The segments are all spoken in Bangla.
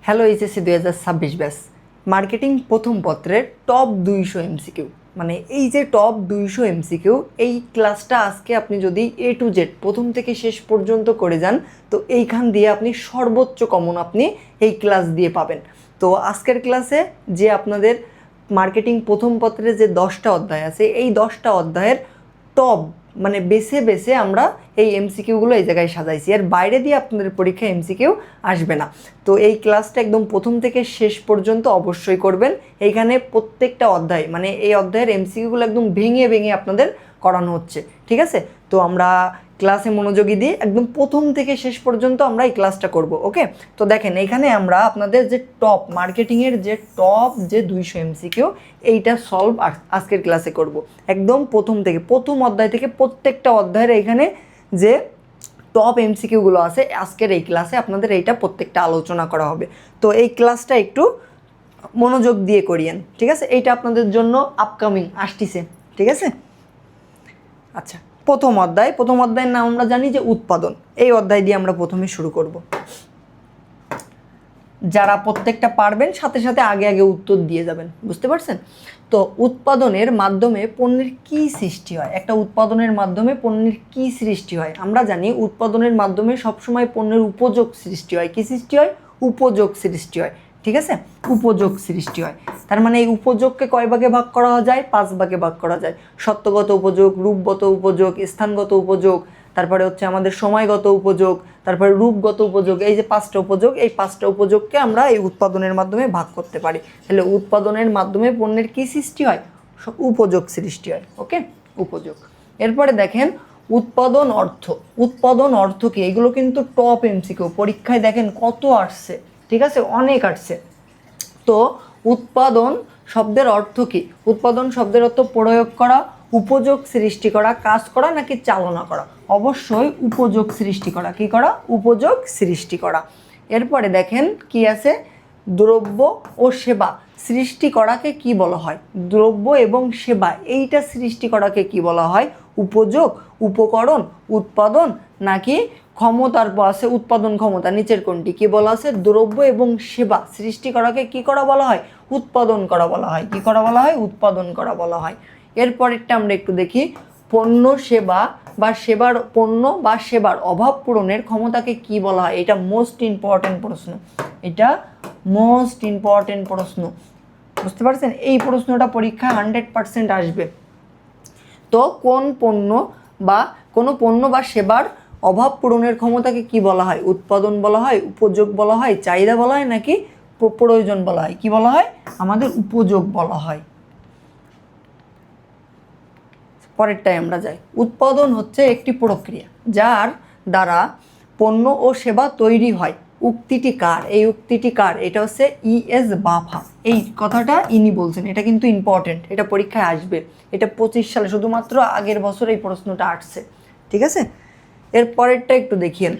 হ্যালো এইচএসসি 2026 ব্যাচ মার্কেটিং প্রথম পত্রের টপ 200 এমসিকিউ, মানে এই যে টপ 200 এমসিকিউ, এই ক্লাসটা আজকে আপনি যদি এ টু জেড প্রথম থেকে শেষ পর্যন্ত করে যান তো এইখান দিয়ে আপনি সর্বোচ্চ কমন আপনি এই ক্লাস দিয়ে পাবেন। তো আজকের ক্লাসে যে আপনাদের মার্কেটিং প্রথম পত্রে যে 10টা অধ্যায় আছে, এই 10টা অধ্যায়ের টপ মানে বেছে বেছে আমরা এই এমসিকিউগুলো এই জায়গায় সাজাইছি, এর বাইরে দিয়ে আপনাদের পরীক্ষায় এমসিকিউ আসবে না। তো এই ক্লাসটা একদম প্রথম থেকে শেষ পর্যন্ত অবশ্যই করবেন। এইখানে প্রত্যেকটা অধ্যায় মানে এই অধ্যায়ের এমসিকিউগুলো একদম ভেঙে ভেঙে আপনাদের করানো হচ্ছে, ঠিক আছে? তো আমরা ক্লাসে মনোযোগী দিয়ে একদম প্রথম থেকে শেষ পর্যন্ত আমরা এই ক্লাসটা করব, ওকে? তো দেখেন এখানে আমরা আপনাদের যে টপ মার্কেটিংয়ের যে টপ যে 200 এমসিকিউ এইটা সলভ আজকের ক্লাসে করব। একদম প্রথম থেকে প্রথম অধ্যায় থেকে প্রত্যেকটা অধ্যায়ের এখানে যে টপ এমসিকিউগুলো আছে আজকের এই ক্লাসে আপনাদের এইটা প্রত্যেকটা আলোচনা করা হবে। তো এই ক্লাসটা একটু মনোযোগ দিয়ে করিয়েন, ঠিক আছে? এইটা আপনাদের জন্য আপকামিং আসতেছে, ঠিক আছে? আচ্ছা, প্রথম অধ্যায়ের নাম আমরা জানি যে উৎপাদন। এই অধ্যায় দিয়ে আমরা প্রথমে শুরু করব। যারা প্রত্যেকটা পারবেন সাথে সাথে আগে আগে উত্তর দিয়ে যাবেন, বুঝতে পারছেন? তো উৎপাদনের মাধ্যমে পণ্যের কি সৃষ্টি হয়, একটা উৎপাদনের মাধ্যমে পণ্যের কি সৃষ্টি হয়? আমরা জানি উৎপাদনের মাধ্যমে সবসময় পণ্যের উপযোগ সৃষ্টি হয়। কি সৃষ্টি হয়? উপযোগ সৃষ্টি হয়, ঠিক আছে? উপযোগ সৃষ্টি হয়। তার মানে এই উপযোগকে কয় ভাগে ভাগ করা যায়? 5 ভাগে ভাগ করা যায়। সত্যগত উপযোগ, রূপগত উপযোগ, স্থানগত উপযোগ, তারপরে হচ্ছে আমাদের সময়গত উপযোগ, তারপরে রূপগত উপযোগ। এই যে 5টা উপযোগ, এই 5টা উপযোগকে আমরা এই উৎপাদনের মাধ্যমে ভাগ করতে পারি। তাহলে উৎপাদনের মাধ্যমে পণ্যের কি সৃষ্টি হয়? উপযোগ সৃষ্টি হয়, ওকে? উপযোগ। এরপরে দেখেন উৎপাদন অর্থ। উৎপাদন অর্থ কি? এগুলো কিন্তু টপ এমসিকিউ, পরীক্ষায় দেখেন কত আসছে, ঠিক আছে? অনেক আসছে। তো উৎপাদন শব্দের অর্থ কি? উৎপাদন শব্দের অর্থ প্রয়োগ করা, উপযোগ সৃষ্টি করা, কাজ করা নাকি চালনা করা? অবশ্যই উপযোগ সৃষ্টি করা। কি করা? উপযোগ সৃষ্টি করা। এরপরে দেখেন কি আছে? দ্রব্য ও সেবা সৃষ্টি করাকে কি বলা হয়? দ্রব্য এবং সেবা এইটা সৃষ্টি করাকে কি বলা হয়? উপযোগ, উপকরণ, উৎপাদন নাকি ক্ষমতার আছে উৎপাদন ক্ষমতা, নিচের কোনটি? কি বলা আছে? দ্রব্য এবং সেবা সৃষ্টি করাকে কি করা বলা হয়? উৎপাদন করা বলা হয়। কি করা বলা হয়? উৎপাদন করা বলা হয়। এরপরেরটা আমরা একটু দেখি। পণ্য সেবা বা সেবার পণ্য বা সেবার অভাব পূরণের ক্ষমতাকে কি বলা হয়? এটা মোস্ট ইম্পর্টেন্ট প্রশ্ন, এটা মোস্ট ইম্পর্টেন্ট প্রশ্ন, বুঝতে পারছেন? এই প্রশ্নটা পরীক্ষা 100% আসবে। তো কোন পণ্য বা কোনো পণ্য বা সেবার অভাব পূরণের ক্ষমতাকে কি বলা হয়? উৎপাদন বলা হয়, উপযোগ বলা হয়, চাহিদা বলা হয় নাকি প্রয়োজন বলা হয়? কি বলা হয়? আমাদের উপযোগ বলা হয়। পরেরটায় আমরা যাই। উৎপাদন হচ্ছে একটি প্রক্রিয়া যার দ্বারা পণ্য ও সেবা তৈরি হয়। উক্তিটি কার? এই উক্তিটি কার? এটা হচ্ছে E.S. বাফা। এই কথাটা ইনি বলছেন, এটা কিন্তু ইম্পর্টেন্ট, এটা পরীক্ষায় আসবে। এটা 25 সালে, শুধুমাত্র আগের বছর এই প্রশ্নটা আসছে, ঠিক আছে? এর পরেরটা একটু দেখিয়েন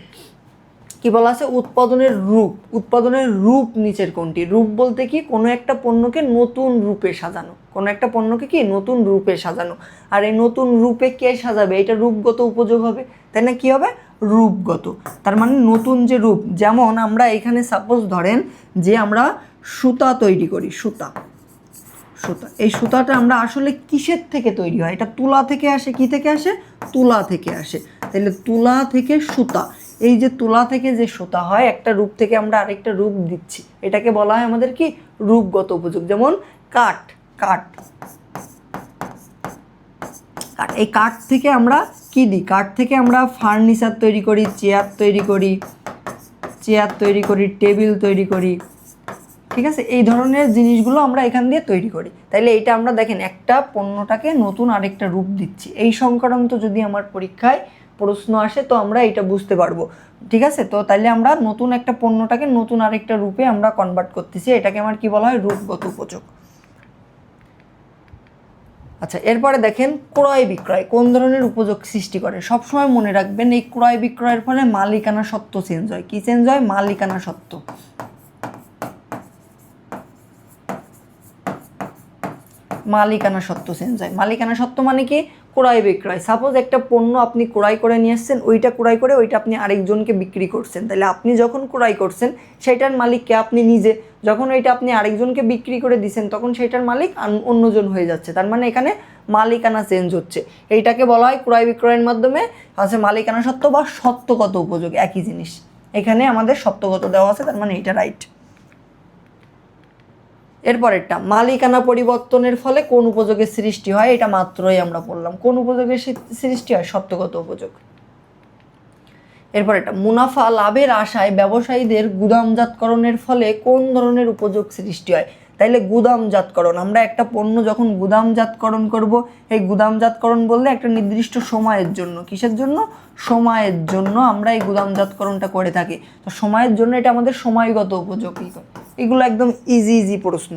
কি বলা আছে? উৎপাদনের রূপ। উৎপাদনের রূপ নিচের কোনটি? রূপ বলতে কি? কোনো একটা পণ্যকে নতুন রূপে সাজানো, কোনো একটা পণ্যকে কি নতুন রূপে সাজানো। আর এই নতুন রূপে কে সাজাবে? এটা রূপগত উপযোগ হবে, তাই না? কি হবে? রূপগত। তার মানে নতুন যে রূপ, যেমন আমরা এখানে সাপোজ ধরেন যে আমরা সুতা তৈরি করি, সুতা, এই সুতাটা আমরা আসলে কিসের থেকে তৈরি হয়? এটা তুলা থেকে আসে। কি থেকে আসে? তুলা থেকে আসে। তাহলে তুলা থেকে সুতা, এই যে তুলা থেকে যে সুতা হয়, একটা রূপ থেকে আমরা আরেকটা রূপ দিচ্ছি, এটাকে বলা হয় আমাদের কি? রূপগত উপযোগ। যেমন কাঠ, এই কাঠ থেকে আমরা কি দিই? কাঠ থেকে আমরা ফার্নিচার তৈরি করি, চেয়ার তৈরি করি, টেবিল তৈরি করি, ঠিক আছে? এই ধরনের জিনিসগুলো আমরা এখান দিয়ে তৈরি করি। তাইলে এইটা আমরা দেখেন একটা পণ্যটাকে নতুন আরেকটা রূপ দিচ্ছি। এই সংক্রান্ত যদি আমার পরীক্ষায় প্রশ্ন আসে তো আমরা এটা বুঝতে পারবো, ঠিক আছে? তো তাইলে আমরা নতুন একটা পণ্যটাকে নতুন আরেকটা রূপে আমরা কনভার্ট করতেছি, এটাকে আমার কি বলা হয়? রূপগত উপযোগ। আচ্ছা, এরপরে দেখেন ক্রয় বিক্রয় কোন ধরনের উপযোগ সৃষ্টি করে? সবসময় মনে রাখবেন এই ক্রয় বিক্রয়ের ফলে মালিকানা সত্ত্ব চেঞ্জ হয়। কি চেঞ্জ হয়? মালিকানা সত্ত্ব। মালিকানা সত্ত্ব চেঞ্জ হয়। মালিকানা সত্ত্ব মানে কি? ক্রয় বিক্রয়। সাপোজ একটা পণ্য আপনি ক্রয় করে নিয়ে এসেছেন, ওইটা ক্রয় করে ওইটা আপনি আরেকজনকে বিক্রি করছেন, তাহলে আপনি যখন ক্রয় করছেন সেটার মালিককে আপনি নিজে, যখন ওইটা আপনি আরেকজনকে বিক্রি করে দিচ্ছেন তখন সেটার মালিক অন্যজন হয়ে যাচ্ছে। তার মানে এখানে মালিকানা চেঞ্জ হচ্ছে। এইটাকে বলা হয় ক্রয় বিক্রয়ের মাধ্যমে আছে মালিকানা সত্ত্ব বা সত্ত্বগত উপযোগ, একই জিনিস। এখানে আমাদের সত্ত্বগত দেওয়া আছে, তার মানে এটা রাইট। এরপরেরটা, মালিকানা পরিবর্তনের ফলে কোন উপযোগের সৃষ্টি হয়, এটা মাত্রই আমরা বললাম। কোন উপযোগের সৃষ্টি হয়? সত্ত্বগত উপযোগ। এরপরেরটা, মুনাফা লাভের আশায় ব্যবসায়ীদের গুদামজাতকরণের ফলে কোন ধরনের উপযোগ সৃষ্টি হয়? তাইলে গুদামজাতকরণ, আমরা একটা পণ্য যখন গুদামজাতকরণ করব, এই গুদামজাতকরণ বললে একটা নির্দিষ্ট সময়ের জন্য, কিসের জন্য? সময়ের জন্য আমরা এই গুদামজাতকরণটা করে থাকি। তো সময়ের জন্য এটা আমাদের সময়গত উপযোগ। এগুলো একদম ইজি প্রশ্ন।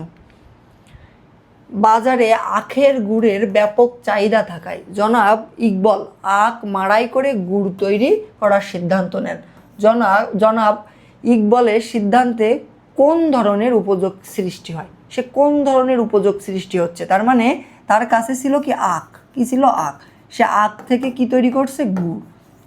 বাজারে আখের গুড়ের ব্যাপক চাহিদা থাকায় জনাব ইকবল আখ মাড়াই করে গুড় তৈরি করার সিদ্ধান্ত নেন। জনাব ইকবলের সিদ্ধান্তে কোন ধরনের উপযোগ সৃষ্টি হয়? সে কোন ধরনের উপযোগ সৃষ্টি হচ্ছে? তার মানে তার কাছে ছিল কি আখ, কি ছিল? আখ। সে আখ থেকে কি তৈরি করছে? গুড়।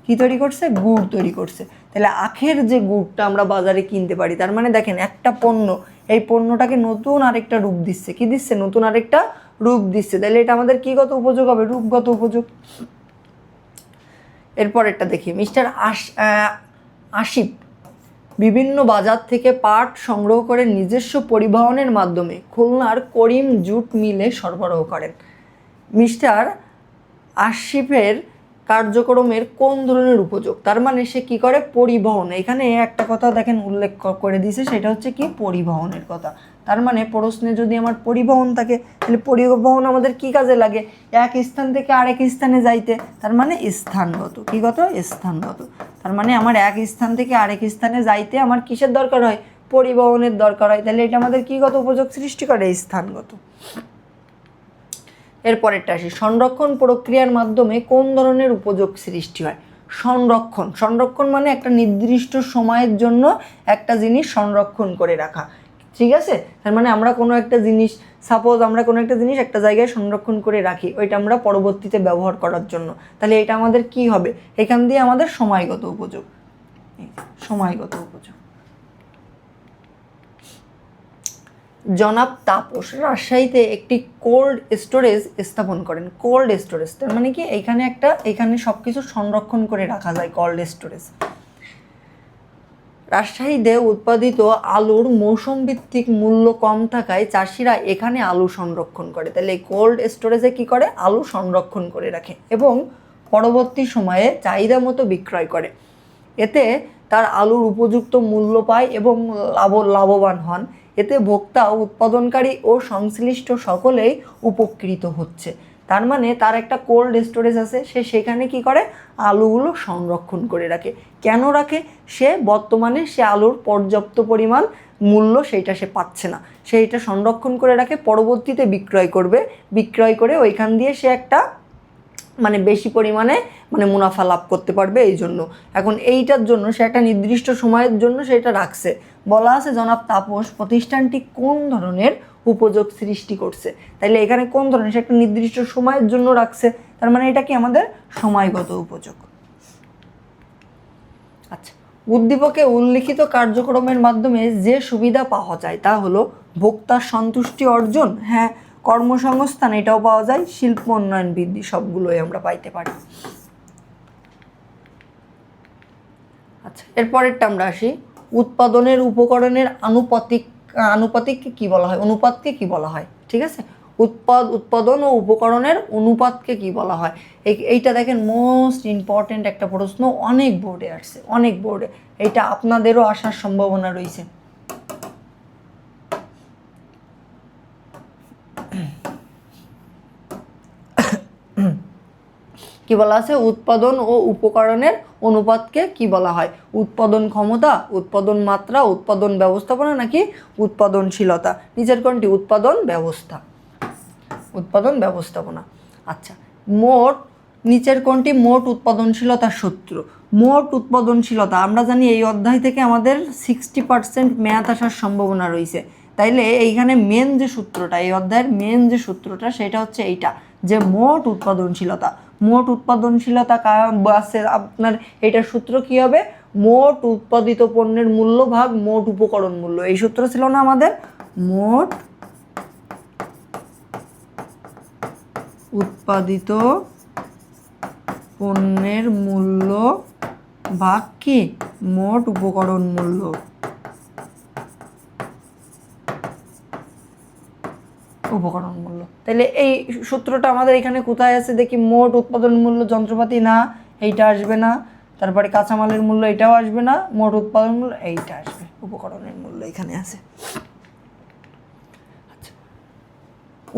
কি তৈরি করছে? গুড় তৈরি করছে। তাহলে আখের যে গুড়টা আমরা বাজারে কিনতে পারি, তার মানে দেখেন একটা পণ্য, এই পণ্যটাকে নতুন আরেকটা রূপ দিচ্ছে। কি দিচ্ছে? নতুন আরেকটা রূপ দিচ্ছে। তাহলে এটা আমাদের কিগত উপযোগ হবে? রূপগত উপযোগ। এরপরেরটা দেখি, মিস্টার আসিফ বিভিন্ন বাজার থেকে পাট সংগ্রহ করে নিজস্ব পরিবহনের মাধ্যমে খুলনার করিম জুট মিলে সরবরাহ করেন। মিস্টার আসিফের কার্যক্রমের কোন ধরনের উপযোগ? তার মানে সে কি করে? পরিবহন। এখানে একটা কথা দেখেন উল্লেখ করে দিয়েছে, সেটা হচ্ছে কি? পরিবহনের কথা। তার মানে প্রশ্নে যদি আমার পরিবহন থাকে, তাহলে পরিবহন আমাদের কি কাজে লাগে? এক স্থান থেকে আরেক স্থানে যাইতে। তার মানে স্থানগত। কি গত? স্থানগত। তার মানে আমার এক স্থান থেকে আরেক স্থানে যাইতে আমার কিসের দরকার হয়? পরিবহনের দরকার হয়। তাহলে এটা আমাদের কিগত উপযোগ সৃষ্টি করে? স্থানগত। এরপরেরটা আসি, সংরক্ষণ প্রক্রিয়ার মাধ্যমে কোন ধরনের উপযোগ সৃষ্টি হয়? সংরক্ষণ মানে একটা নির্দিষ্ট সময়ের জন্য একটা জিনিস সংরক্ষণ করে রাখা। ঠিক আছে? তার মানে আমরা কোনো একটা জিনিস, সাপোজ আমরা কোনো একটা জিনিস একটা জায়গায় সংরক্ষণ করে রাখি, ওইটা আমরা পরবর্তীতে ব্যবহার করার জন্য। তাহলে এটা আমাদের কি হবে? এখান দিয়ে আমাদের সময়গত উপযোগ। সময়গত উপযোগ। জনাব তাপস রাজশাহীতে একটি কোল্ড স্টোরেজ স্থাপন করেন। কোল্ড স্টোরেজ তার মানে কি? এখানে সব কিছু সংরক্ষণ করে রাখা যায়, কোল্ড স্টোরেজ। রাজশাহীতে উৎপাদিত আলুর মৌসুম ভিত্তিক মূল্য কম থাকায় চাষিরা এখানে আলু সংরক্ষণ করে। তাহলে এই কোল্ড স্টোরেজে কি করে? আলু সংরক্ষণ করে রাখে এবং পরবর্তী সময়ে চাহিদা মতো বিক্রয় করে। এতে তার আলুর উপযুক্ত মূল্য পায় এবং লাভবান হন। এতে ভোক্তা, উৎপাদনকারী ও সংশ্লিষ্ট সকলেই উপকৃত হচ্ছে। তার মানে তার একটা কোল্ড স্টোরেজ আছে, সে সেখানে কি করে? আলুগুলো সংরক্ষণ করে রাখে। কেন রাখে? সে বর্তমানে সে আলুর পর্যাপ্ত পরিমাণ মূল্য সেইটা সে পাচ্ছে না, সেইটা সংরক্ষণ করে রাখে, পরবর্তীতে বিক্রয় করবে। বিক্রয় করে ওইখান দিয়ে সে একটা বেশি পরিমাণে মুনাফা লাভ করতে পারবে। এই জন্য এখন এইটার জন্য সে একটা নির্দিষ্ট সময়ের জন্য সেটা রাখছে। বলা আছে জনাব তাপস প্রতিষ্ঠানটি কোন ধরনের উপযোগ সৃষ্টি করছে। তাইলে এখানে কোন ধরনের? সে একটা নির্দিষ্ট সময়ের জন্য রাখছে, তার মানে এটা কি আমাদের সময়গত উপযোগ। আচ্ছা, উদ্দীপকে উল্লিখিত কার্যক্রমের মাধ্যমে যে সুবিধা পাওয়া যায় তা হলো ভোক্তার সন্তুষ্টি অর্জন, হ্যাঁ, কর্মসংস্থান, এটাও পাওয়া যায়, শিল্প উন্নয়ন বৃদ্ধি, সবগুলোই আমরা পাইতে পারি। আচ্ছা, এরপরেরটা আমরা আসি, উৎপাদনের উপকরণের আনুপাতিককে কি বলা হয়? অনুপাতকে কি বলা হয়? ঠিক আছে, উৎপাদন ও উপকরণের অনুপাতকে কি বলা হয়? এইটা দেখেন মোস্ট ইম্পর্টেন্ট একটা প্রশ্ন, অনেক বোর্ডে আসছে, অনেক বোর্ডে। এইটা আপনাদেরও আসার সম্ভাবনা রয়েছে। কি বলা আছে? উৎপাদন ও উপকরণের অনুপাতকে কি বলা হয়? উৎপাদন ক্ষমতা, উৎপাদন মাত্রা, উৎপাদন ব্যবস্থাপনা নাকি উৎপাদনশীলতা? নিচের কোনটি? উৎপাদন ব্যবস্থা, উৎপাদন ব্যবস্থাপনা। আচ্ছা, নিচের কোনটি মোট উৎপাদনশীলতার সূত্র? মোট উৎপাদনশীলতা আমরা জানি এই অধ্যায় থেকে আমাদের 60% ম্যাথ আসার সম্ভাবনা রয়েছে। তাইলে এইখানে মেন যে সূত্রটা, এই অধ্যায়ের মেন যে সূত্রটা, সেটা হচ্ছে এইটা। যে মোট উৎপাদনশীলতা আছে আপনার, এটার সূত্র কি হবে? মোট উৎপাদিত পণ্যের মূল্য ভাগ মোট উপকরণ মূল্য। এই সূত্র ছিল না আমাদের? মোট উৎপাদিত পণ্যের মূল্য ভাগ কি মোট উপকরণ মূল্য। তাহলে এই সূত্রটা আমাদের এখানে কোথায় আছে দেখি? মোট উৎপাদন মূল্য যন্ত্রপাতি না, এইটা আসবে না। তারপরে কাঁচামালের মূল্য এটাও আসবে না। মোট উৎপাদন মূল্য এইটা আসবে, উপকরণের মূল্য এখানে আছে।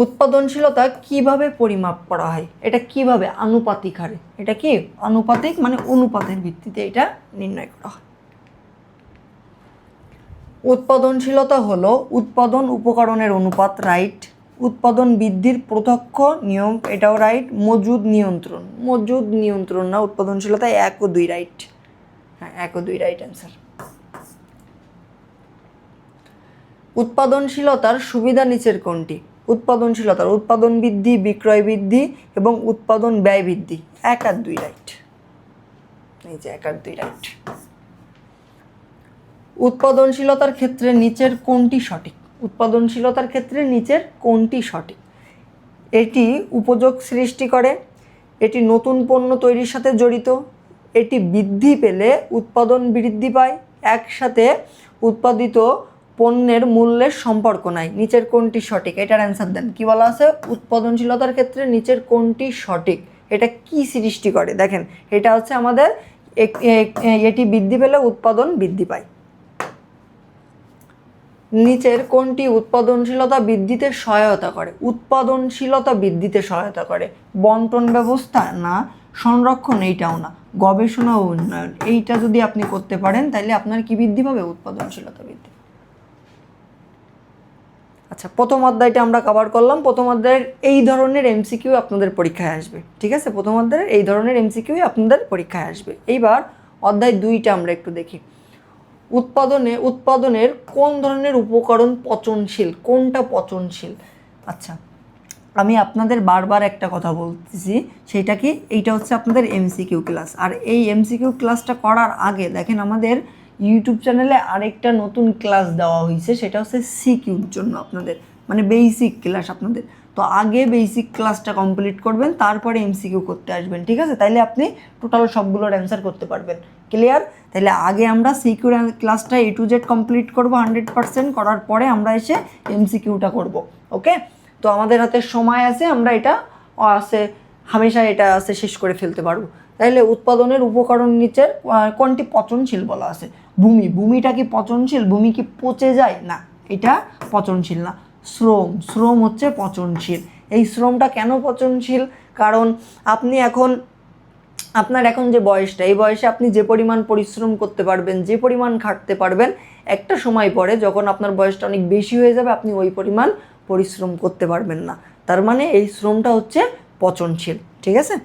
উৎপাদনশীলতা কিভাবে পরিমাপ করা হয়? এটা কিভাবে? আনুপাতিক হারে। এটা কি আনুপাতিক, মানে অনুপাতের ভিত্তিতে এটা নির্ণয় করা হয়। উৎপাদনশীলতা হলো উৎপাদন উপকরণের অনুপাত, রাইট। উৎপাদন বৃদ্ধির প্রত্যক্ষ নিয়ম, এটাও রাইট। মজুদ নিয়ন্ত্রণ না উৎপাদনশীলতা, 1 ও 2 রাইট। হ্যাঁ, 1 ও 2 রাইট অ্যান্সার। উৎপাদনশীলতার সুবিধা নিচের কোনটি? উৎপাদনশীলতার উৎপাদন বৃদ্ধি, বিক্রয় বৃদ্ধি এবং উৎপাদন ব্যয় বৃদ্ধি, 1 আর 2 রাইট। এই যে 1 আর 2 রাইট। উৎপাদনশীলতার ক্ষেত্রে নিচের কোনটি সঠিক? উৎপাদনশীলতার ক্ষেত্রে নিচের কোনটি সঠিক? এটি উপযোগ সৃষ্টি করে, এটি নতুন পণ্য তৈরির সাথে জড়িত, এটি বৃদ্ধি পেলে উৎপাদন বৃদ্ধি পায়, একসাথে উৎপাদিত পণ্যের মূল্যের সম্পর্ক নাই। নিচের কোনটি সঠিক? এটার অ্যান্সার দেন। কি বলা আছে? উৎপাদনশীলতার ক্ষেত্রে নিচের কোনটি সঠিক? এটা কি সৃষ্টি করে? দেখেন, এটা হচ্ছে আমাদের এটি বৃদ্ধি পেলে উৎপাদন বৃদ্ধি পায়। নিচের কোনটি উৎপাদনশীলতা বৃদ্ধিতে সহায়তা করে? উৎপাদনশীলতা বৃদ্ধিতে সহায়তা করে। বন্টন ব্যবস্থা না, সংরক্ষণ এইটাও না, গবেষণা ও উন্নয়ন। এইটা যদি আপনি করতে পারেন তাহলে আপনার কি বৃদ্ধি পাবে? উৎপাদনশীলতা বৃদ্ধি। আচ্ছা, প্রথম অধ্যায়টা আমরা কভার করলাম। প্রথম অধ্যায়ের এই ধরনের এমসিকিউ আপনাদের পরীক্ষায় আসবে, ঠিক আছে? প্রথম অধ্যায়ের এই ধরনের এমসিকিউ আপনাদের পরীক্ষায় আসবে। এইবার অধ্যায় 2টা আমরা একটু দেখি। উৎপাদনের কোন ধরনের উপকরণ পচনশীল? কোনটা পচনশীল? আচ্ছা, আমি আপনাদের বারবার একটা কথা বলতেছি, সেটা কি? এইটা হচ্ছে আপনাদের এমসিকিউ ক্লাস। আর এই এমসিকিউ ক্লাসটা করার আগে দেখেন আমাদের ইউটিউব চ্যানেলে আরেকটা নতুন ক্লাস দেওয়া হয়েছে, সেটা হচ্ছে সিকিউর জন্য আপনাদের, মানে বেসিক ক্লাস আপনাদের। তো আগে বেসিক ক্লাসটা কমপ্লিট করবেন, তারপরে এমসিকিউ করতে আসবেন, ঠিক আছে? তাইলে আপনি টোটাল সবগুলোর অ্যান্সার করতে পারবেন। ক্লিয়ার? তাহলে আগে আমরা সিকিউর ক্লাসটা A to Z কমপ্লিট করব 100%, করার পরে আমরা এসে এমসিকিউটা করব। ওকে? তো আমাদের হাতে সময় আছে, আমরা এটা আছে হামেশা এটা আছে শেষ করে ফেলতে পারবো। তাইলে উৎপাদনের উপকরণ নিচের কোনটি পচনশীল বলা আছে? ভূমিটা কি পচনশীল? ভূমি কি পচে যায়? না, এটা পচনশীল না। শ্রম হচ্ছে পচনশীল। এই শ্রমটা কেন পচনশীল? কারণ আপনি আপনার এখন যে বয়সটা, এই বয়সে আপনি যে পরিমাণ পরিশ্রম করতে পারবেন, যে পরিমাণ খাটতে পারবেন, একটা সময় পরে যখন আপনার বয়সটা অনেক বেশি হয়ে যাবে, আপনি ওই পরিমাণ পরিশ্রম করতে পারবেন না। তার মানে এই শ্রমটা হচ্ছে পচনশীল, ঠিক আছে?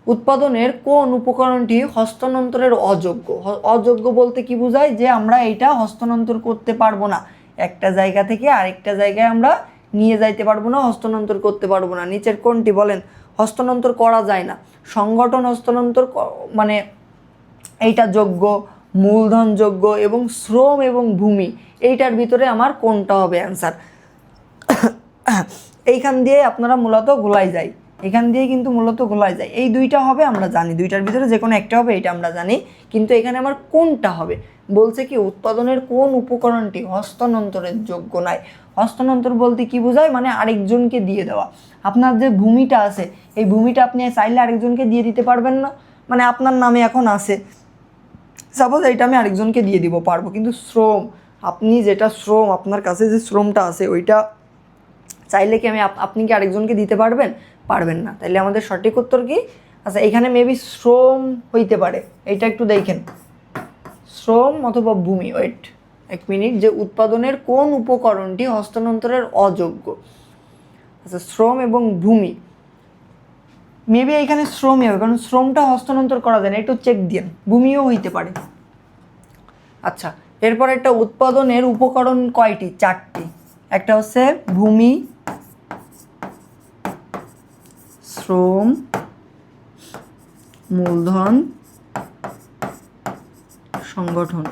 উৎপাদনের কোন উপকরণটি হস্তান্তরের অযোগ্য? অযোগ্য বলতে কি বোঝায়? যে আমরা এটা হস্তান্তর করতে পারবো না, একটা জায়গা থেকে আরেকটা জায়গায় আমরা নিয়ে যাইতে পারবো না, হস্তান্তর করতে পারবো না। নিচের কোনটি বলেন হস্তান্তর করা যায় না? সংগঠন হস্তান্তর মানে এইটা যোগ্য, মূলধন যোগ্য এবং শ্রম এবং ভূমি, এইটার ভিতরে আমার কোনটা হবে অ্যান্সার? এইখান দিয়ে আপনারা মূলত গোলাই যায়, এখান দিয়ে কিন্তু মূলত গোলায় যায়। এই দুইটা হবে আমরা জানি, দুইটার ভিতরে যে কোনো একটা হবে, এটা আমরা জানি। কিন্তু এখানে আমার কোনটা হবে বলছে কি, উৎপাদনের কোন উপকরণটি হস্তান্তরের যোগ্য নয়? হস্তান্তর বলতে কি বোঝায়? মানে আরেকজনকে দিয়ে দেওয়া। আপনার যে ভূমিটা আছে, এই ভূমিটা আপনি চাইলে আরেকজনকে দিয়ে দিতে পারবেন না। মানে আপনার নামে এখন আছে, সাপোজ এইটা আমি আরেকজনকে দিয়ে দিব পারবো, কিন্তু শ্রম, আপনি যেটা শ্রম, আপনার কাছে যে শ্রমটা আছে ওইটা চাইলে কি আপনি কি আরেকজনকে দিতে পারবেন? পারবেন না। তাইলে আমাদের সঠিক উত্তর কি? আচ্ছা, এখানে মেবি শ্রম হইতে পারে, এইটা একটু দেখেন, শ্রম অথবা ভূমি। ওয়েট 1 মিনিট, যে উৎপাদনের কোন উপকরণটি হস্তান্তরের অযোগ্য? আচ্ছা, শ্রম এবং ভূমি, মেবি এখানে শ্রমই হবে, কারণ শ্রমটা হস্তান্তর করা যায় না, একটু চেক দিন। ভূমিও হইতে পারে। আচ্ছা, এরপর একটা উৎপাদনের উপকরণ কয়টি? 4টি। একটা হচ্ছে ভূমি, শ্রম, মূলধন, সংগঠন,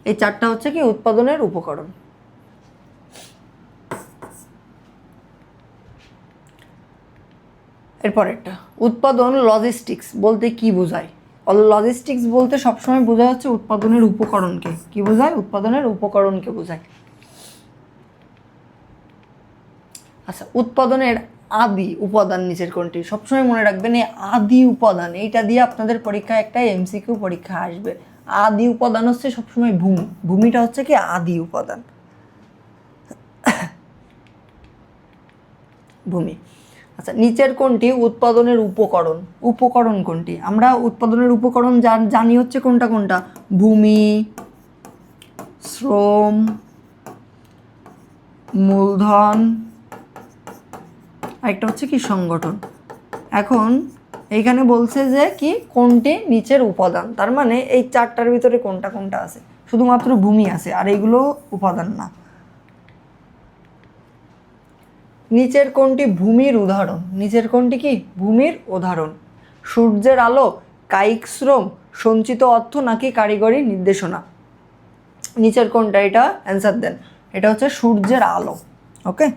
এই চারটা হচ্ছে কি উৎপাদনের উপকরণ। এরপর একটা উৎপাদন লজিস্টিক্স বলতে কি বোঝায়? লজিস্টিক্স বলতে সবসময় বোঝা হচ্ছে উৎপাদনের উপকরণকে। কি বোঝায়? উৎপাদনের উপকরণকে বোঝায়। আচ্ছা, উৎপাদনের আদি উপাদান নিচের কোনটি? সবসময় মনে রাখবেন এই আদি উপাদান, এইটা দিয়ে আপনাদের পরীক্ষায় একটা এমসিকিউ পরীক্ষা আসবে। আদি উপাদান হচ্ছে সবসময় ভূমি, ভূমিটা হচ্ছে কি আদি উপাদান, ভূমি। আচ্ছা, নিচের কোনটি উৎপাদনের উপকরণ? উপকরণ কোনটি? আমরা উৎপাদনের উপকরণ জানি হচ্ছে কোনটা কোনটা? ভূমি, শ্রম, মূলধন, আরেকটা হচ্ছে কি সংগঠন। এখন এইখানে বলছে যে কি কোনটি নিচের উপাদান, তার মানে এই চারটার ভিতরে কোনটা কোনটা আছে? শুধুমাত্র ভূমি আছে, আর এইগুলো উপাদান না। নিচের কোনটি ভূমির উদাহরণ? নিচের কোনটি কি ভূমির উদাহরণ? সূর্যের আলো, কায়িক শ্রম, সঞ্চিত অর্থ নাকি কারিগরি নির্দেশনা? নিচের কোনটা? এটা অ্যান্সার দেন। এটা হচ্ছে সূর্যের আলো। ওকে।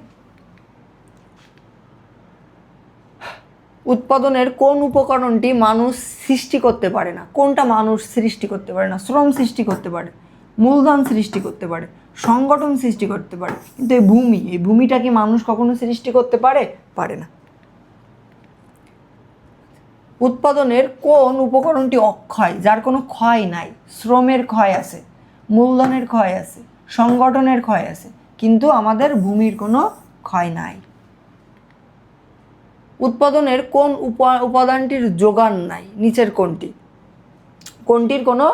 উৎপাদনের কোন উপকরণটি মানুষ সৃষ্টি করতে পারে না? কোনটা মানুষ সৃষ্টি করতে পারে না? শ্রম সৃষ্টি করতে পারে, মূলধন সৃষ্টি করতে পারে, সংগঠন সৃষ্টি করতে পারে, কিন্তু এই ভূমিটা কি মানুষ কখনো সৃষ্টি করতে পারে? পারে না। উৎপাদনের কোন উপকরণটি অক্ষয়, যার কোনো ক্ষয় নাই? শ্রমের ক্ষয় আছে, মূলধনের ক্ষয় আছে, সংগঠনের ক্ষয় আছে, কিন্তু আমাদের ভূমির কোনো ক্ষয় নাই। উৎপাদনের কোন উপাদানটির যোগান নাই? নিচের কোনটি? কোনটির কোনো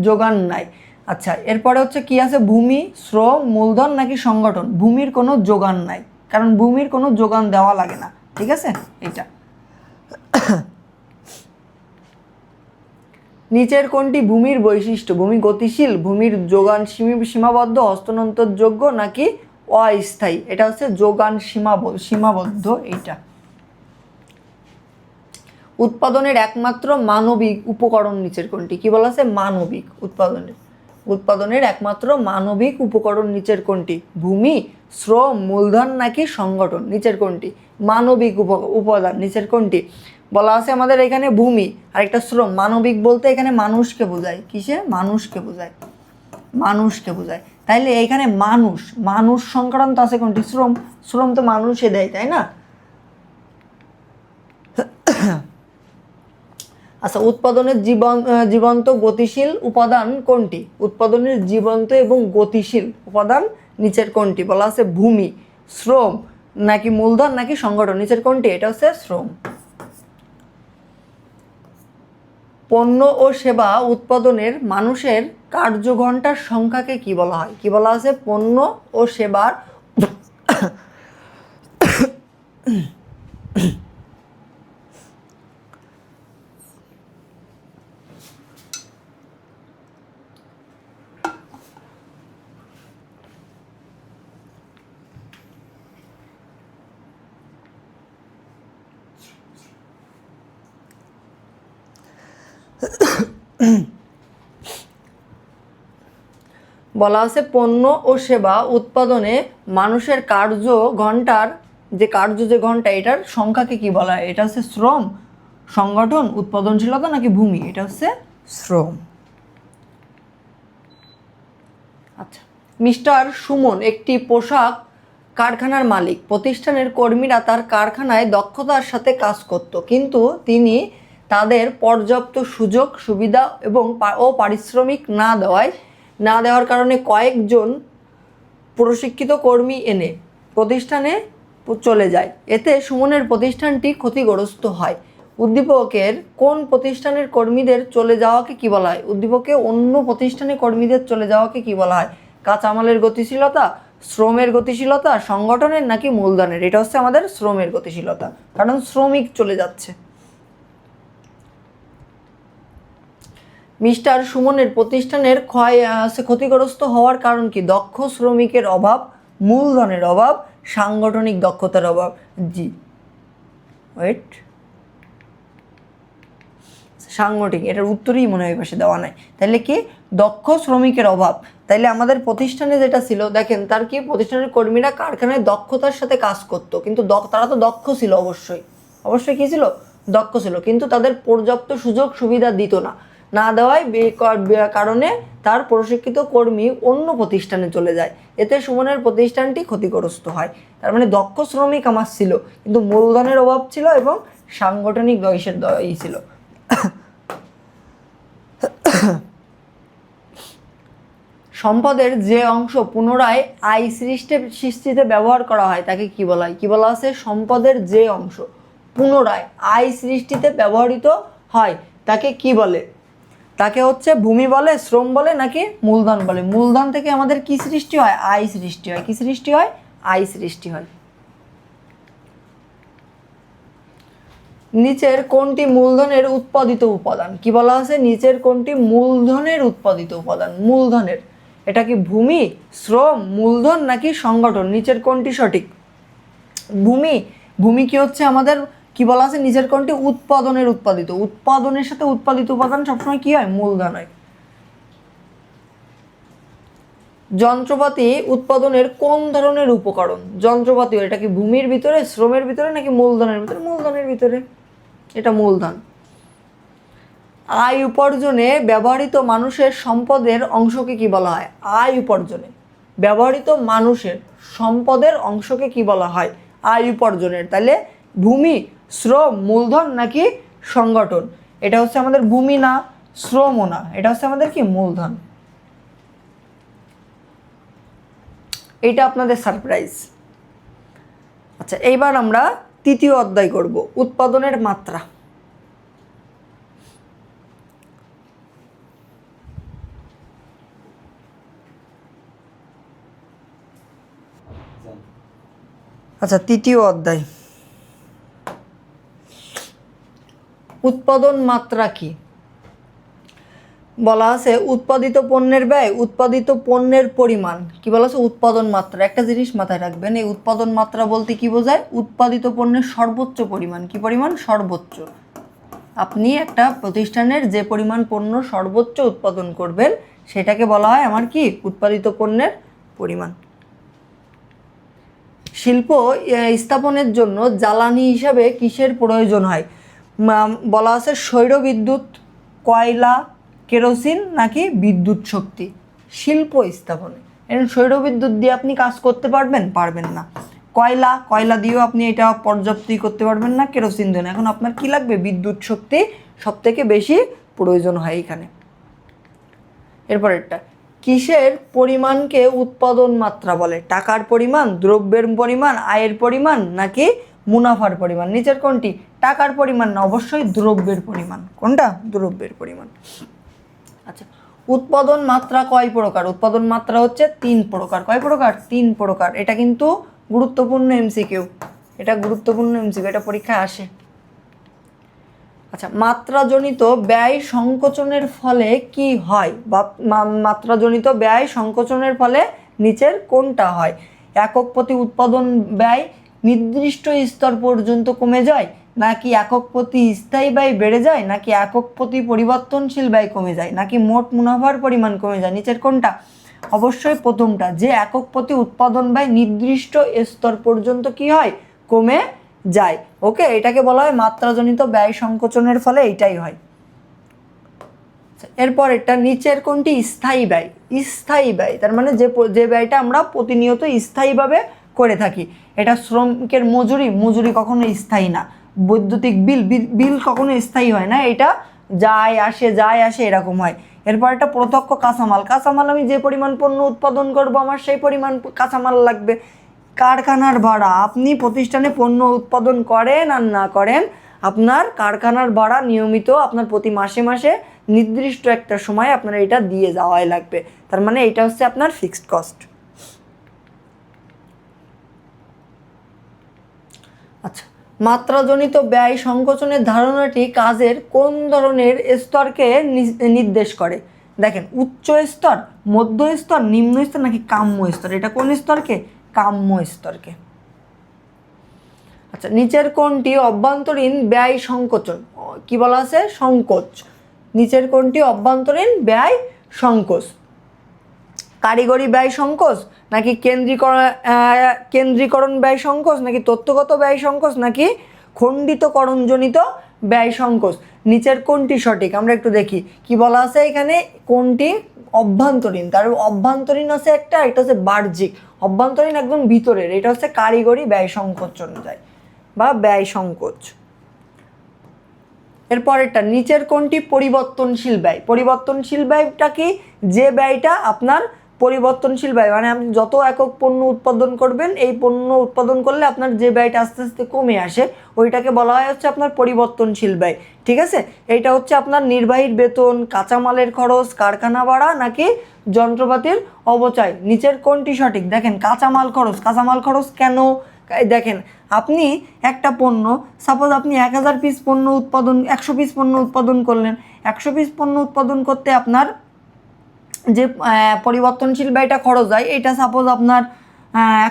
যোগান নাই? আচ্ছা, এরপরে হচ্ছে কি আছে? ভূমি, শ্রম, মূলধন নাকি সংগঠন? ভূমির কোনো যোগান নাই, কারণ ভূমির কোনো যোগান দেওয়া লাগে না। ঠিক আছে, এটা। নিচের কোনটি ভূমির বৈশিষ্ট্য? ভূমি গতিশীল, ভূমির যোগান সীমাবদ্ধ, হস্তান্তরযোগ্য নাকি অস্থায়ী? এটা হচ্ছে যোগান সীমাবদ্ধ। এইটা। উৎপাদনের একমাত্র মানবিক উপকরণ নিচের কোনটি? কি বলা আছে? মানবিক। উৎপাদনের একমাত্র মানবিক উপকরণ নিচের কোনটি? ভূমি, শ্রম, মূলধন নাকি সংগঠন? নিচের কোনটি? মানবিক উপাদান নিচের কোনটি? বলা আছে আমাদের এখানে ভূমি আর একটা শ্রম। মানবিক বলতে এখানে মানুষকে বোঝায়। কিসে? মানুষকে বোঝায়, মানুষকে বোঝায়। তাইলে এখানে মানুষ সংক্রান্ত আছে কোনটি? শ্রম। শ্রম তো মানুষে দেয়, তাই না? আচ্ছা, উৎপাদনের জীবন্ত গতিশীল উপাদান কোনটি? উৎপাদনের জীবন্ত এবং গতিশীল উপাদান নিচের কোনটি? বলা আছে ভূমি, শ্রম নাকি মূলধন নাকি সংগঠন? নিচের কোনটি? এটা হচ্ছে শ্রম। পণ্য ও সেবা উৎপাদনের মানুষের কার্যঘণ্টার সংখ্যাকে কি বলা হয়? কি বলা আছে? পণ্য ও সেবার বলা আছে পণ্য ও সেবা উৎপাদনে মানুষের যে ঘন্টা এটার সংখ্যাকে কি বলা হয়? এটা হচ্ছে শ্রম, সংগঠন, উৎপাদনশীলতা নাকি ভূমি? এটা হচ্ছে শ্রম। আচ্ছা, মিস্টার সুমন একটি পোশাক কারখানার মালিক। প্রতিষ্ঠানের কর্মীরা তার কারখানায় দক্ষতার সাথে কাজ করত, কিন্তু তিনি তাদের পর্যাপ্ত সুযোগ সুবিধা এবং পারিশ্রমিক না দেওয়ার কারণে কয়েকজন প্রশিক্ষিত কর্মী এনে প্রতিষ্ঠানে চলে যায়। এতে সুমনের প্রতিষ্ঠানটি ক্ষতিগ্রস্ত হয়। উদ্দীপকের কোন প্রতিষ্ঠানের কর্মীদের চলে যাওয়াকে কি বলা হয়? উদ্দীপকে অন্য প্রতিষ্ঠানের কর্মীদের চলে যাওয়াকে কি বলা হয়? কাঁচামালের গতিশীলতা, শ্রমের গতিশীলতা, সংগঠনের নাকি মূলধনের? এটা হচ্ছে আমাদের শ্রমের গতিশীলতা, কারণ শ্রমিক চলে যাচ্ছে। মিস্টার সুমনের প্রতিষ্ঠানের ক্ষতিগ্রস্ত হওয়ার কারণ কি? দক্ষ শ্রমিকের অভাব, মূলধনের অভাব, সাংগঠনিক দক্ষতার অভাব। জি ওয়েট, সাংগঠনিক, এটার উত্তরই মনে হয় পাশে দেওয়া নাই। তাহলে কি দক্ষ শ্রমিকের অভাব। তাইলে আমাদের প্রতিষ্ঠানে যেটা ছিল, দেখেন তার কি প্রতিষ্ঠানের কর্মীরা কারখানায় দক্ষতার সাথে কাজ করতো, কিন্তু তারা তো দক্ষ ছিল, অবশ্যই অবশ্যই কী ছিল, দক্ষ ছিল, কিন্তু তাদের পর্যাপ্ত সুযোগ সুবিধা দিত না, না দেওয়ায় কারণে তার প্রশিক্ষিত কর্মী অন্য প্রতিষ্ঠানে চলে যায়, এতে সুমনের প্রতিষ্ঠানটি ক্ষতিগ্রস্ত হয়। তার মানে দক্ষ শ্রমিক আমার ছিল, কিন্তু মূলধনের অভাব ছিল এবং সাংগঠনিক ছিল। সম্পদের যে অংশ পুনরায় আয় সৃষ্টিতে ব্যবহার করা হয় তাকে কি বলা হয়? কি বলা আছে? সম্পদের যে অংশ পুনরায় আয় সৃষ্টিতে ব্যবহৃত হয় তাকে কি বলে? তাকে হচ্ছে ভূমি বলে, শ্রম বলে, নাকি মূলধন বলে? মূলধন থেকে আমাদের কি সৃষ্টি হয়? আয় সৃষ্টি হয়। কি সৃষ্টি হয়? আয় সৃষ্টি হয়। নিচের কোনটি মূলধনের উৎপাদিত উপাদান? কি বলা আছে? নিচের কোনটি মূলধনের উৎপাদিত উপাদান? মূলধনের, এটা কি ভূমি, শ্রম, মূলধন নাকি সংগঠন? নিচের কোনটি সঠিক? ভূমি। ভূমি কি হচ্ছে আমাদের, কি বলা আছে? নিচের কোনটি উৎপাদনের উৎপাদিত? উৎপাদনের সাথে উৎপাদিত উপাদান সবসময় কি হয়? মূলধন হয়। যন্ত্রপাতি উৎপাদনের কোন ধরনের উপকরণ? যন্ত্রপাতি, এটা কি ভূমির ভিতরে, শ্রমের ভিতরে, নাকি মূলধনের ভিতরে? মূলধনের ভিতরে, এটা মূলধন। আয় উপার্জনে ব্যবহৃত মানুষের সম্পদের অংশকে কি বলা হয়? আয় উপার্জনে ব্যবহৃত মানুষের সম্পদের অংশকে কি বলা হয়? আয় উপার্জনের। তাহলে ভূমি, শ্রম, মূলধন নাকি সংগঠন? এটা হচ্ছে আমাদের ভূমি না, শ্রমও না, এটা হচ্ছে আমাদের কি? মূলধন। এইটা আপনাদের সারপ্রাইজ। আচ্ছা, এইবার আমরা তৃতীয় অধ্যায় করব, উৎপাদনের মাত্রা। আচ্ছা, তৃতীয় অধ্যায়, উৎপাদন মাত্রা কি? বলা আছে উৎপাদিত পণ্যের ব্যয়, উৎপাদিত পণ্যের পরিমাণ। কি বলা আছে? উৎপাদন মাত্রা। একটা জিনিস মাথায় রাখবেন, এই উৎপাদন মাত্রা বলতে কি বোঝায়? উৎপাদিত পণ্যের সর্বোচ্চ পরিমাণ। কি পরিমাণ? সর্বোচ্চ। আপনি একটা প্রতিষ্ঠানের যে পরিমাণ পণ্য সর্বোচ্চ উৎপাদন করবেন সেটাকে বলা হয় আমার কি? উৎপাদিত পণ্যের পরিমাণ। শিল্প স্থাপনের জন্য জ্বালানি হিসাবে কিসের প্রয়োজন হয়? বলা আছে সৌর বিদ্যুৎ, কয়লা, কেরোসিন নাকি বিদ্যুৎ শক্তি? শিল্প স্থাপনে এখন সৌর বিদ্যুৎ দিয়ে আপনি কাজ করতে পারবেন? পারবেন না। কয়লা দিয়েও আপনি এটা পর্যাপ্তই করতে পারবেন না, কেরোসিন দিয়ে। এখন আপনার কি লাগবে? বিদ্যুৎ শক্তি সব থেকে বেশি প্রয়োজন হয় এখানে। এরপর এটা কিসের পরিমাণকে উৎপাদন মাত্রা বলে? টাকার পরিমাণ, দ্রব্যের পরিমাণ, আয়ের পরিমাণ নাকি মুনাফার পরিমাণ? নিচের কোনটি? টাকার পরিমাণ না, অবশ্যই দ্রব্যের পরিমাণ। কোনটা? দ্রব্যের পরিমাণ। আচ্ছা, উৎপাদন মাত্রা কয় প্রকার? উৎপাদন মাত্রা হচ্ছে 3 প্রকার। কয় প্রকার? 3 প্রকার। এটা কিন্তু গুরুত্বপূর্ণ এমসিকিউ, এটা গুরুত্বপূর্ণ এমসিকিউ, এটা পরীক্ষায় আসে। আচ্ছা, মাত্রাজনিত ব্যয় সংকোচনের ফলে কি হয়? বা মাত্রাজনিত ব্যয় সংকোচনের ফলে নিচের কোনটা হয়? একক প্রতি উৎপাদন ব্যয় নির্দিষ্ট স্তর পর্যন্ত কমে যায়, নাকি একক প্রতি স্থায়ী ব্যয় বেড়ে যায়, নাকি একক প্রতি পরিবর্তনশীল ব্যয় কমে যায়, নাকি মোট মুনাফার পরিমাণ কমে যায়? নিচের কোনটা? অবশ্যই প্রথমটা, যে একক প্রতি উৎপাদন ব্যয় নির্দিষ্ট স্তর পর্যন্ত কি হয়? কমে যায়। ওকে, এটাকে বলা হয় মাত্রাজনিত ব্যয় সংকোচনের ফলে এইটাই হয়। এরপর এটা নিচের কোনটি স্থায়ী ব্যয়? স্থায়ী ব্যয় তার মানে যে ব্যয়টা আমরা প্রতিনিয়ত স্থায়ীভাবে করে থাকি। এটা শ্রমিকের মজুরি কখনো স্থায়ী না। বৈদ্যুতিক বিল কখনো স্থায়ী হয় না, এটা যায় আসে এরকম হয়। এরপর একটা প্রত্যক্ষ কাঁচামাল আমি যে পরিমাণ পণ্য উৎপাদন করব আমার সেই পরিমাণ কাঁচামাল লাগবে। কারখানার ভাড়া, আপনি প্রতিষ্ঠানে পণ্য উৎপাদন করেন আর না করেন, আপনার কারখানার ভাড়া নিয়মিত আপনার প্রতি মাসে মাসে নির্দিষ্ট একটা সময় আপনার এটা দিয়ে যাওয়াই লাগবে। তার মানে এটা হচ্ছে আপনার ফিক্সড কস্ট। আচ্ছা, মাত্রাজনিত ব্যয় সংকোচনের ধারণাটি কাজের কোন ধরনের স্তরকে নির্দেশ করে? দেখেন, উচ্চ স্তর, মধ্য স্তর, নিম্ন স্তর নাকি কাম্য স্তর? এটা কোন স্তরকে কাম্য স্তরকে। আচ্ছা, নিচের কোনটি অভ্যন্তরীণ ব্যয় সংকোচন? কি বলা আছে? সংকোচ। নিচের কোনটি অভ্যন্তরীণ ব্যয় সংকোচ? কারিগরি ব্যয় সংকোচ, নাকি কেন্দ্রীকরণ ব্যয় সংকোচ, নাকি তথ্যগত ব্যয় সংকোচ, নাকি খণ্ডিতকরণজনিত ব্যয় সংকোচ? নিচের কোনটি সঠিক? আমরা একটু দেখি কি বলা আছে এখানে। কোনটি অভ্যন্তরীণ? তার অভ্যন্তরীণ আছে একটা হচ্ছে বাহ্যিক। অভ্যন্তরীণ একদম ভিতরের, এটা হচ্ছে কারিগরি ব্যয় সংকোচ অনুযায়ী বা ব্যয় সংকোচ। এরপরেরটা, নিচের কোনটি পরিবর্তনশীল ব্যয়? পরিবর্তনশীল ব্যয়টা কি? যে ব্যয়টা আপনার পরিবর্তনশীল ব্যয়, মানে আপনি যত একক পণ্য উৎপাদন করবেন, এই পণ্য উৎপাদন করলে আপনার যে ব্যয়টা আস্তে আস্তে কমে আসে, ওইটাকে বলা হয় হচ্ছে আপনার পরিবর্তনশীল ব্যয়। ঠিক আছে, এইটা হচ্ছে আপনার নির্বাহীর বেতন, কাঁচামালের খরচ, কারখানা ভাড়া, নাকি যন্ত্রপাতির অপচয়? নিচের কোনটি সঠিক? দেখেন, কাঁচামাল খরচ। কাঁচামাল খরচ কেন? দেখেন, আপনি একটা পণ্য, সাপোজ আপনি 1000 পিস পণ্য উৎপাদন, 100 পিস পণ্য উৎপাদন করলেন। 100 পিস পণ্য উৎপাদন করতে আপনার যে পরিবর্তনশীল ব্যয়টা খরচ হয়, এটা সাপোজ আপনার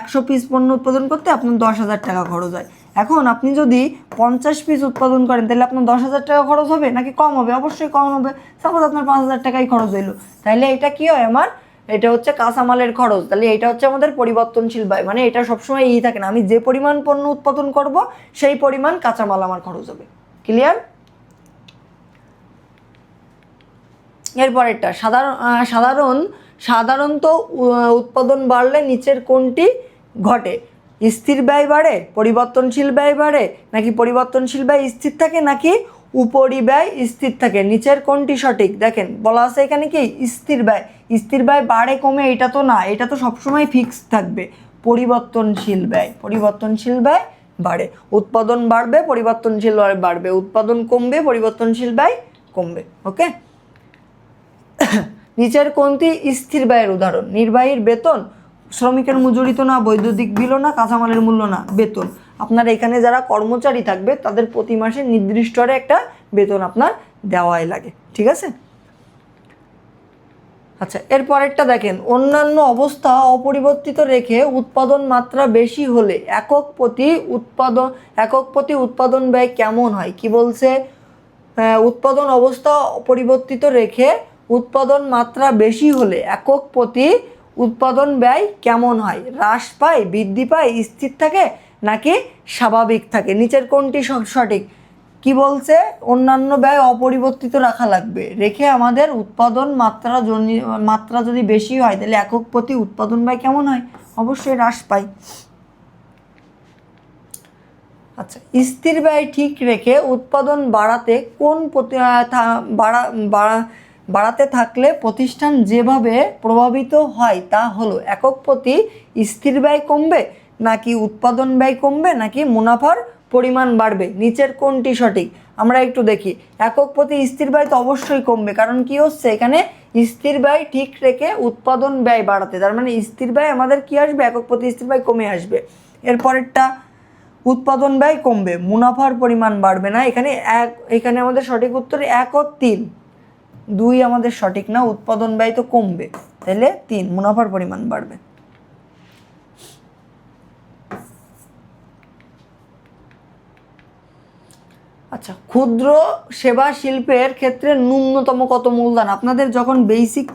100 পিস পণ্য উৎপাদন করতে আপনার 10,000 টাকা খরচ হয়। এখন আপনি যদি 50 পিস উৎপাদন করেন, তাহলে আপনার 10,000 টাকা খরচ হবে নাকি কম হবে? অবশ্যই কম হবে। সাপোজ আপনার 5,000 টাকাই খরচ হইলো, তাহলে এটা কি হয় আমার? এটা হচ্ছে কাঁচামালের খরচ। তাহলে এটা হচ্ছে আমাদের পরিবর্তনশীল ব্যয়, মানে এটা সবসময় এই থাকে না, আমি যে পরিমাণ পণ্য উৎপাদন করব সেই পরিমাণ কাঁচামাল আমার খরচ হবে। ক্লিয়ার? এরপরেরটা, সাধারণত উৎপাদন বাড়লে নিচের কোনটি ঘটে? স্থির ব্যয় বাড়ে, পরিবর্তনশীল ব্যয় বাড়ে, নাকি পরিবর্তনশীল ব্যয় স্থির থাকে, নাকি উপরিব্যয় স্থির থাকে? নিচের কোনটি সঠিক? দেখেন, বলা আছে এখানে কি স্থির ব্যয়। স্থির ব্যয় বাড়ে কমে এটা তো না, এটা তো সবসময় ফিক্স থাকবে। পরিবর্তনশীল ব্যয়, পরিবর্তনশীল ব্যয় বাড়ে। উৎপাদন বাড়বে, পরিবর্তনশীল ব্যয় বাড়বে। উৎপাদন কমবে, পরিবর্তনশীল ব্যয় কমবে। ওকে, নিচের কোনটি স্থির ব্যয়ের উদাহরণ? নির্বাহীর বেতন, শ্রমিকের মজুরি তো না, বৈদ্যুতিক বিলও না, কাঁচামালের মূল্য না, বেতন। আপনার এখানে যারা কর্মচারী থাকবে তাদের প্রতি মাসে নির্দিষ্ট হারে একটা বেতন আপনার দেওয়াই লাগে। ঠিক আছে? আচ্ছা, এরপরেরটা দেখেন, অন্যান্য অবস্থা অপরিবর্তিত রেখে উৎপাদন মাত্রা বেশি হলে একক প্রতি উৎপাদন ব্যয় কেমন হয়? কি বলছে? উৎপাদন অবস্থা অপরিবর্তিত রেখে উৎপাদন মাত্রা বেশি হলে একক প্রতি উৎপাদন ব্যয় কেমন হয়? হ্রাস পায়, বৃদ্ধি পায়, স্থির থাকে, নাকি স্বাভাবিক থাকে? নিচের কোনটি সঠিক? কি বলছে? অন্যান্য ব্যয় অপরিবর্তিত রাখা লাগবে, রেখে আমাদের উৎপাদন মাত্রা যদি বেশি হয় তাহলে একক প্রতি উৎপাদন ব্যয় কেমন হয়? অবশ্যই হ্রাস পায়। আচ্ছা, স্থির ব্যয় ঠিক রেখে উৎপাদন বাড়াতে থাকলে প্রতিষ্ঠান যেভাবে প্রভাবিত হয় তা হলো, একক প্রতি স্থির ব্যয় কমবে, নাকি উৎপাদন ব্যয় কমবে, নাকি মুনাফার পরিমাণ বাড়বে? নিচের কোনটি সঠিক? আমরা একটু দেখি। একক প্রতি স্থির ব্যয় তো অবশ্যই কমবে, কারণ কি হচ্ছে এখানে? স্থির ব্যয় ঠিক রেখে উৎপাদন ব্যয় বাড়াতে, তার মানে স্থির ব্যয় আমাদের কি আসবে? একক প্রতি স্থির ব্যয় কমে আসবে। এরপরেরটা, উৎপাদন ব্যয় কমবে, মুনাফার পরিমাণ বাড়বে না। এখানে আমাদের সঠিক উত্তর 1 ও 3। 2 আমাদের সঠিক না, উৎপাদন ব্যয় তো কমবে, তাহলে 3, মুনাফার পরিমাণ বাড়বে। আচ্ছা, ক্ষুদ্র সেবা শিল্পের ক্ষেত্রে ন্যূনতম কত মূলধন? আপনাদের যখন বেসিক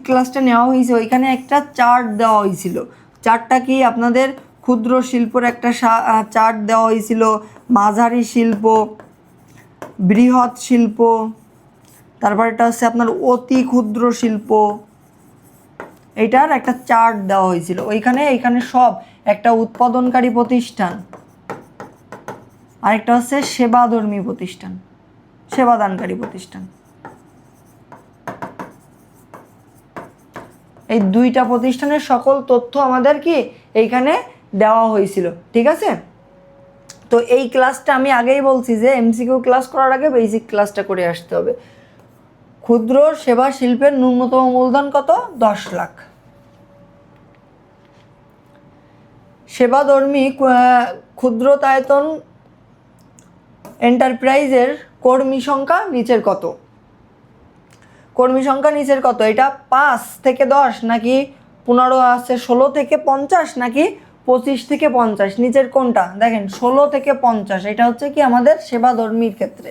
ক্লাসটা নেওয়া হয়েছে, ওইখানে একটা চার্ট দেওয়া হয়েছিল। চার্টটা কি? আপনাদের ক্ষুদ্র শিল্পের একটা চার্ট দেওয়া হয়েছিল, মাঝারি শিল্প, বৃহৎ শিল্প, তারপর এটা হচ্ছে আপনার অতি ক্ষুদ্র শিল্প, এইটার একটা চার্ট দেওয়া হয়েছিল। এইখানে সব একটা উৎপাদনকারী প্রতিষ্ঠান, আরেকটা হচ্ছে সেবাধর্মী প্রতিষ্ঠান, সেবাদানকারী প্রতিষ্ঠান। এই দুইটা প্রতিষ্ঠানের সকল তথ্য আমাদের কি এইখানে দেওয়া হয়েছিল। ঠিক আছে? তো এই ক্লাসটা আমি আগেই বলছি যে এমসিকিউ ক্লাস করার আগে বেসিক ক্লাসটা করে আসতে হবে। ক্ষুদ্র সেবা শিল্পের ন্যূনতম মূলধন কত? 10 লাখ। সেবাধর্মী ক্ষুদ্রতায়তন এন্টারপ্রাইজের কর্মী সংখ্যা নিচের কত? কর্মী সংখ্যা নিচের কত? এটা 5 থেকে 10 নাকি 15 আছে 16 থেকে 50 নাকি 25 থেকে 50, নিচের কোনটা? দেখেন 16 থেকে 50, এটা হচ্ছে কি আমাদের সেবাধর্মীর ক্ষেত্রে।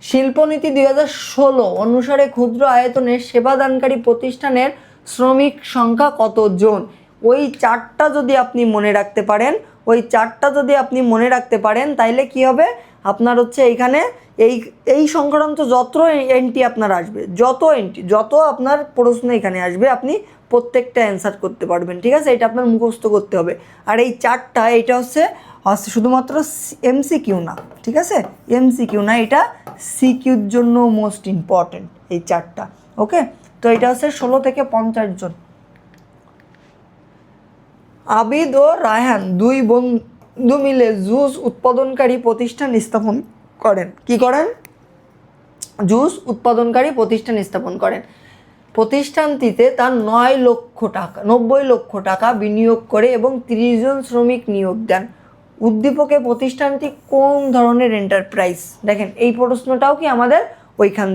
শিল্পনীতি 2016 অনুসারে ক্ষুদ্র আয়তনের সেবাদানকারী প্রতিষ্ঠানের শ্রমিক সংখ্যা কতজন? ওই চারটা যদি আপনি মনে রাখতে পারেন তাইলে কি হবে আপনার হচ্ছে এইখানে এই সংক্রান্ত যত এন্ট্রি আপনার আসবে, যত আপনার প্রশ্ন এখানে আসবে আপনি প্রত্যেকটা অ্যান্সার করতে পারবেন, ঠিক আছে? এটা আপনার মুখস্থ করতে হবে। আর এই চারটা এটা হচ্ছে শুধুমাত্র এমসিকিউ না, ঠিক আছে? এমসিকিউ না, এটা সিকিউর জন্য মোস্ট ইম্পর্টেন্ট এই চারটা। ওকে, তো এটা হচ্ছে 16 থেকে 50 জন। আবিদ ও রায়হান দুই বন্ধু মিলে জুস উৎপাদনকারী প্রতিষ্ঠান স্থাপন করেন। কি করেন? জুস উৎপাদনকারী প্রতিষ্ঠান স্থাপন করেন। প্রতিষ্ঠানটিতে তার 90 লক্ষ টাকা বিনিয়োগ করে এবং 30 জন শ্রমিক নিয়োগ দেন। উদ্দীপকে প্রতিষ্ঠানটি কোন ধরনের এন্টারপ্রাইজ? দেখেন এই প্রশ্নটাও কি আমাদের ওইখান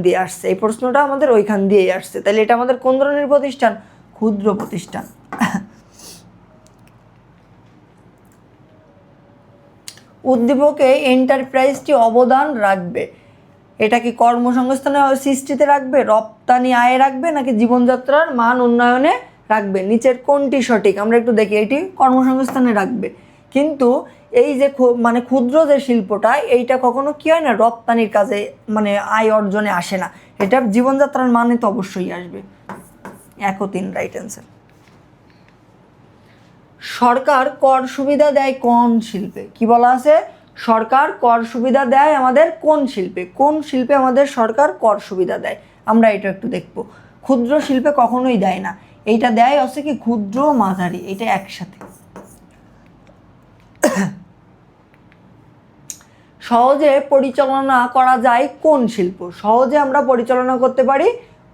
দিয়ে আসছে, তাহলে এটা আমাদের কোন ধরনের প্রতিষ্ঠান? ক্ষুদ্র প্রতিষ্ঠান। উদ্দীপকে এন্টারপ্রাইজটি অবদান রাখবে, এটা কি কর্মসংস্থানের সৃষ্টিতে রাখবে, রপ্তানি আয়ে রাখবে, নাকি জীবনযাত্রার মান উন্নয়নে রাখবে? নিচের কোনটি সঠিক? আমরা একটু দেখি। এটি কর্মসংস্থানে রাখবে, কিন্তু এই যে মানে ক্ষুদ্র যে শিল্পটা এইটা কখনো কি হয় না, রপ্তানির কাজে মানে আয় অর্জনে আসে না, এটা জীবনযাত্রার মানে তো অবশ্যই আসবে। 1 ও 3 রাইট অ্যান্সার। সরকার কর সুবিধা দেয় কোন শিল্পে? কি বলা আছে? সরকার কর সুবিধা দেয় আমাদের কোন শিল্পে? কোন শিল্পে আমাদের সরকার কর সুবিধা দেয়? আমরা এটা একটু দেখব। ক্ষুদ্র শিল্পে কখনোই দেয় না, এইটা দেয় হচ্ছে কি ক্ষুদ্র মাঝারি, এটা একসাথে। সহজে পরিচালনা করা যায় কোন শিল্প? সহজে আমরা পরিচালনা করতে পারি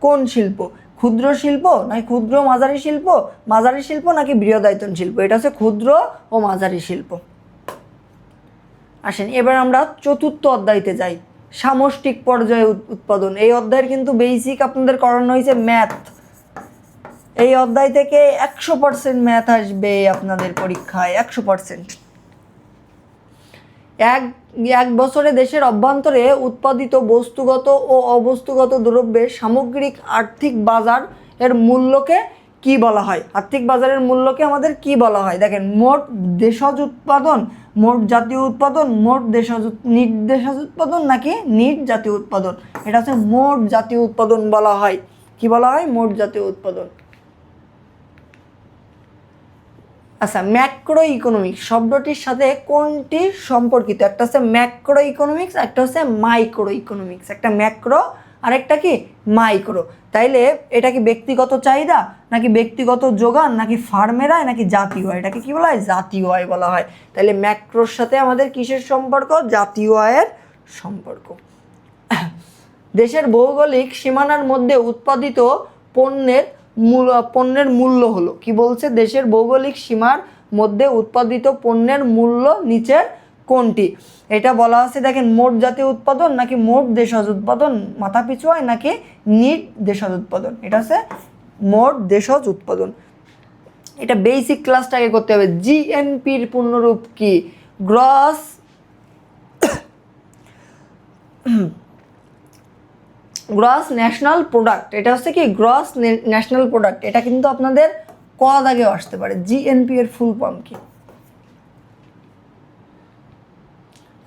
কোন শিল্প? ক্ষুদ্র শিল্প নাকি ক্ষুদ্র মাঝারি শিল্প নাকি বৃহদায়তন শিল্প? এটা হচ্ছে ক্ষুদ্র ও মাঝারি শিল্প। আসেন এবার আমরা চতুর্থ অধ্যায়তে যাই, সামষ্টিক পর্যায়ে উৎপাদন। এই অধ্যায়ের কিন্তু বেসিক আপনাদের করানো হয়েছে ম্যাথ। এই অধ্যায় থেকে 100% ম্যাথ আসবে আপনাদের পরীক্ষায়, 100%। এক বছরে দেশের অভ্যন্তরে উৎপাদিত বস্তুগত ও অবস্তুগত দ্রব্যের সামগ্রিক আর্থিক বাজার এর মূল্যকে কি বলা হয়? আর্থিক বাজারের মূল্যকে আমাদের কি বলা হয়? দেখেন, মোট দেশজ উৎপাদন, মোট জাতীয় উৎপাদন, নিট দেশজ উৎপাদন নাকি নিট জাতীয় উৎপাদন? এটা হচ্ছে মোট জাতীয় উৎপাদন বলা হয়। কি বলা হয়? মোট জাতীয় উৎপাদন। আচ্ছা, ম্যাক্রো ইকোনমিক্স শব্দটির সাথে কোনটি সম্পর্কিত? একটা হচ্ছে ম্যাক্রো ইকোনমিক্স, একটা হচ্ছে মাইক্রো ইকোনমিক্স। একটা ম্যাক্রো আর একটা কি মাইক্রো। তাইলে এটা কি ব্যক্তিগত চাহিদা নাকি ব্যক্তিগত যোগান নাকি ফার্মের আয় নাকি জাতীয় আয়? এটাকে কি বলা হয়? জাতীয় আয় বলা হয়। তাইলে ম্যাক্রোর সাথে আমাদের কিসের সম্পর্ক? জাতীয় আয়ের সম্পর্ক। দেশের ভৌগোলিক সীমানার মধ্যে উৎপাদিত পণ্যের মূল্য হলো। কি বলছে? দেশের ভৌগোলিক সীমার মধ্যে উৎপাদিত পণ্যের মূল্য নিচের কোনটি? এটা বলা আছে, দেখেন, মোট জাতীয় উৎপাদন নাকি মোট দেশজ উৎপাদন মাথাপিছু হয় নাকি নিট দেশজ উৎপাদন? এটা হচ্ছে মোট দেশজ উৎপাদন। এটা বেসিক ক্লাসটাকে করতে হবে। জিএনপির পূর্ণরূপ কি? Gross national product. এটা হচ্ছে কি গ্রস ন্যাশনাল প্রোডাক্ট। এটা কিন্তু আপনাদের ক দাগেও আসতে পারে। জিএনপি এর ফুল ফর্ম কি?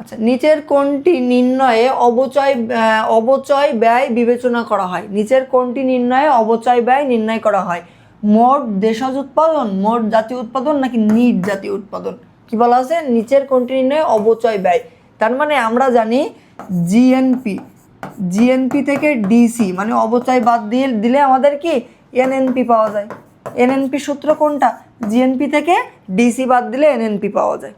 আচ্ছা, নিচের কোনটি নির্ণয়ে অবচয় ব্যয় বিবেচনা করা হয়? নিচের কোনটি নির্ণয়ে অবচয় ব্যয় নির্ণয় করা হয়? মোট দেশজ উৎপাদন, মোট জাতীয় উৎপাদন নাকি নিট জাতীয় উৎপাদন? কি বলা আছে? নিচের কোনটি নির্ণয়ে অবচয় ব্যয়। তার মানে আমরা জানি জিএনপি থেকে ডিসি মানে অবচয় বাদ দিলে আমাদের কি এনএনপি পাওয়া যায়। এনএনপি সূত্র কোনটা? জিএনপি থেকে ডিসি বাদ দিলে এনএনপি পাওয়া যায়।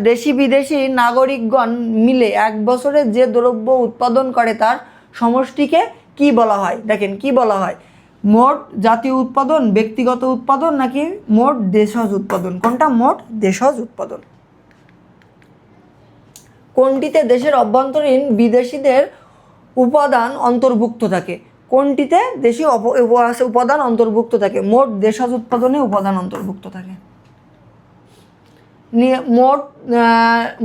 দেশি বিদেশি নাগরিকগণ মিলে এক বছরে যে দ্রব্য উৎপাদন করে তার সমষ্টিকে কি বলা হয়? দেখেন, কি বলা হয়? মোট জাতীয় উৎপাদন, ব্যক্তিগত উৎপাদন নাকি মোট দেশজ উৎপাদন? কোনটা? মোট দেশজ উৎপাদন। কোনটিতে দেশের অভ্যন্তরীণ বিদেশিদের উপাদান অন্তর্ভুক্ত থাকে। কোনটিতে? দেশীয় উপাদান অন্তর্ভুক্ত থাকে। মোট দেশজ উৎপাদনে উপাদান অন্তর্ভুক্ত থাকে।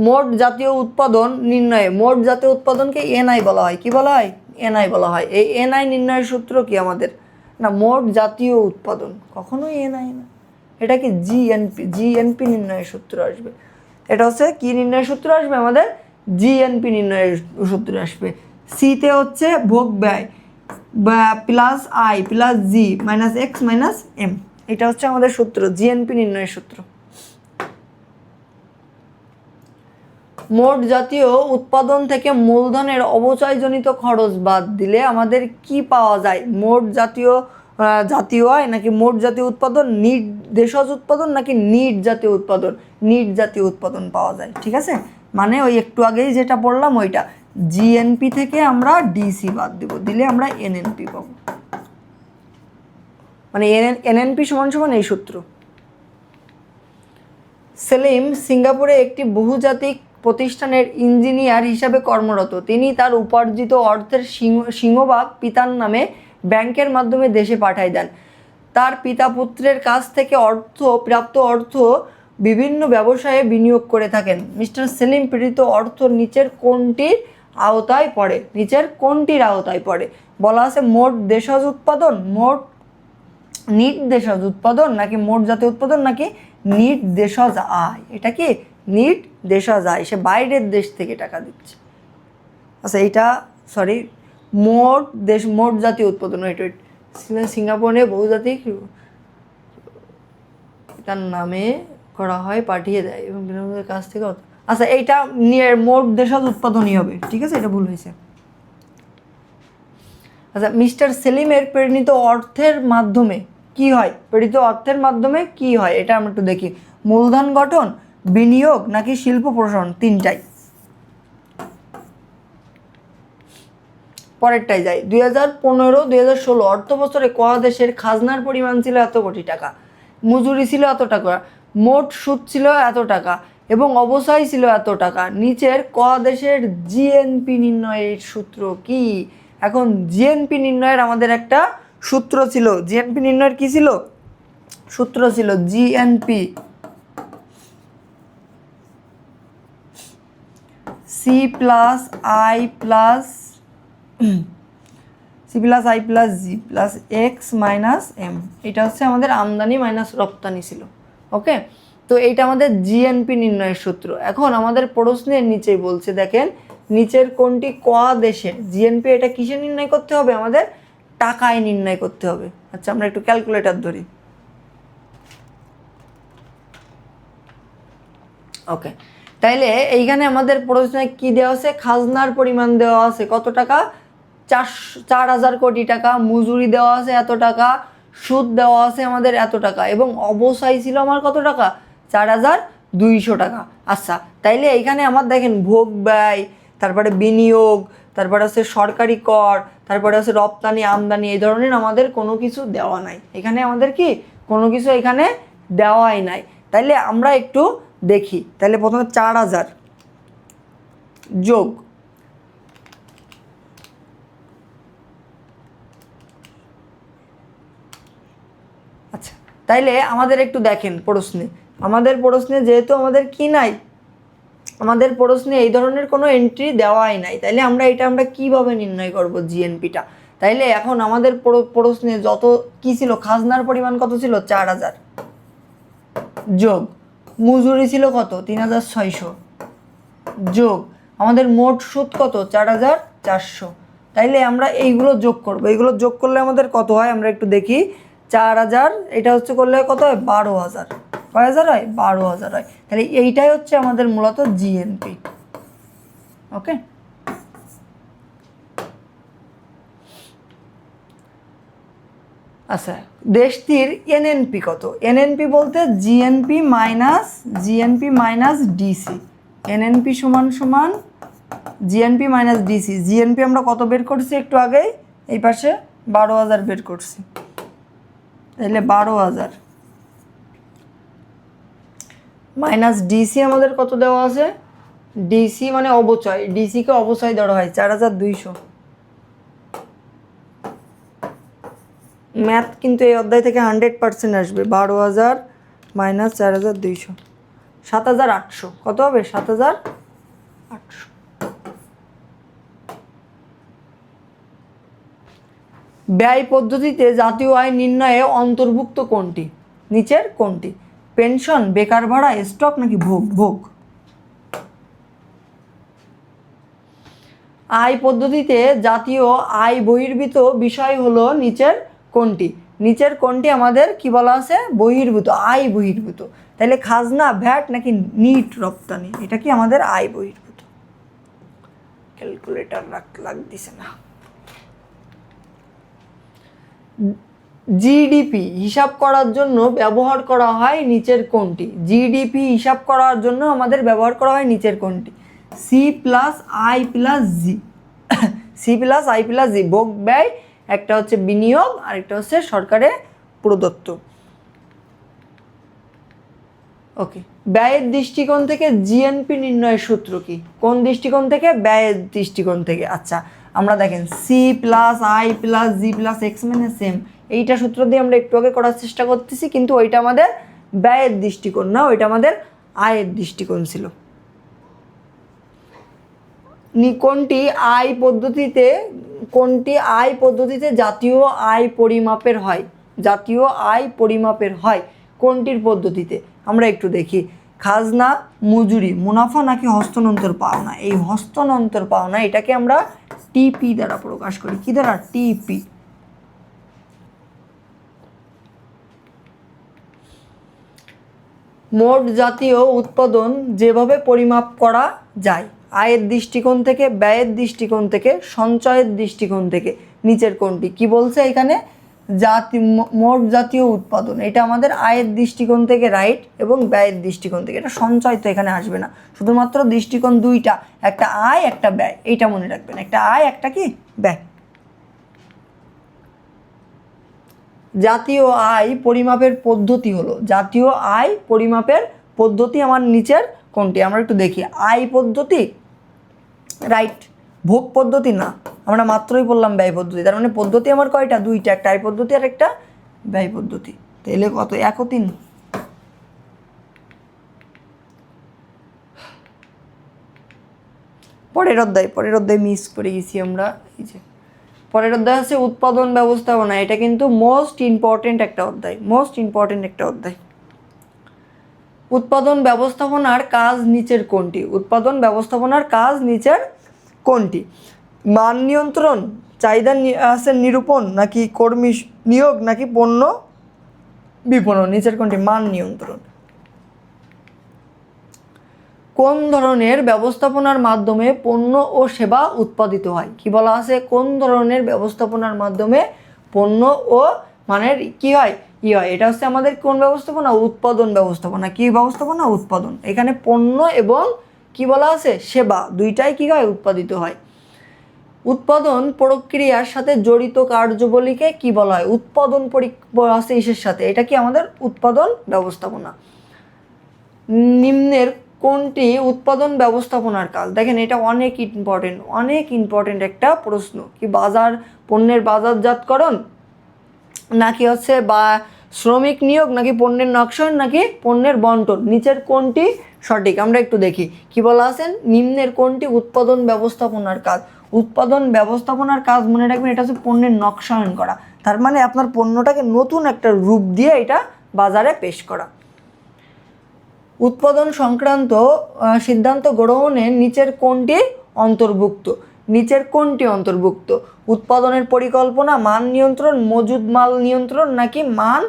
মোট জাতীয় উৎপাদন নির্ণয়ে, মোট জাতীয় উৎপাদনকে এনআই বলা হয়। কি বলা হয়? এনআই বলা হয়। এই এনআই নির্ণয়ের সূত্র কি আমাদের? না, মোট জাতীয় উৎপাদন, কখনোই এনআই না, এটা কি জিএনপি। জিএনপি নির্ণয়ের সূত্র আসবে। এটা হচ্ছে কি নির্ণয়ের সূত্র আসবে আমাদের? জিএনপি নির্ণয়ের সূত্র আসবে। সিতে হচ্ছে ভোগ ব্যয় বা plus I plus G minus X minus M, এটা হচ্ছে আমাদের সূত্র, জিএনপি নির্ণয়ের সূত্র। মোট জাতীয় উৎপাদন থেকে মূলধনের অবচয়জনিত খরচ বাদ দিলে আমাদের কি পাওয়া যায়? মোট জাতীয় আয় নাকি মোট জাতীয় উৎপাদন, নিট দেশজ উৎপাদন নাকি নিট জাতীয় উৎপাদন? নিট জাতীয় উৎপাদন পাওয়া যায়। ঠিক আছে, মানে ওই একটু আগেই যেটা পড়লাম ওইটা, জিএনপি থেকে আমরা ডিসি বাদ দেব, দিলে আমরা এনএনপি পাবো। মানে এনএনপি সমান সমান এই সূত্র। সেলিম সিঙ্গাপুরে একটি বহুজাতিক প্রতিষ্ঠানের ইঞ্জিনিয়ার হিসাবে কর্মরত। তিনি তার উপার্জিত অর্থের সিংহভাগ পিতার নামে ব্যাংকের মাধ্যমে দেশে পাঠায় দেন। তার পিতা পুত্রের কাছ থেকে প্রাপ্ত অর্থ বিভিন্ন ব্যবসায়ে বিনিয়োগ করে থাকেন। মিস্টার সেলিম প্রেরিত অর্থ নিচের কোনটির আওতায় পড়ে? নিচের কোনটির আওতায় পড়ে? বলা আছে মোট দেশজ উৎপাদন, মোট নিট দেশজ উৎপাদন নাকি মোট জাতীয় উৎপাদন নাকি নিট দেশজ আয়? এটা কি নিট দেশজ আয়, সে বাইরের দেশ থেকে টাকা দিচ্ছে। আচ্ছা এইটা সরি, মোট জাতীয় উৎপাদন, সিঙ্গাপুরে বহুজাতিক তার নামে করা হয়, পাঠিয়ে দেয় এবং বিনিয়োগের কাছ থেকে। আচ্ছা এইটা নিয়ে মোট দেশজ উৎপাদনই হবে। ঠিক আছে, এটা ভুল হয়েছে। আচ্ছা, মিস্টার সেলিমের প্রেরিত অর্থের মাধ্যমে কি হয়? প্রেরিত অর্থের মাধ্যমে কি হয় এটা আমরা একটু দেখি। মূলধন গঠন, বিনিয়োগ নাকি শিল্প প্রসারণ? তিনটাই। পরেরটাই যাই। 2015-2016 অর্থ বছরে ক দেশের খাজনার পরিমাণ ছিল এত কোটি টাকা, মজুরি ছিল এত টাকা, মোট সুদ ছিল এত টাকা এবং অবচয় ছিল এত টাকা। নিচের ক দেশের জিএনপি নির্ণয়ের সূত্র কি? এখন জিএনপি নির্ণয়ের আমাদের একটা সূত্র ছিল। জিএনপি নির্ণয়ের কি ছিল? সূত্র ছিল GNP C plus I plus G plus X minus M. এটা হচ্ছে আমাদের আমদানি মাইনাস রপ্তানি ছিল। ওকে, তো এইটা আমাদের জিএনপি নির্ণয়ের সূত্র। এখন আমাদের প্রশ্নের নিচেই বলছে, দেখেন নিচের কোনটি ক দেশের জিএনপি, এটা কিসে নির্ণয় করতে হবে? আমাদের টাকায় নির্ণয় করতে হবে। আচ্ছা আমরা একটু ক্যালকুলেটর ধরি। ওকে, তাইলে এইখানে আমাদের প্রশ্নে কি দেওয়া আছে? খাজনার পরিমাণ দেওয়া আছে কত টাকা? 4,000 কোটি টাকা। মজুরি দেওয়া আছে এত টাকা, সুদ দেওয়া আছে আমাদের এত টাকা এবং অবচয় ছিল আমার কত টাকা? 4,200 টাকা। আচ্ছা, তাইলে এইখানে আমার দেখেন ভোগ ব্যয়, তারপরে বিনিয়োগ, তারপরে হচ্ছে সরকারি কর, তারপরে হচ্ছে রপ্তানি আমদানি, এই ধরনের আমাদের কোনো কিছু দেওয়া নাই এখানে। আমাদের কি কোনো কিছু এখানে দেওয়াই নাই। তাইলে আমরা একটু দেখি। তাহলে প্রথমে 4,000 যোগ আচ্ছা, তাইলে আমাদের একটু দেখেন প্রশ্নে যেহেতু আমাদের কি নাই, আমাদের প্রশ্নে এই ধরনের কোনো এন্ট্রি দেওয়াই নাই, তাইলে আমরা কিভাবে নির্ণয় করব জিএনপিটা? তাইলে এখন আমাদের প্রশ্নে যত কি ছিল, খাজনার পরিমাণ কত ছিল? 4,000 যোগ মজুরি ছিল কত? 3,600 যোগ আমাদের মোট সুদ কত? 4,400। তাইলে আমরা এইগুলো যোগ করব। এইগুলো যোগ করলে আমাদের কত হয় আমরা একটু দেখি। 4,000 এটা হচ্ছে করলে কত হয়? 12,000। কয় হাজার হয়? 12,000 হয়। তাহলে এইটাই হচ্ছে আমাদের মূলত জিএনপি। ওকে, আচ্ছা দেশটির এনএনপি কত? এনএনপি বলতে জিএনপি মাইনাস ডিসি। এনএনপি সমান সমান জিএনপি মাইনাস ডিসি। জিএনপি আমরা কত বের করছি একটু আগেই? এই পাশে 12,000 বের করছি। তাহলে 12,000 মাইনাস ডিসি আমাদের কত দেওয়া আছে? ডিসি মানে অবচয়, ডিসিকে অবচয় ধরা হয় 4,200। ম্যাথ কিন্তু এই অধ্যায় থেকে 100% আসবে। 12,000 মাইনাস 4,200, 7,800। কত হবে? 7,800। ব্যয় পদ্ধতিতে জাতীয় আয় নির্ণয়ে অন্তর্ভুক্ত কোনটি? নিচের কোনটি? পেনশন, বেকার ভাড়া, স্টক নাকি ভোগ? ভোগ। আয় পদ্ধতিতে জাতীয় আয় বহির্ভূত বিষয় হলো নিচের কোনটি? নিচের কোনটি আমাদের কি বলা আছে? বহির্ভূত, আয় বহির্ভূত। তাহলে খাজনা, ভ্যাট নাকি নিট রপ্তানি? এটা কি আমাদের আয় বহির্ভূত। ক্যালকুলেটর লাগতেছে না। জিডিপি হিসাব করার জন্য ব্যবহার করা হয় নিচের কোনটি? জিডিপি হিসাব করার জন্য আমাদের ব্যবহার করা হয় নিচের কোনটি? C plus I plus G. C plus I plus G. ভোগ ব্যয় একটা হচ্ছে বিনিয়োগ আর একটা হচ্ছে সরকারের প্রদত্ত। ওকে, ব্যয়ের দৃষ্টিকোণ থেকে জিএনপি নির্ণয়ের সূত্র কি? কোন দৃষ্টিকোণ থেকে? ব্যয়ের দৃষ্টিকোণ থেকে। আচ্ছা, আমরা দেখেন C plus I plus G plus X minus M, এইটা সূত্র দিয়ে আমরা একটু আগে করার চেষ্টা করতেছি, কিন্তু ওইটা আমাদের ব্যয়ের দৃষ্টিকোণ না, ওইটা আমাদের আয়ের দৃষ্টিকোণ ছিল। কোনটি আয় পদ্ধতিতে জাতীয় আয় পরিমাপের হয়? জাতীয় আয় পরিমাপের হয় কোনটির পদ্ধতিতে? আমরা একটু দেখি। খাজনা, মজুরি, মুনাফা নাকি হস্তান্তর পাওনা? এই হস্তান্তর পাওনা এটাকে আমরা টিপি দ্বারা প্রকাশ করি। কি দ্বারা? টিপি। মোট জাতীয় উৎপাদন যেভাবে পরিমাপ করা যায় আয়ের দৃষ্টিকোণ থেকে, ব্যয়ের দৃষ্টিকোণ থেকে, সঞ্চয়ের দৃষ্টিকোণ থেকে, নিচের কোনটি? কি বলছে এখানে? মোট জাতীয় উৎপাদন, এটা আমাদের আয়ের দৃষ্টিকোণ থেকে রাইট, এবং ব্যয়ের দৃষ্টিকোণ থেকে। এটা সঞ্চয় তো এখানে আসবে না, শুধুমাত্র দৃষ্টিকোণ দুইটা, একটা আয় একটা ব্যয়, এইটা মনে রাখবেন। একটা আয় একটা কি ব্যয়। জাতীয় আয় পরিমাপের পদ্ধতি হলো, জাতীয় আয় পরিমাপের পদ্ধতি আমার নিচের কোনটি? আমরা একটু দেখি। আয় পদ্ধতি রাইট, ভোগ পদ্ধতি না। আমরা মাত্রই বললাম ব্যয় পদ্ধতি, তার মানে পদ্ধতি আমার কয়টা? দুইটা, একটা আয় পদ্ধতি আর একটা ব্যয় পদ্ধতি। তাহলে কত? 1 ও 3। পরের অধ্যায় মিস করে গেছি আমরা। এই যে পরের অধ্যায় আছে উৎপাদন ব্যবস্থাপনা। এটা কিন্তু মোস্ট ইম্পর্টেন্ট একটা অধ্যায়। উৎপাদন ব্যবস্থাপনার কাজ নিচের কোনটি? উৎপাদন ব্যবস্থাপনার কাজ নিচের কোনটি? মান নিয়ন্ত্রণ, চাহিদা নিরূপণ, নাকি কর্মী নিয়োগ, নাকি পণ্য বিপণন? নিচের কোনটি? মান নিয়ন্ত্রণ। কোন ধরনের ব্যবস্থাপনার মাধ্যমে পণ্য ও সেবা উৎপাদিত হয়? কি বলা আছে? কোন ধরনের ব্যবস্থাপনার মাধ্যমে পণ্য ও মানের কি হয়? এটা হচ্ছে আমাদের কোন ব্যবস্থাপনা? উৎপাদন ব্যবস্থাপনা। কি ব্যবস্থাপনা? উৎপাদন। এখানে পণ্য এবং কি বলা আছে? সেবা, দুইটাই কি হয়? উৎপাদিত হয়। উৎপাদন প্রক্রিয়ার সাথে জড়িত কার্যাবলীকে কি বলা হয়? উৎপাদন আছে ইসের সাথে, এটা কি আমাদের উৎপাদন ব্যবস্থাপনা। নিম্নের কোনটি উৎপাদন ব্যবস্থাপনার কাজ? দেখেন, এটা অনেক ইম্পর্টেন্ট একটা প্রশ্ন। কি পণ্যের বাজারজাতকরণ, নাকি হচ্ছে বা শ্রমিক নিয়োগ, নাকি পণ্যের নকশায়ন, নাকি পণ্যের বন্টন? নিচের কোনটি সঠিক? আমরা একটু দেখি। কি বলা আছেন? নিম্নের কোনটি উৎপাদন ব্যবস্থাপনার কাজ? উৎপাদন ব্যবস্থাপনার কাজ মনে রাখবেন, এটা হচ্ছে পণ্যের নকশায়ন করা। তার মানে আপনার পণ্যটাকে নতুন একটা রূপ দিয়ে এটা বাজারে পেশ করা। উৎপাদন সংক্রান্ত সিদ্ধান্ত গ্রহণে নিচের কোনটি অন্তর্ভুক্ত? উৎপাদনের পরিকল্পনা, মান নিয়ন্ত্রণ, মজুদ মাল নিয়ন্ত্রণ, নাকি মান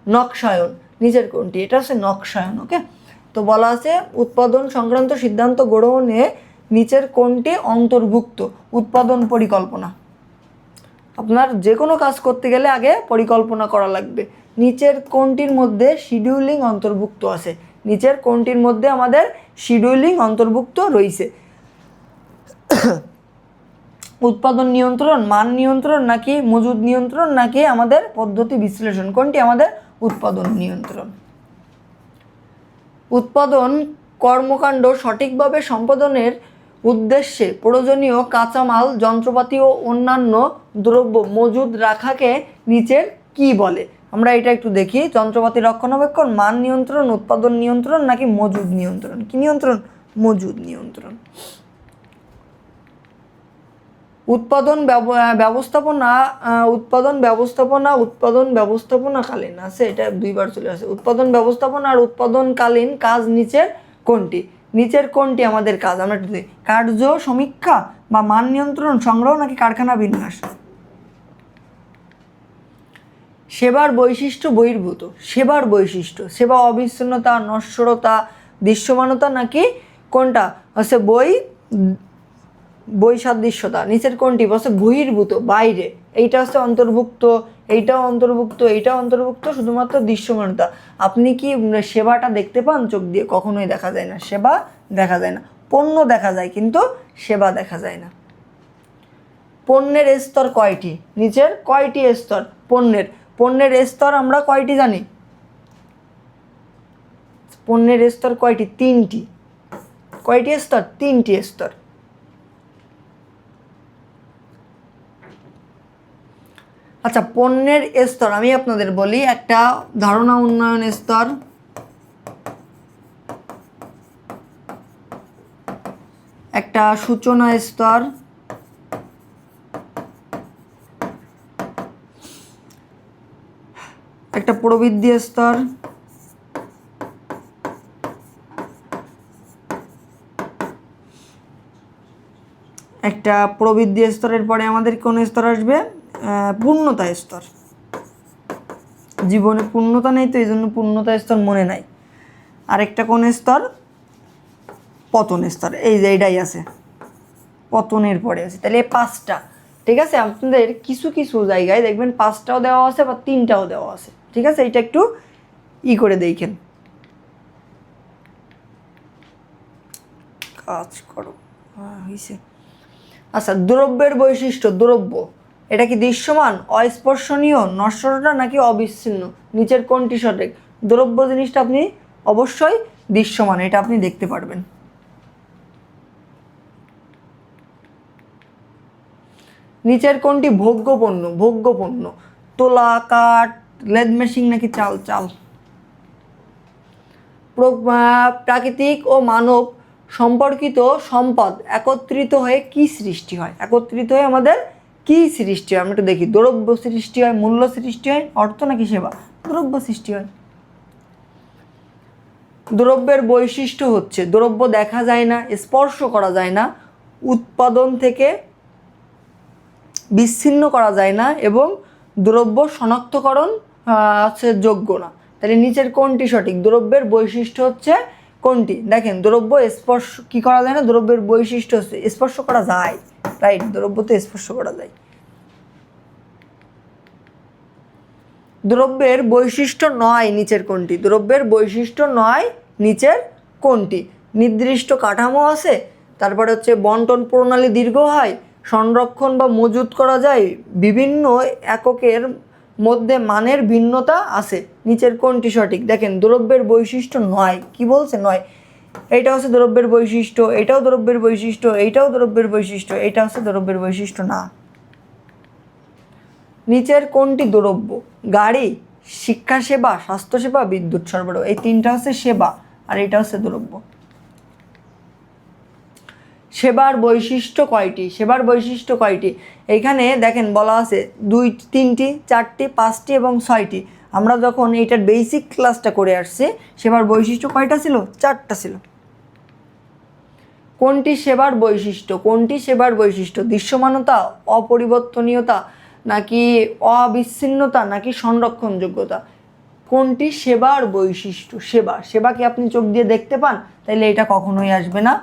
নকশায়ন? নিচের কোনটি? এটা হচ্ছে নকশায়ন। ওকে, তো বলা আছে উৎপাদন সংক্রান্ত সিদ্ধান্ত গ্রহণে নিচের কোনটি অন্তর্ভুক্ত? উৎপাদন পরিকল্পনা। আপনার যে কোনো কাজ করতে গেলে আগে পরিকল্পনা করা লাগবে। নিচের কোনটির মধ্যে শিডিউলিং অন্তর্ভুক্ত আছে? নিচের কোনটির মধ্যে আমাদের শিডিউলিং অন্তর্ভুক্ত রয়েছে? উৎপাদন নিয়ন্ত্রণ, মান নিয়ন্ত্রণ, নাকি মজুদ নিয়ন্ত্রণ, নাকি আমাদের পদ্ধতি বিশ্লেষণ? কোনটি আমাদের? উৎপাদন নিয়ন্ত্রণ। উৎপাদন কর্মকাণ্ড সঠিকভাবে সম্পাদনের উদ্দেশ্যে প্রয়োজনীয় কাঁচামাল, যন্ত্রপাতি ও অন্যান্য দ্রব্য মজুদ রাখাকে নিচের কি বলে? আমরা এটা একটু দেখি। যন্ত্রপাতি রক্ষণাবেক্ষণ, মান নিয়ন্ত্রণ, উৎপাদন নিয়ন্ত্রণ নাকি মজুদ নিয়ন্ত্রণ? কি নিয়ন্ত্রণ? মজুদ নিয়ন্ত্রণ। উৎপাদন ব্যবস্থাপনা উৎপাদন ব্যবস্থাপনাকালীন আছে, এটা দুইবার চলে আসে। উৎপাদন ব্যবস্থাপনা আর উৎপাদনকালীন কাজ নিচের কোনটি? নিচের কোনটি আমাদের কাজ? আমরা একটু দেখি। কার্য সমীক্ষা বা মান নিয়ন্ত্রণ, সংগ্রহ নাকি কারখানা বিন্যাস? সেবার বৈশিষ্ট্য বহির্ভূত। সেবার বৈশিষ্ট্য, সেবা অবিচ্ছিন্নতা, নশ্বরতা, দৃশ্যমানতা নাকি কোনটা হচ্ছে বৈসাদৃশ্যতা? নিচের কোনটি বলছে বহির্ভূত, বাইরে। এইটা হচ্ছে অন্তর্ভুক্ত, এইটাও অন্তর্ভুক্ত, এইটাও অন্তর্ভুক্ত, শুধুমাত্র দৃশ্যমানতা। আপনি কি সেবাটা দেখতে পান চোখ দিয়ে? কখনোই দেখা যায় না। সেবা দেখা যায় না। পণ্য দেখা যায় কিন্তু সেবা দেখা যায় না। পণ্যের স্তর কয়টি? নিচের কয়টি স্তর পণ্যের স্তর আমরা কয়টি জানি? পণ্যের স্তর কয়টি? 3টি। কয়টি স্তর? 3টি স্তর। আচ্ছা, পণ্যের স্তর আমি আপনাদের বলি। একটা ধারণা উন্নয়ন স্তর, একটা সূচনা স্তর, একটা প্রবৃদ্ধি স্তর, একটা প্রবৃদ্ধি স্তরের পরে আমাদের কোন স্তর আসবে? পূর্ণতা স্তর। জীবনে পূর্ণতা নেই তো এই জন্য পূর্ণতা স্তর মনে নাই। আরেকটা কোন স্তর? পতন স্তর। এই যে এইটাই আছে, পতনের পরে আছে। তাহলে এই 5টা, ঠিক আছে? আপনাদের কিছু কিছু জায়গায় দেখবেন 5টাও দেওয়া আছে বা 3টাও দেওয়া আছে, ঠিক আছে? এটা একটু করে দেখেন, কাজ করো। হয়েছে। আচ্ছা, দ্রব্যের বৈশিষ্ট্য। দ্রব্য এটা কি দৃশ্যমান, অস্পর্শনীয়, নশ্বরতা নাকি অবিচ্ছিন্ন? নিচের কোনটি সঠিক? দ্রব্য জিনিসটা আপনি অবশ্যই দৃশ্যমান, এটা আপনি দেখতে পারবেন। নিচের কোনটি ভোগ্য পণ্য? ভোগ্য পণ্য তুলা, কাঠ, লেদ মেশিন নাকি চাল? চাল। প্রাকৃতিক ও মানব সম্পর্কিত সম্পদ একত্রিত হয়ে কি সৃষ্টি হয়? একত্রিত হয়ে আমাদের কি সৃষ্টি হয়? আমরা একটু দেখি। দ্রব্য সৃষ্টি হয়, মূল্য সৃষ্টি হয়, অর্থ নাকি সেবা? দ্রব্য সৃষ্টি হয়। দ্রব্যের বৈশিষ্ট্য হচ্ছে দ্রব্য দেখা যায় না, স্পর্শ করা যায় না, উৎপাদন থেকে বিচ্ছিন্ন করা যায় না এবং দ্রব্য শনাক্তকরণ হচ্ছে যোগ্য না। তাহলে নিচের কোনটি সঠিক? দ্রব্যের বৈশিষ্ট্য হচ্ছে কোনটি? দেখেন, দ্রব্য স্পর্শ কি করা যায় না, দ্রব্যের বৈশিষ্ট্য হচ্ছে স্পর্শ করা যায়। রাইট, দ্রব্য তো স্পর্শ করা যায়। দ্রব্যের বৈশিষ্ট্য নয় নিচের কোনটি? দ্রব্যের বৈশিষ্ট্য নয় নিচের কোনটি? নির্দিষ্ট কাঠামো আছে, তারপরে হচ্ছে বন্টন প্রণালী দীর্ঘ হয়, সংরক্ষণ বা মজুত করা যায়, বিভিন্ন এককের মধ্যে মানের ভিন্নতা আছে। নিচের কোনটি সঠিক? দেখেন, দ্রব্যের বৈশিষ্ট্য নয়। কি বলছে? নয়। এইটা হচ্ছে দ্রব্যের বৈশিষ্ট্য, এটাও দ্রব্যের বৈশিষ্ট্য, এইটাও দ্রব্যের বৈশিষ্ট্য, এইটা হচ্ছে দ্রব্যের বৈশিষ্ট্য না। নিচের কোনটি দ্রব্য? গাড়ি, শিক্ষা সেবা, স্বাস্থ্যসেবা, বিদ্যুৎ সরবরাহ। এই 3টা হচ্ছে সেবা আর এটা হচ্ছে দ্রব্য। সেবার বৈশিষ্ট্য কয়টি? সেবার বৈশিষ্ট্য কয়টি? এইখানে দেখেন বলা আছে 2, 3টি, 4টি, 5টি এবং 6টি। আমরা যখন এইটার বেসিক ক্লাসটা করে আসছি, সেবার বৈশিষ্ট্য কয়টা ছিল? 4টা ছিল। কোনটি সেবার বৈশিষ্ট্য? কোনটি সেবার বৈশিষ্ট্য? দৃশ্যমানতা, অপরিবর্তনীয়তা নাকি অবিচ্ছিন্নতা নাকি সংরক্ষণযোগ্যতা? কোনটি সেবার বৈশিষ্ট্য? সেবা কি আপনি চোখ দিয়ে দেখতে পান? তাইলে এটা কখনোই আসবে না।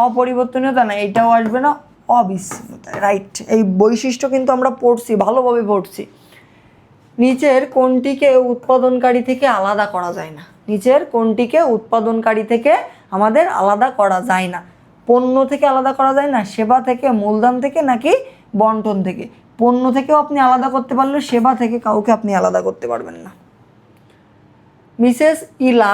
অপরিবর্তনীয়তা না, এটাও আসবে না। অবিচ্ছিন্নতা, রাইট। এই বৈশিষ্ট্য কিন্তু আমরা পড়ছি, ভালোভাবে পড়ছি। নিচের কোনটিকে উৎপাদনকারী থেকে আলাদা করা যায় না? নিচের কোনটিকে উৎপাদনকারী থেকে আমাদের আলাদা করা যায় না? পণ্য থেকে আলাদা করা যায় না, সেবা থেকে, মূলধন থেকে নাকি বন্টন থেকে? পণ্য থেকেও আপনি আলাদা করতে পারলে সেবা থেকে কাউকে আপনি আলাদা করতে পারবেন না। মিসেস ইলা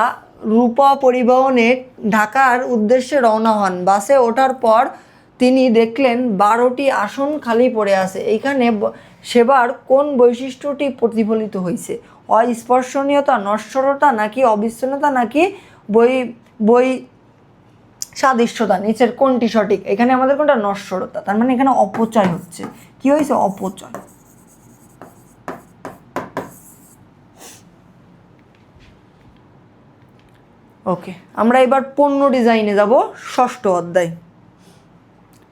রূপা পরিবহনে ঢাকার উদ্দেশ্যে রওনা হন। বাসে ওঠার পর তিনি দেখলেন 12টি আসন খালি পড়ে আছে। এইখানে সেবার কোন বৈশিষ্ট্যটি প্রতিফলিত হয়েছে? অস্পর্শনীয়তা, নশ্বরতা, নাকি অবিচ্ছিন্নতা, নাকি বই বই সাদৃশ্যতা? নিচের কোনটি সঠিক? এখানে আমাদের কোনটা? নশ্বরতা। তার মানে এখানে অপচয় হচ্ছে। কি হয়েছে? অপচয়। ওকে, আমরা এবার পণ্য ডিজাইনে যাব, ষষ্ঠ অধ্যায়।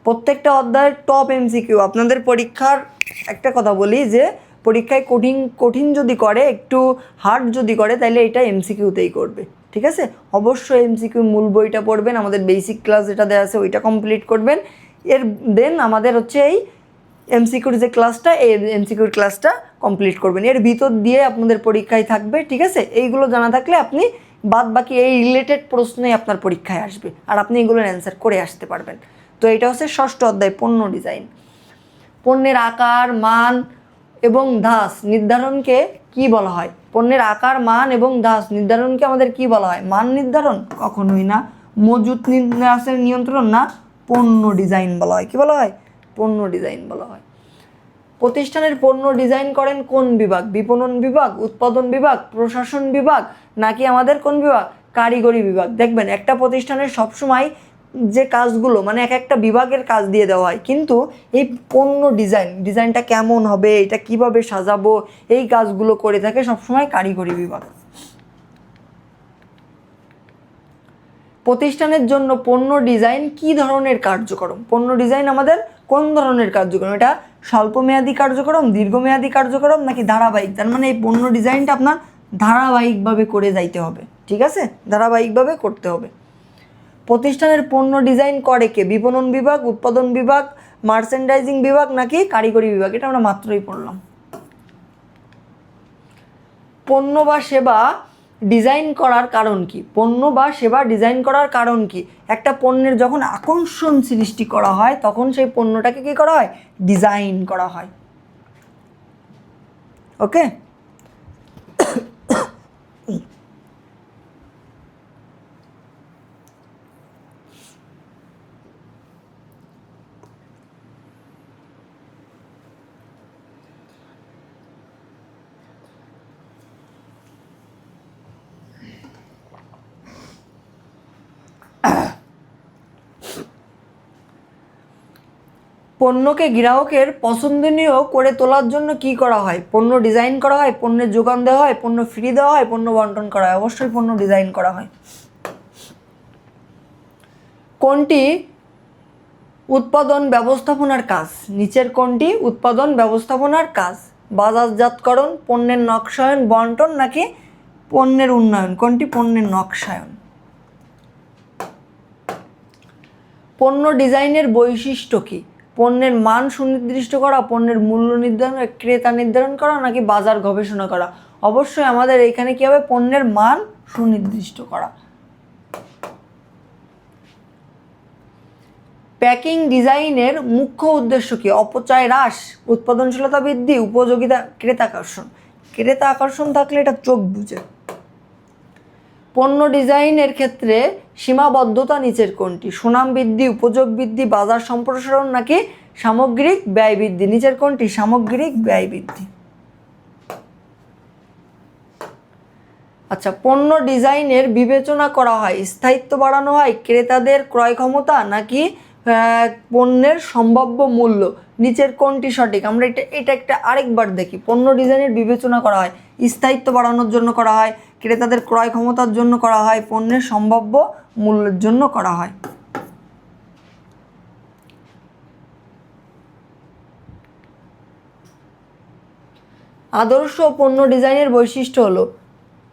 প্রত্যেকটা অধ্যায়ের টপ এমসিকিউ। আপনাদের পরীক্ষার একটা কথা বলি যে পরীক্ষায় কঠিন যদি করে, একটু হার্ড যদি করে, তাহলে এটা এমসিকিউতেই করবে, ঠিক আছে? অবশ্যই এমসিকিউ মূল বইটা পড়বেন, আমাদের বেসিক ক্লাস যেটা দেওয়া আছে ওইটা কমপ্লিট করবেন। দেন আমাদের হচ্ছে এই এমসিকিউর যে ক্লাসটা, এই এমসিকিউর ক্লাসটা কমপ্লিট করবেন। এর ভিতর দিয়ে আপনাদের পরীক্ষায় থাকবে, ঠিক আছে? এইগুলো জানা থাকলে আপনি বাদ বাকি এই রিলেটেড প্রশ্নই আপনার পরীক্ষায় আসবে, আর আপনি এগুলোর অ্যান্সার করে আসতে পারবেন। তো এটা হচ্ছে ষষ্ঠ অধ্যায়, পণ্য ডিজাইন। পণ্যের আকার, মান এবং ধাঁচ নির্ধারণকে কি বলা হয়? পণ্যের আকার, মান এবং ধাঁচ নির্ধারণকে আমাদের কি বলা হয়? মান নির্ধারণ? কখনোই না। মজুত নিয়ন্ত্রণ? না, পণ্য ডিজাইন বলা হয়। কি বলা হয়? পণ্য ডিজাইন বলা হয়। প্রতিষ্ঠানের পণ্য ডিজাইন করেন কোন বিভাগ? বিপণন বিভাগ, উৎপাদন বিভাগ, প্রশাসন বিভাগ, নাকি আমাদের কোন বিভাগ? কারিগরি বিভাগ। দেখবেন একটা প্রতিষ্ঠানের সবসময় যে কাজগুলো মানে এক একটা বিভাগের কাজ দিয়ে দেওয়া হয়, কিন্তু এই পণ্য ডিজাইনটা কেমন হবে, এটা কিভাবে সাজাবো, এই কাজগুলো করে থাকে সবসময় কারিগরি বিভাগ। প্রতিষ্ঠানের জন্য পণ্য ডিজাইন কি ধরনের কার্যক্রম? পণ্য ডিজাইন আমাদের কোন ধরনের কার্যক্রম? এটা স্বল্পমেয়াদী কার্যক্রম, দীর্ঘমেয়াদী কার্যক্রম, নাকি ধারাবাহিক? তার মানে এই পণ্য ডিজাইনটা আপনার ধারাবাহিকভাবে করে যাইতে হবে, ঠিক আছে? ধারাবাহিকভাবে করতে হবে। প্রতিষ্ঠানের পণ্য ডিজাইন করে কে? বিপণন বিভাগ, উৎপাদন বিভাগ, মার্চেন্ডাইজিং বিভাগ, নাকি কারিগরি বিভাগ? এটা আমরা মাত্রই পড়লাম। পণ্য বা সেবা ডিজাইন করার কারণ কি? পণ্য বা সেবা ডিজাইন করার কারণ কি? একটা পণ্যের যখন আকর্ষণ সৃষ্টি করা হয় তখন সেই পণ্যটাকে কি করা হয়? ডিজাইন করা হয়। ওকে, পণ্যকে গ্রাহকের পছন্দনীয় করে তোলার জন্য কি করা হয়? পণ্য ডিজাইন করা হয়, পণ্যের যোগান দেওয়া হয়, পণ্য ফ্রি দেওয়া হয়, পণ্য বন্টন করা হয়? অবশ্যই পণ্য ডিজাইন করা হয়। কোনটি উৎপাদন ব্যবস্থাপনার কাজ? নিচের কোনটি উৎপাদন ব্যবস্থাপনার কাজ? বাজারজাতকরণ, পণ্যের নকশায়ন, বন্টন, নাকি পণ্যের উন্নয়ন? কোনটি? পণ্যের নকশায়ন। পণ্য ডিজাইনের বৈশিষ্ট্য কি? পণ্যের মান সুনির্দিষ্ট করা, পণ্যের মূল্য নির্ধারণ, ক্রেতা নির্ধারণ করা, নাকি বাজার গবেষণা করা? অবশ্যই আমাদের এখানে কি হবে? পণ্যের মান সুনির্দিষ্ট করা। প্যাকিং ডিজাইনের মুখ্য উদ্দেশ্য কি? অপচয় হ্রাস, উৎপাদনশীলতা বৃদ্ধি, উপযোগিতা, ক্রেতা আকর্ষণ? ক্রেতা আকর্ষণ থাকলে এটা চোখ বুঝে। পণ্য ডিজাইনের ক্ষেত্রে সীমাবদ্ধতা নিচের কোনটি? সুনাম বৃদ্ধি, উপযোগ বৃদ্ধি, বাজার সম্প্রসারণ, নাকি সামগ্রিক ব্যয় বৃদ্ধি? নিচের কোনটি? সামগ্রিক ব্যয় বৃদ্ধি। আচ্ছা, পণ্য ডিজাইনের বিবেচনা করা হয় স্থায়িত্ব বাড়ানো হয়, ক্রেতাদের ক্রয় ক্ষমতা, নাকি পণ্যের সম্ভাব্য মূল্য? নিচের কোনটি সঠিক? আমরা এটা একটা আরেকবার দেখি। পণ্য ডিজাইনের বিবেচনা করা হয় স্থায়িত্ব বাড়ানোর জন্য করা হয়, ক্রেতাদের ক্রয় ক্ষমতার জন্য করা হয়, পণ্যের সম্ভাব্য মূল্যের জন্য করা হয়। আদর্শ পণ্য ডিজাইনের বৈশিষ্ট্য হলো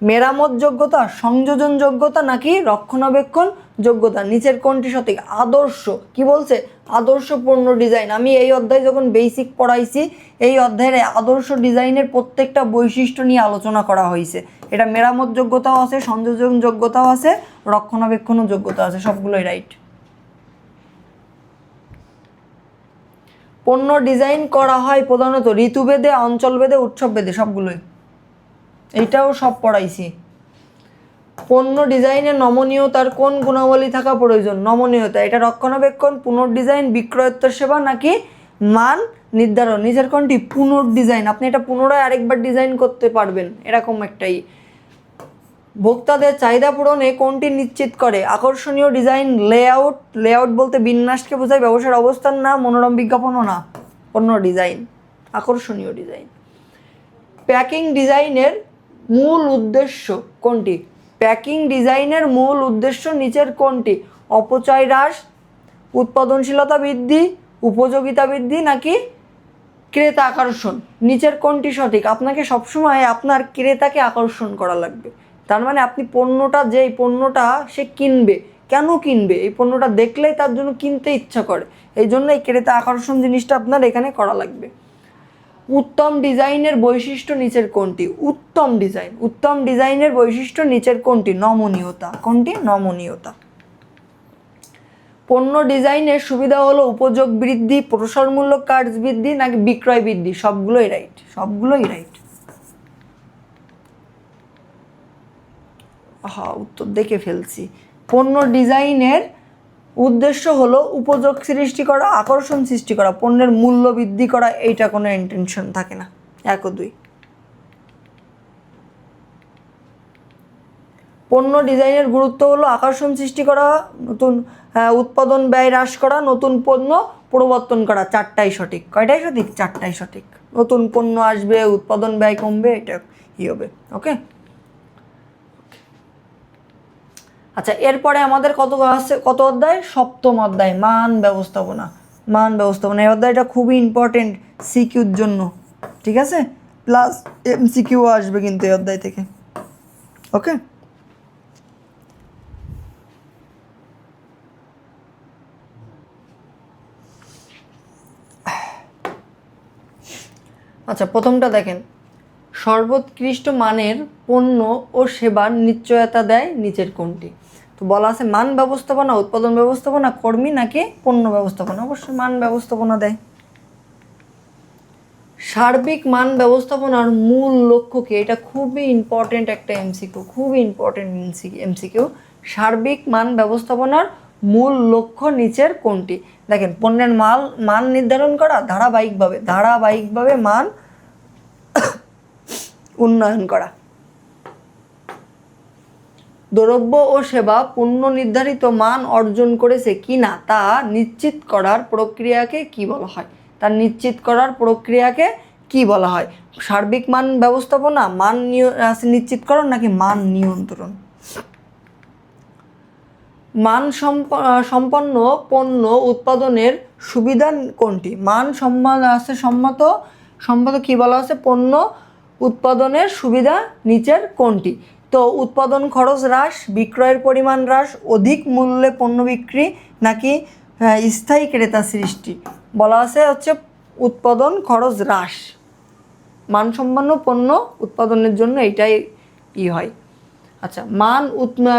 মেরামত যোগ্যতা, সংযোজন যোগ্যতা, নাকি রক্ষণাবেক্ষণ যোগ্যতা? নিচের কোনটি সঠিক? আদর্শ। কি বলছে? আদর্শ পণ্য ডিজাইন। আমি এই অধ্যায়ে যখন বেসিক পড়াইছি, এই অধ্যায়ের আদর্শ ডিজাইনের প্রত্যেকটা বৈশিষ্ট্য নিয়ে আলোচনা করা হয়েছে। এটা মেরামত যোগ্যতাও আছে, সংযোজন যোগ্যতাও আছে, রক্ষণাবেক্ষণ যোগ্যতা আছে, সবগুলোই রাইট। পণ্য ডিজাইন করা হয় প্রধানত ঋতুভেদে, অঞ্চলভেদে, উৎসবভেদে? সবগুলোই। এইটাও সব পড়াইছি। পণ্য ডিজাইনের নমনীয়তার কোন গুণাবলী থাকা প্রয়োজন? নমনীয়তা। এটা রক্ষণাবেক্ষণ, পুনর্ডিজাইন, বিক্রয়োত্তর সেবা, নাকি মান নির্ধারণ, নিচের কোনটি পুনর্ডিজাইন, আপনি এটা পুনরায় আরেকবার ডিজাইন করতে পারবেন, এরকম একটাই। ভোক্তাদের চাহিদা পূরণে কোনটি নিশ্চিত করে, আকর্ষণীয় ডিজাইন, লেআউট, লেআউট বলতে বিন্যাসকে বোঝায়, ব্যবসার অবস্থান না, মনোরম বিজ্ঞাপনও না, পণ্য ডিজাইন, আকর্ষণীয় ডিজাইন। প্যাকিং ডিজাইনের মূল উদ্দেশ্য কোনটি, প্যাকিং ডিজাইনের মূল উদ্দেশ্য নিচের কোনটি, অপচয় হ্রাস, উৎপাদনশীলতা বৃদ্ধি, উপযোগিতা বৃদ্ধি নাকি ক্রেতা আকর্ষণ, নিচের কোনটি সঠিক। আপনাকে সবসময় আপনার ক্রেতাকে আকর্ষণ করা লাগবে, তার মানে আপনি পণ্যটা, যেই পণ্যটা সে কিনবে, কেন কিনবে, এই পণ্যটা দেখলেই তার জন্য কিনতে ইচ্ছা করে, এই জন্য এই ক্রেতা আকর্ষণ জিনিসটা আপনার এখানে করা লাগবে। উত্তম ডিজাইনের বৈশিষ্ট্য নিচের কোনটি, উত্তম ডিজাইন, উত্তম ডিজাইনের বৈশিষ্ট্য নিচের কোনটি, নমনীয়তা, কোনটি, নমনীয়তা। পণ্য ডিজাইনের সুবিধা হলো উপযোগ বৃদ্ধি, প্রসারমূলক কাজ বৃদ্ধি নাকি বিক্রয় বৃদ্ধি, সবগুলোই রাইট, সবগুলোই রাইট। হ্যাঁ, উত্তর দেখে ফেলছি। পণ্য ডিজাইনের উদ্দেশ্য হলো উপযোগ সৃষ্টি করা, আকর্ষণ সৃষ্টি করা, পণ্যের মূল্য বৃদ্ধি করা, এইটা কোনো ইন্টেনশন থাকে না, 1 ও 2। পণ্য ডিজাইনের গুরুত্ব হলো আকর্ষণ সৃষ্টি করা, নতুন উৎপাদন ব্যয় হ্রাস করা, নতুন পণ্য প্রবর্তন করা, 4টাই সঠিক। কয়টাই সঠিক, 4টাই সঠিক। নতুন পণ্য আসবে, উৎপাদন ব্যয় কমবে, এটা ই হবে। ওকে, আচ্ছা, এরপরে আমাদের কত আছে, কত অধ্যায়, 7ম অধ্যায়, মান ব্যবস্থাপনা। মান ব্যবস্থাপনা, এই অধ্যায়টা খুবই ইম্পর্টেন্ট সিকিউর জন্য, ঠিক আছে, প্লাস এমসিকিউ আসবে কিন্তু এই অধ্যায় থেকে। ওকে, আচ্ছা, প্রথমটা দেখেন, সর্বোৎকৃষ্ট মানের পণ্য ও সেবার নিশ্চয়তা দেয় নিচের কোনটি। তো বলা আছে মান ব্যবস্থাপনা, উৎপাদন ব্যবস্থাপনা, কর্মী নাকি পণ্য ব্যবস্থাপনা, অবশ্যই মান ব্যবস্থাপনা দেয়। সার্বিক মান ব্যবস্থাপনার মূল লক্ষ্য কি, এটা খুবই ইম্পর্টেন্ট একটা এমসিকিউ, খুবই ইম্পর্টেন্ট এমসিকিউ। সার্বিক মান ব্যবস্থাপনার মূল লক্ষ্য নিচের কোনটি। দেখেন, পণ্যের মান নির্ধারণ করা, ধারাবাহিকভাবে মান উন্নয়ন করা, দ্রব্য ও সেবা পণ্য নির্ধারিত মান অর্জন করেছে কিনা তা নিশ্চিত করার প্রক্রিয়াকে কি বলা হয়, তা নিশ্চিত করার প্রক্রিয়াকে কি বলা হয়। সার্বিক মান ব্যবস্থাপনা, মান নিশ্চিতকরণ নাকি মান নিয়ন্ত্রণ। মান সম্পন্ন পণ্য উৎপাদনের সুবিধা কোনটি, মান সম্মত কি বলা আছে, পণ্য উৎপাদনের সুবিধা নিচের কোনটি। তো উৎপাদন খরচ হ্রাস, বিক্রয়ের পরিমাণ হ্রাস, অধিক মূল্যে পণ্য বিক্রি নাকি স্থায়ী ক্রেতা সৃষ্টি, বলা আছে হচ্ছে উৎপাদন খরচ হ্রাস। মানসম্পন্ন পণ্য উৎপাদনের জন্য এইটাই হয়। আচ্ছা, মান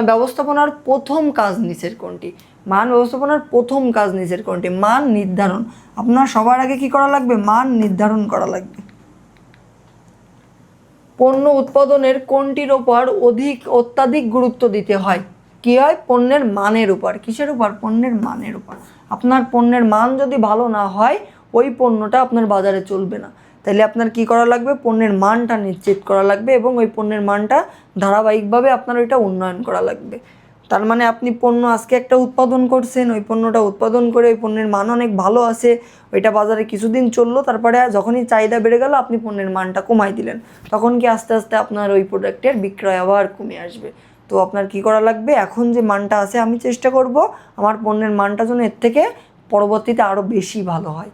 ব্যবস্থাপনার প্রথম কাজ নিচের কোনটি, মান ব্যবস্থাপনার প্রথম কাজ নিচের কোনটি, মান নির্ধারণ। আপনার সবার আগে কি করা লাগবে, মান নির্ধারণ করা লাগবে। পণ্য উৎপাদনের কোনটির ওপর অত্যাধিক গুরুত্ব দিতে হয়, কি হয়, পণ্যের মানের উপর। কিসের উপর, পণ্যের মানের উপর। আপনার পণ্যের মান যদি ভালো না হয়, ওই পণ্যটা আপনার বাজারে চলবে না। তাহলে আপনার কি করা লাগবে, পণ্যের মানটা নিশ্চিত করা লাগবে এবং ওই পণ্যের মানটা ধারাবাহিকভাবে আপনার ওইটা উন্নয়ন করা লাগবে। তার মানে আপনি পণ্য আজকে একটা উৎপাদন করছেন, ওই পণ্যটা উৎপাদন করে ওই পণ্যের মান অনেক ভালো আছে, ওইটা বাজারে কিছুদিন চললো, তারপরে যখনই চাহিদা বেড়ে গেল আপনি পণ্যের মানটা কমাই দিলেন, তখন কি আস্তে আস্তে আপনার ওই প্রোডাক্টের বিক্রয় আবার কমে আসবে। তো আপনার কি করা লাগবে, এখন যে মানটা আছে আমি চেষ্টা করব আমার পণ্যের মানটা যেন এর থেকে পরবর্তীতে আরও বেশি ভালো হয়।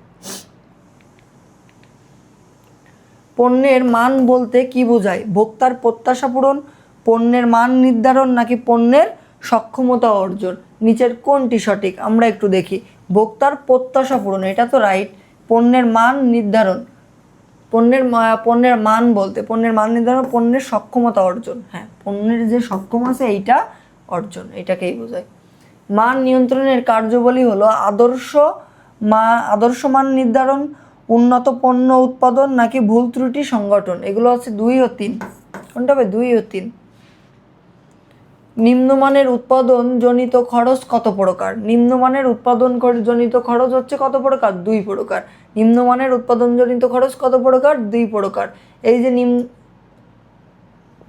পণ্যের মান বলতে কি বোঝায়, ভোক্তার প্রত্যাশা পূরণ, পণ্যের মান নির্ধারণ নাকি পণ্যের সক্ষমতা অর্জন, নিচের কোনটি সঠিক। আমরা একটু দেখি, ভোক্তার প্রত্যাশা পূরণ, এটা তো রাইট। পণ্যের মান নির্ধারণ, পণ্যের মান বলতে পণ্যের মান নির্ধারণ, পণ্যের সক্ষমতা অর্জন, হ্যাঁ, পণ্যের যে সক্ষম আছে এইটা অর্জন, এটাকেই বোঝায়। মান নিয়ন্ত্রণের কার্যাবলী হলো আদর্শ মান নির্ধারণ, উন্নত পণ্য উৎপাদন নাকি ভুল ত্রুটি সংগঠন। এগুলো হচ্ছে 2 ও 3, কোনটা হবে, 2 ও 3। নিম্নমানের উৎপাদন জনিত খরচ কত প্রকার? নিম্নমানের উৎপাদন জনিত খরচ হচ্ছে কত প্রকার? 2 প্রকার। নিম্নমানের উৎপাদন জনিত খরচ কত প্রকার? 2 প্রকার। এই যে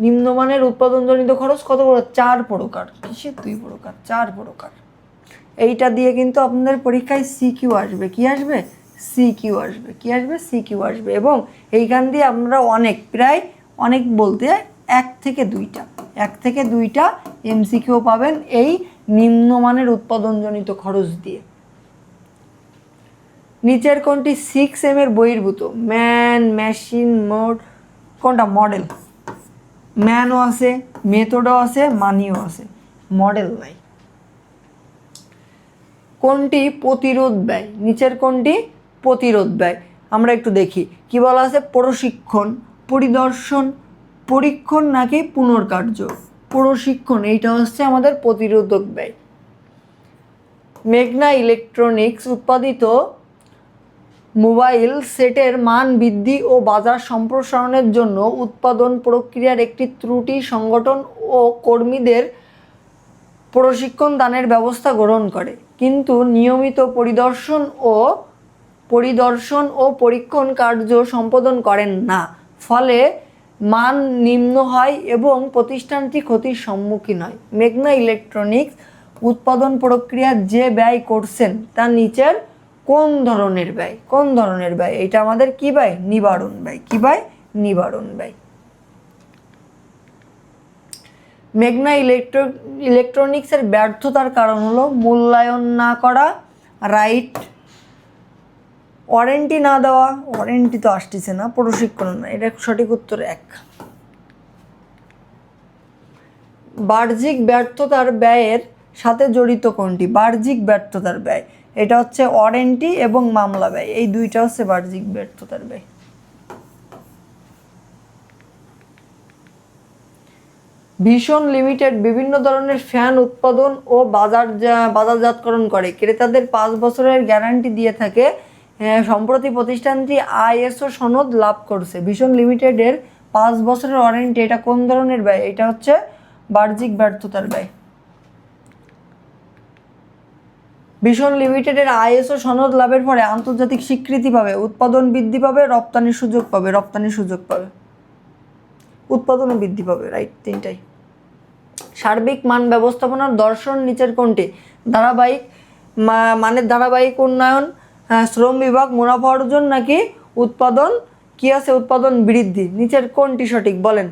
নিম্নমানের উৎপাদন জনিত খরচ কত প্রকার? 4 প্রকার। কিসের 2 প্রকার? 4 প্রকার। এইটা দিয়ে কিন্তু আপনাদের পরীক্ষায় সিকিউ আসবে। কি আসবে? সিকিউ আসবে। কি আসবে? সিকিউ আসবে। এবং এইখান দিয়ে আমরা প্রায় অনেক বলতে 1 থেকে 2টা এমসিকিউ পাবেন এই নিম্নমানের উৎপাদনজনিত খরচ দিয়ে। নিচের কোনটি 6M এর বহির্ভূত? ম্যান, মেশিন, মোড, কোনটা? মডেল। ম্যানও আছে, মেথডও আছে, মানিও আছে, মডেল নাই। কোনটি প্রতিরোধ ব্যয়? নিচের কোনটি প্রতিরোধ ব্যয়? আমরা একটু দেখি কি বলা আছে। প্রশিক্ষণ, পরিদর্শন, পরীক্ষণ নাকি পুনর্কার্য? প্রশিক্ষণ, এইটা হচ্ছে আমাদের প্রতিরোধক ব্যয়। মেঘনা ইলেকট্রনিক্স উৎপাদিত মোবাইল সেটের মান বৃদ্ধি ও বাজার সম্প্রসারণের জন্য উৎপাদন প্রক্রিয়ার একটি ত্রুটি সংগঠন ও কর্মীদের প্রশিক্ষণ দানের ব্যবস্থা গ্রহণ করে, কিন্তু নিয়মিত পরিদর্শন ও পরীক্ষণ কার্য সম্পাদন করেন না। ফলে মান নিম্ন হয় এবং প্রতিষ্ঠানটি ক্ষতির সম্মুখীন হয়। মেঘনা ইলেকট্রনিক্স উৎপাদন প্রক্রিয়ার যে ব্যয় করছেন তা নিচের কোন ধরনের ব্যয়? কোন ধরনের ব্যয়? এটা আমাদের কি ব্যয়? নিবারণ ব্যয়। কি ব্যয়? নিবারণ ব্যয়। মেঘনা ইলেকট্রনিক্সের ব্যর্থতার কারণ হলো মূল্যায়ন না করা, রাইট, ওয়ারেন্টি না দেওয়া, ওয়ারেন্টি তো আসতেছে না, প্রশিক্ষণ না। এটা সঠিক উত্তর 1। বাহ্যিক ব্যর্থতার ব্যয়ের সাথে জড়িত কোনটি? বাহ্যিক ব্যর্থতার ব্যয়, এটা হচ্ছে ওয়ারেন্টি এবং মামলা ব্যয়। এই দুইটা হচ্ছে বাহ্যিক ব্যর্থতার ব্যয়। ভীষণ লিমিটেড বিভিন্ন ধরনের ফ্যান উৎপাদন ও বাজারজাতকরণ করে, ক্রেতাদের 5 বছরের গ্যারান্টি দিয়ে থাকে। সম্প্রতি প্রতিষ্ঠানটি আইএসও সনদ লাভ করছে। ভীষণ লিমিটেডের 5 বছরের ওয়ারেন্টি, এটা কোন ধরনের ব্যয়? এটা হচ্ছে বাহ্যিক ব্যর্থতার ব্যয়। ভীষণ লিমিটেডের আইএসও সনদ লাভের পরে আন্তর্জাতিক স্বীকৃতি পাবে, উৎপাদন বৃদ্ধি পাবে, রপ্তানির সুযোগ পাবে। রপ্তানির সুযোগ পাবে, উৎপাদনও বৃদ্ধি পাবে, রাইট, তিনটাই। সার্বিক মান ব্যবস্থাপনার দর্শন নিচের কোনটি? ধারাবাহিক মানের ধারাবাহিক উন্নয়ন, শ্রম বিভাগ, মুনাফা অর্জন নাকি উৎপাদন কি আছে? উৎপাদন বৃদ্ধি। নিচের কোনটি সঠিক বলেন?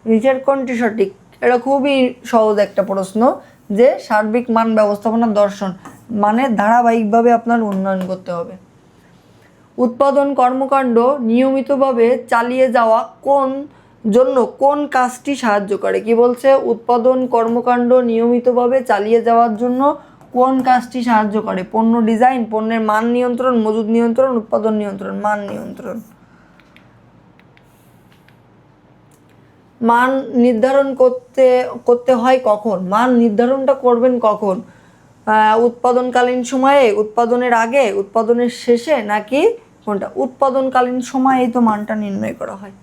নিচের কোনটি সঠিক? এটা খুবই সহজ একটা প্রশ্ন যে সার্বিক মান ব্যবস্থাপনার দর্শন মানে ধারাবাহিকভাবে আপনার উন্নয়ন করতে হবে। উৎপাদন কর্মকাণ্ড নিয়মিতভাবে চালিয়ে যাওয়া কোন কাজটি সাহায্য করে? কি বলছে? উৎপাদন কর্মকাণ্ড নিয়মিতভাবে চালিয়ে যাওয়ার জন্য কোন কাজটি সাহায্য করে? পণ্য ডিজাইন, পণ্যের মান নিয়ন্ত্রণ, মজুদ নিয়ন্ত্রণ, উৎপাদন নিয়ন্ত্রণ। মান নিয়ন্ত্রণ। মান নির্ধারণ করতে হয় কখন? মান নির্ধারণটা করবেন কখন? উৎপাদনকালীন সময়ে, উৎপাদনের আগে, উৎপাদনের শেষে নাকি কোনটা? উৎপাদনকালীন সময়েই তো মানটা নির্ণয় করা হয়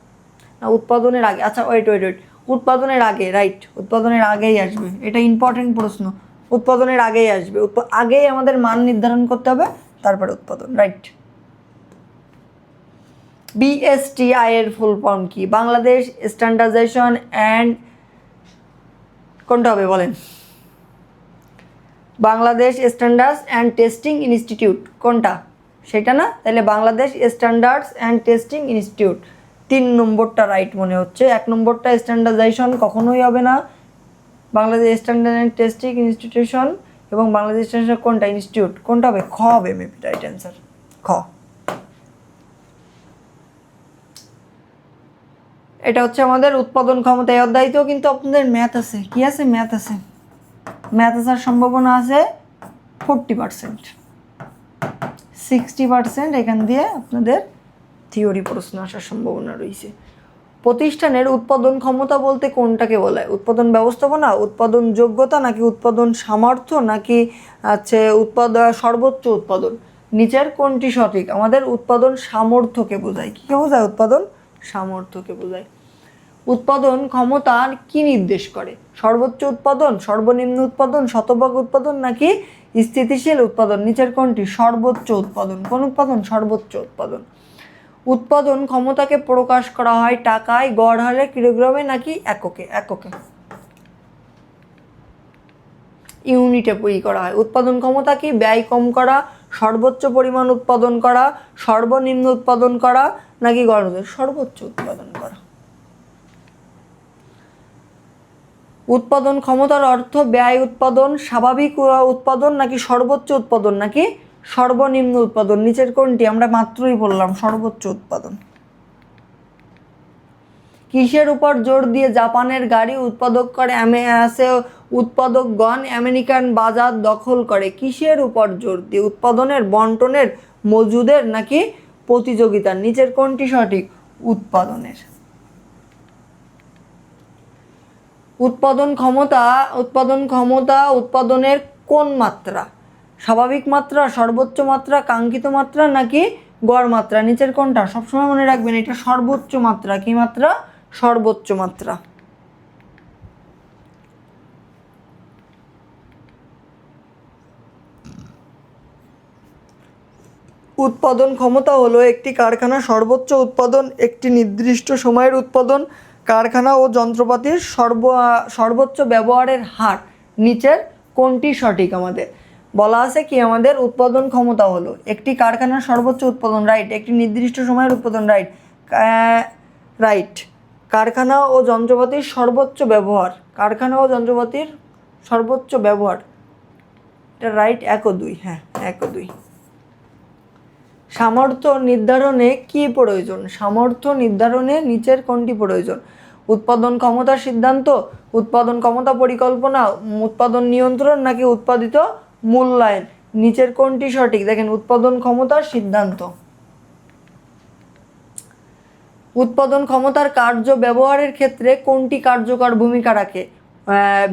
না উৎপাদনের আগে? আচ্ছা ওয়েট, উৎপাদনের আগে, রাইট, উৎপাদনের আগেই আসবে। এটা ইম্পর্টেন্ট প্রশ্ন। উৎপাদনের আগেই আসবে, আগেই আমাদের মান নির্ধারণ করতে হবে, তারপরে উৎপাদন, রাইট। বিএসটিআই এর ফুল ফর্ম কি? বাংলাদেশ স্ট্যান্ডার্ডাইজেশন অ্যান্ড কোনটা হবে বলেন? Bangladesh standards and testing institute, কোনটা? সেটা না? তাহলে Bangladesh standards and testing institute. 3 নম্বরটা রাইট মনে হচ্ছে। 1 নম্বরটা স্ট্যান্ডার্ডাইজেশন কখনোই হবে না। Bangladesh standard and testing institution এবং বাংলাদেশ স্ট্যান্ডার্ড কোনটা? ইনস্টিটিউট। কোনটা হবে? খ হবে মেবি, রাইট অ্যান্সার খ। এটা হচ্ছে আমাদের উৎপাদন ক্ষমতা। এই অধ্যায়তেও কিন্তু আপনাদের ম্যাথ আছে। কি আছে? ম্যাথ আছে। ম্যাথ আসার সম্ভাবনা আছে 40%, 60% এখান দিয়ে আপনাদের থিওরি প্রশ্ন আসার সম্ভাবনা রয়েছে। প্রতিষ্ঠানের উৎপাদন ক্ষমতা বলতে কোনটাকে বলা হয়? উৎপাদন ব্যবস্থাপনা, উৎপাদন যোগ্যতা নাকি উৎপাদন সামর্থ্য নাকি সর্বোচ্চ উৎপাদন? নিচের কোনটি সঠিক? আমাদের উৎপাদন সামর্থ্যকে বোঝায়। কী বোঝায়? উৎপাদন সামর্থ্যকে বোঝায়। উৎপাদন ক্ষমতা কি নির্দেশ করে? সর্বোচ্চ উৎপাদন, সর্বনিম্ন উৎপাদন, শতভাগ উৎপাদন নাকি স্থিতিশীল উৎপাদন? নিচের কোনটি? সর্বোচ্চ উৎপাদন। কোন উৎপাদন? সর্বোচ্চ উৎপাদন। উৎপাদন ক্ষমতাকে প্রকাশ করা হয় টাকায়, গড় হারে, কিলোগ্রামে নাকি এককে? এককে, ইউনিটে করা হয়। উৎপাদন ক্ষমতা কি? ব্যয় কম করা, সর্বোচ্চ পরিমাণ উৎপাদন করা, সর্বনিম্ন উৎপাদন করা নাকি গড়? সর্বোচ্চ উৎপাদন করা। উৎপাদন ক্ষমতার অর্থ ব্যয় উৎপাদন, স্বাভাবিক উৎপাদন নাকি সর্বোচ্চ উৎপাদন নাকি সর্বনিম্ন উৎপাদন? নিচের কোনটি? আমরা মাত্রই বললাম সর্বোচ্চ উৎপাদন। কিসের উপর জোর দিয়ে জাপানের গাড়ি উৎপাদক করে উৎপাদকগণ আমেরিকান বাজার দখল করে? কিসের উপর জোর দিয়ে? উৎপাদনের, বন্টনের, মজুদের নাকি প্রতিযোগিতার? নিচের কোনটি সঠিক? উৎপাদনের। উৎপাদন ক্ষমতা উৎপাদনের কোন মাত্রা? স্বাভাবিক মাত্রা, সর্বোচ্চ মাত্রা, কাঙ্ক্ষিত মাত্রা নাকি গড় মাত্রা? নিচের কোনটা? সবসময় মনে রাখবেন এটা সর্বোচ্চ মাত্রা। কি মাত্রা? সর্বোচ্চ মাত্রা। উৎপাদন ক্ষমতা হলো একটি কারখানার সর্বোচ্চ উৎপাদন, একটি নির্দিষ্ট সময়ের উৎপাদন, কারখানা ও যন্ত্রপাতির সর্বোচ্চ ব্যবহারের হার। নিচের কোনটি সঠিক? আমাদের বলা আছে কি আমাদের উৎপাদন ক্ষমতা হলো একটি কারখানার সর্বোচ্চ উৎপাদন, রাইট। একটি নির্দিষ্ট সময়ের উৎপাদন, রাইট। রাইট। কারখানা ও যন্ত্রপাতির সর্বোচ্চ ব্যবহার, কারখানা ও যন্ত্রপাতির সর্বোচ্চ ব্যবহার, এটা রাইট। 1 ও 2, হ্যাঁ 1 ও 2। সামর্থ্য নির্ধারণে কি প্রয়োজন? সামর্থ্য নির্ধারণে নিচের কোনটি প্রয়োজন? উৎপাদন ক্ষমতার সিদ্ধান্ত, উৎপাদন ক্ষমতা পরিকল্পনা, উৎপাদন নিয়ন্ত্রণ নাকি উৎপাদিত মূল্যায়ন? নিচের কোনটি সঠিক? দেখেন উৎপাদন ক্ষমতার সিদ্ধান্ত। উৎপাদন ক্ষমতার কার্য ব্যবহারের ক্ষেত্রে কোনটি কার্যকর ভূমিকা রাখে?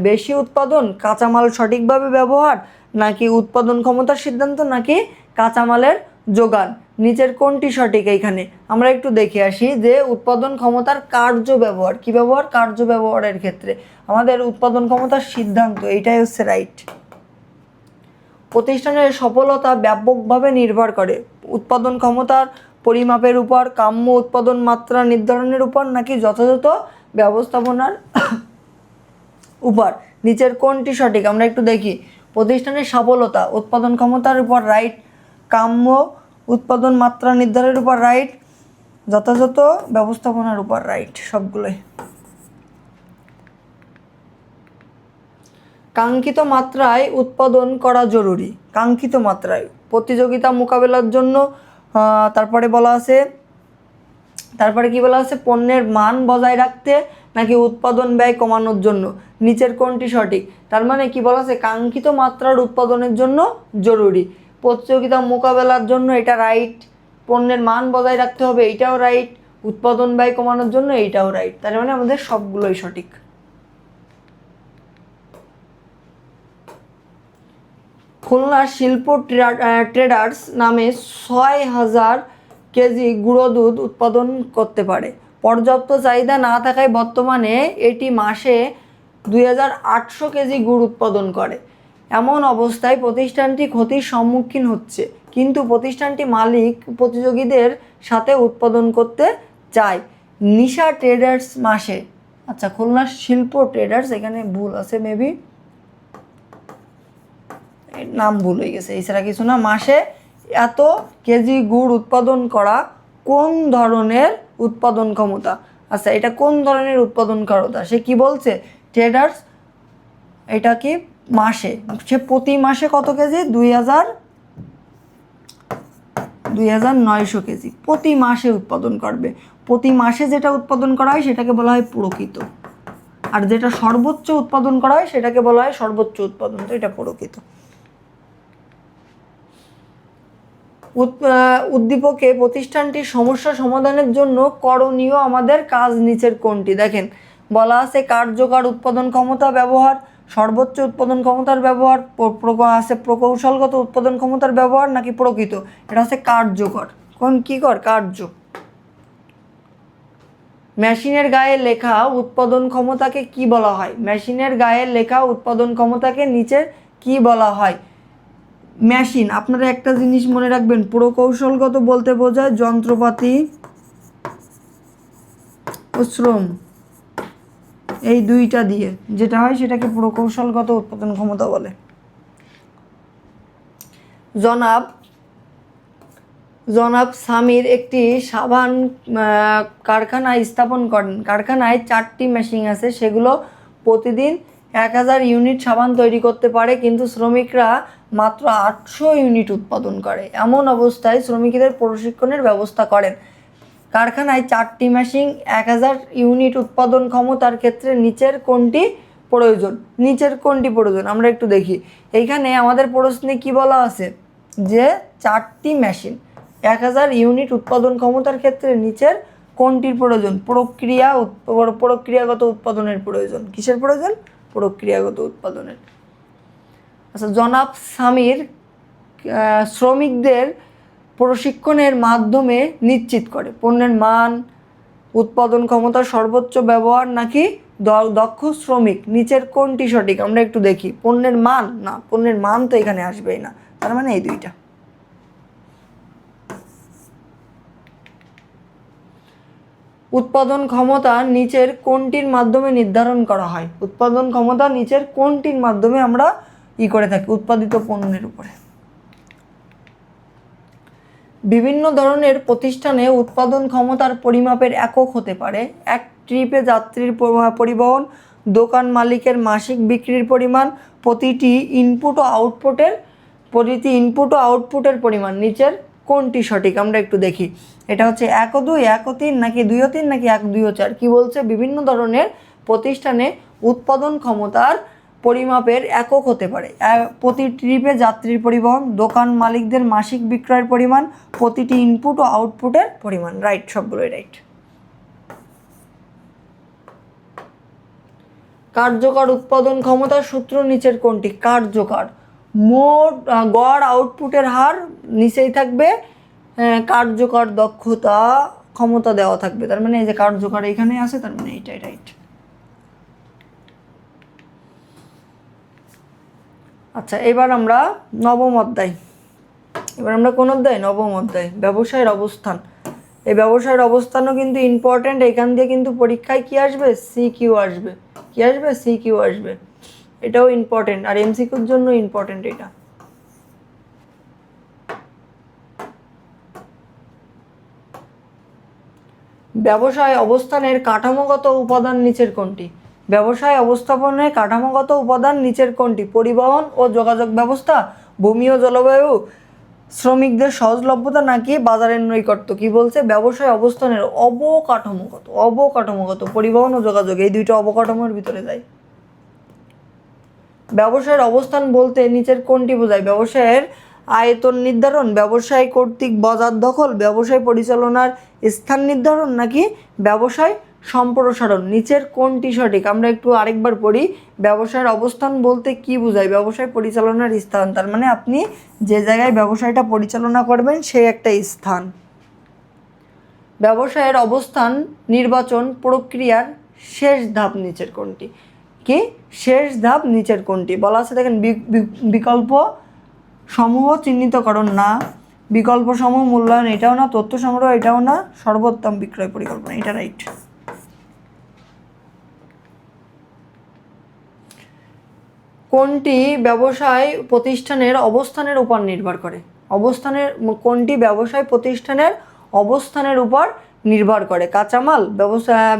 বেশি উৎপাদন, কাঁচামাল সঠিকভাবে ব্যবহার নাকি উৎপাদন ক্ষমতার সিদ্ধান্ত নাকি কাঁচামালের যোগান? নিচের কোনটি সঠিক? এইখানে আমরা একটু দেখে আসি যে উৎপাদন ক্ষমতার কার্য ব্যবহার, কি ব্যবহার? কার্য ব্যবহারের ক্ষেত্রে আমাদের উৎপাদন ক্ষমতার সিদ্ধান্ত, এইটাই হচ্ছে রাইট। প্রতিষ্ঠানের সফলতা ব্যাপকভাবে নির্ভর করে উৎপাদন ক্ষমতার পরিমাপের উপর, কাম্য উৎপাদন মাত্রা নির্ধারণের উপর নাকি যথাযথ ব্যবস্থাপনার উপর? নিচের কোনটি সঠিক? আমরা একটু দেখি। প্রতিষ্ঠানের সফলতা উৎপাদন ক্ষমতার উপর, রাইট। কাম্য উৎপাদন মাত্রা নির্ধারণের উপর, রাইট। যথাযথ ব্যবস্থাপনার উপর, রাইট। সবগুলোই। কাঙ্ক্ষিত মাত্রায় উৎপাদন করা জরুরি, কাঙ্ক্ষিত মাত্রায় প্রতিযোগিতা মোকাবেলার জন্য। তারপরে কি বলা আছে? পণ্যের মান বজায় রাখতে নাকি উৎপাদন ব্যয় কমানোর জন্য? নিচের কোনটি সঠিক? তার মানে কি বলা আছে? কাঙ্ক্ষিত মাত্রার উৎপাদনের জন্য জরুরি, প্রতিযোগিতা মোকাবেলার জন্য, এটা রাইট। পণ্যের মান বজায় রাখতে হবে, এইটাও রাইট। উৎপাদন ব্যয় কমানোর জন্য, এইটাও রাইট। তার মানে আমাদের সবগুলোই সঠিক। খুলনা শিল্প ট্রেডার্স নামে 6000 কেজি গুঁড়ো দুধ উৎপাদন করতে পারে। পর্যাপ্ত চাহিদা না থাকায় বর্তমানে এটি মাসে 2800 কেজি গুড় উৎপাদন করে। এমন অবস্থায় প্রতিষ্ঠানটি ক্ষতির সম্মুখীন হচ্ছে, কিন্তু প্রতিষ্ঠানটি মালিক প্রতিযোগীদের সাথে উৎপাদন করতে চায়। নিশা ট্রেডার্স মাসে, আচ্ছা খুলনা শিল্প ট্রেডার্স, এখানে ভুল আছে মেবি, নাম ভুল হয়ে গেছে, এছাড়া কিছু না। মাসে এত কেজি গুড় উৎপাদন করা কোন ধরনের উৎপাদন ক্ষমতা? আচ্ছা এটা কোন ধরনের উৎপাদন ক্ষমতা? সে কি বলছে? ট্রেডার্স এটা কি মাসে, সে প্রতি মাসে কত কেজি? 2900 কেজি প্রতি মাসে উৎপাদন করবে। প্রতি মাসে যেটা উৎপাদন করা হয় সেটাকে বলা হয় প্রকৃত, আর যেটা সর্বোচ্চ উৎপাদন করা হয় সেটাকে বলা হয় সর্বোচ্চ উৎপাদন। তো এটা প্রকৃত। উদ্দীপকে প্রতিষ্ঠানটির সমস্যা সমাধানের জন্য করণীয় আমাদের কাজ নিচের কোনটি? দেখেন বলা আছে কার্যকর উৎপাদন ক্ষমতা ব্যবহার, সর্বোচ্চ উৎপাদন ক্ষমতার ব্যবহার, আছে প্রকৌশলগত উৎপাদন ক্ষমতার ব্যবহার নাকি প্রকৃত? এটা হচ্ছে কার্যকর। কোন কি কর? কার্য। মেশিনের গায়ে লেখা উৎপাদন ক্ষমতাকে কি বলা হয়? মেশিনের গায়ে লেখা উৎপাদন ক্ষমতাকে নিচের কি বলা হয়? মেশিন, আপনারা একটা জিনিস মনে রাখবেন, প্রকৌশলগত বলতে বোঝায় যন্ত্রপাতি ও শ্রম, এই দুইটা দিয়ে যেটা হয় সেটাকে প্রকৌশলগত উৎপাদন ক্ষমতা বলে। জনাব সামির একটি সাবান কারখানায় স্থাপন করেন। কারখানায় 4টি মেশিন আছে, সেগুলো প্রতিদিন 1000 ইউনিট সাবান তৈরি করতে পারে, কিন্তু শ্রমিকরা মাত্র 800 ইউনিট উৎপাদন করে। এমন অবস্থায় শ্রমিকদের প্রশিক্ষণের ব্যবস্থা করেন। কারখানায় 4টি মেশিন 1000 ইউনিট উৎপাদন ক্ষমতার ক্ষেত্রে নিচের কোনটি প্রয়োজন? নিচের কোনটি প্রয়োজন আমরা একটু দেখি। এইখানে আমাদের প্রশ্নে কি বলা আছে যে 4টি মেশিন 1000 ইউনিট উৎপাদন ক্ষমতার ক্ষেত্রে নিচের কোনটির প্রয়োজন? প্রক্রিয়াগত উৎপাদনের প্রয়োজন। কিসের প্রয়োজন? প্রক্রিয়াগত উৎপাদনের। আচ্ছা, জনাব সামির শ্রমিকদের প্রশিক্ষণের মাধ্যমে নিশ্চিত করে পণ্যের মান, উৎপাদন ক্ষমতার সর্বোচ্চ ব্যবহার নাকি দক্ষ শ্রমিক? নিচের কোনটি সঠিক আমরা একটু দেখি। পণ্যের মান না, পণ্যের মান তো এখানে আসবেই না, তার মানে এই দুইটা। উৎপাদন ক্ষমতা নিচের কোনটির মাধ্যমে নির্ধারণ করা হয়? উৎপাদন ক্ষমতা নিচের কোনটির মাধ্যমে আমরা করে থাকি? উৎপাদিত পণ্যের উপরে। বিভিন্ন ধরনের প্রতিষ্ঠানে উৎপাদন ক্ষমতার পরিমাপের একক হতে পারে এক ট্রিপে যাত্রীর পরিবহন, দোকান মালিকের মাসিক বিক্রির পরিমাণ, প্রতিটি ইনপুট ও আউটপুটের পরিমাণ। নিচের কোনটি সঠিক আমরা একটু দেখি। এটা হচ্ছে 1 ও 2, 1 ও 3 নাকি 2 ও 3 নাকি 1, 2 ও 4? কি বলছে? বিভিন্ন ধরনের প্রতিষ্ঠানে উৎপাদন ক্ষমতার পরিমাপের একক হতে পারে প্রতি ট্রিপে যাত্রীর পরিবহন, দোকান মালিকদের মাসিক বিক্রয়ের পরিমাণ, প্রতিটি ইনপুট ও আউটপুটের পরিমাণ। রাইট, সবগুলোই রাইট। কার্যকর উৎপাদন ক্ষমতার সূত্র নিচের কোনটি? কার্যকর মোট গড় আউটপুটের হার নিচেই থাকবে, কার্যকর দক্ষতা ক্ষমতা দেওয়া থাকবে, তার মানে এই যে কার্যকর এখানে আছে, তার মানে এইটাই রাইট। আচ্ছা, এবার আমরা নবম অধ্যায়। এবার আমরা কোন অধ্যায়? নবম অধ্যায়, ব্যবসায়ের অবস্থান। এই ব্যবসায়ের অবস্থানও কিন্তু ইম্পর্টেন্ট। এখান দিয়ে কিন্তু পরীক্ষায় কি আসবে? সিকিউ আসবে। কি আসবে? সিকিউ আসবে। এটাও ইম্পর্টেন্ট, আর এমসিকিউর জন্য ইম্পর্টেন্ট এটা। ব্যবসায় অবস্থানের কাঠামোগত উপাদান নিচের কোনটি? ব্যবসায় অবস্থাপনের কাঠামোগত উপাদান নিচের কোনটি? পরিবহন ও যোগাযোগ ব্যবস্থা, ভূমি ও জলবায়ু, শ্রমিকদের সহজলভ্যতা নাকি বাজারের নৈকট্য? কি বলছে? ব্যবসায় অবস্থানের অবকাঠামোগত পরিবহন ও যোগাযোগ, এই দুইটা অবকাঠামোর ভিতরে যায়। ব্যবসায়ের অবস্থান বলতে নিচের কোনটি বোঝায়? ব্যবসায়ের আয়তন নির্ধারণ, ব্যবসায় কর্তৃক বাজার দখল, ব্যবসায় পরিচালনার স্থান নির্ধারণ নাকি ব্যবসায় সম্প্রসারণ? নিচের কোনটি সঠিক আমরা একটু আরেকবার পড়ি। ব্যবসায়ের অবস্থান বলতে কি বোঝায়? ব্যবসায় পরিচালনার স্থান, তার মানে আপনি যে জায়গায় ব্যবসায়টা পরিচালনা করবেন সেই একটা স্থান। ব্যবসায়ের অবস্থান নির্বাচন প্রক্রিয়ার শেষ ধাপ নিচের কোনটি? কি শেষ ধাপ নিচের কোনটি বলা আছে? দেখেন, বিকল্প সমূহ চিহ্নিতকরণ না, বিকল্প সমূহ মূল্যায়ন এটাও না, তথ্য সংগ্রহ এটাও না, সর্বোত্তম বিক্রয় পরিকল্পনা, এটা রাইট। কোনটি ব্যবসায় প্রতিষ্ঠানের অবস্থানের উপর নির্ভর করে? কোনটি ব্যবসায় প্রতিষ্ঠানের অবস্থানের উপর নির্ভর করে? কাঁচামাল,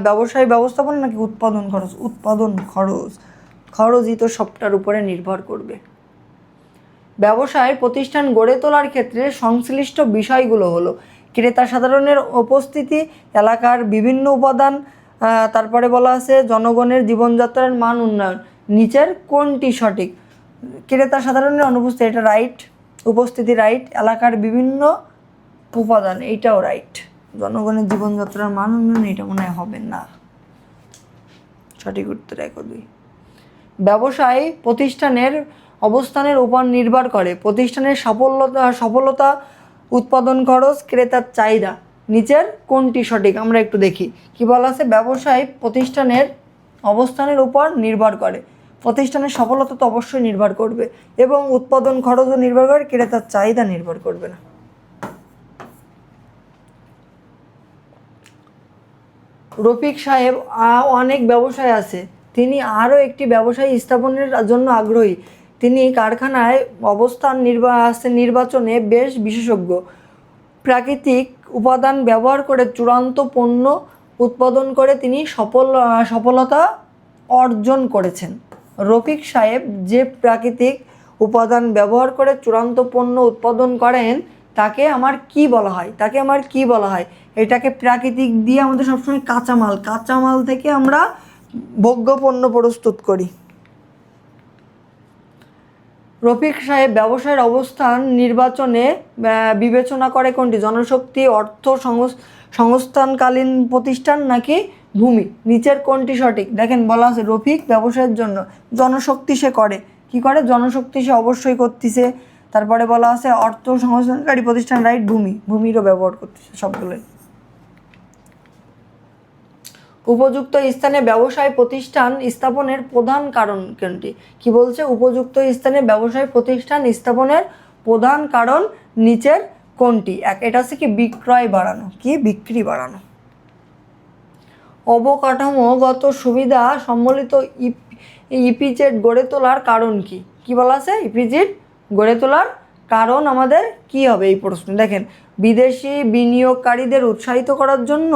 ব্যবসায় ব্যবস্থাপনা নাকি উৎপাদন খরচ? উৎপাদন খরচই তো সবটার উপরে নির্ভর করবে। ব্যবসায় প্রতিষ্ঠান গড়ে তোলার ক্ষেত্রে সংশ্লিষ্ট বিষয়গুলো হলো ক্রেতা সাধারণের উপস্থিতি, এলাকার বিভিন্ন উপাদান, তারপরে বলা আছে জনগণের জীবনযাত্রার মান উন্নয়ন। নিচের কোনটি সঠিক? ক্রেতা সাধারণের অনুপস্থিতি, এটা রাইট। উপস্থিতি রাইট। এলাকার বিভিন্ন উপাদান, এইটাও রাইট। জনগণের জীবনযাত্রার মান উন্নয়ন, এটা মনে হবে না। সঠিক উত্তর 1 ও 2। ব্যবসায় প্রতিষ্ঠানের অবস্থানের উপর নির্ভর করে প্রতিষ্ঠানের সফলতা, উৎপাদন খরচ, ক্রেতার চাহিদা। নিচের কোনটি সঠিক আমরা একটু দেখি। কি বলা আছে, ব্যবসায় প্রতিষ্ঠানের অবস্থানের উপর নির্ভর করে। প্রতিষ্ঠানের সফলতা তো অবশ্যই নির্ভর করবে, এবং উৎপাদন খরচও নির্ভর করে, ক্রেতার চাহিদা নির্ভর করবে না। রফিক সাহেব অনেক ব্যবসায় আছে, তিনি আরও একটি ব্যবসায় স্থাপনের জন্য আগ্রহী। তিনি কারখানায় অবস্থান নির্বাচনে বেশ বিশেষজ্ঞ। প্রাকৃতিক উপাদান ব্যবহার করে চূড়ান্ত পণ্য উৎপাদন করে তিনি সফলতা অর্জন করেছেন। রফিক সাহেব যে প্রাকৃতিক উপাদান ব্যবহার করে চূড়ান্ত পণ্য উৎপাদন করেন তাকে আমার কি বলা হয়, তাকে আমার কি বলা হয়? এটাকে প্রাকৃতিক দিয়ে আমাদের সবসময় কাঁচামাল থেকে আমরা ভোগ্য পণ্য প্রস্তুত করি। রফিক সাহেব ব্যবসায়ের অবস্থান নির্বাচনে বিবেচনা করে কোনটি? জনশক্তি, অর্থ সংস্থানকালীন প্রতিষ্ঠান নাকি ভূমি? নিচের কোনটি সঠিক? দেখেন বলা আছে রফিক ব্যবসায়ের জন্য জনশক্তি সে করে। কি করে? জনশক্তি সে অবশ্যই করতেছে। তারপরে বলা আছে অর্থ সংস্থানকারী প্রতিষ্ঠান, রাইট, ভূমিরও ব্যবহার করতেছে সবগুলোই। উপযুক্ত স্থানে ব্যবসায় প্রতিষ্ঠান স্থাপনের প্রধান কারণ কোনটি? কি বলছে? উপযুক্ত স্থানে ব্যবসায় প্রতিষ্ঠান স্থাপনের প্রধান কারণ নিচের কোনটি? এটা হচ্ছে কি বিক্রয় বাড়ানো, কি বিক্রি বাড়ানো। অবকাঠামোগত সুবিধা সম্বলিত ইপিজেড গড়ে তোলার কারণ কি? কি বলা আছে? ইপিজেড গড়ে তোলার কারণ আমাদের কি হবে এই প্রশ্নে? দেখেন, বিদেশি বিনিয়োগকারীদের উৎসাহিত করার জন্য,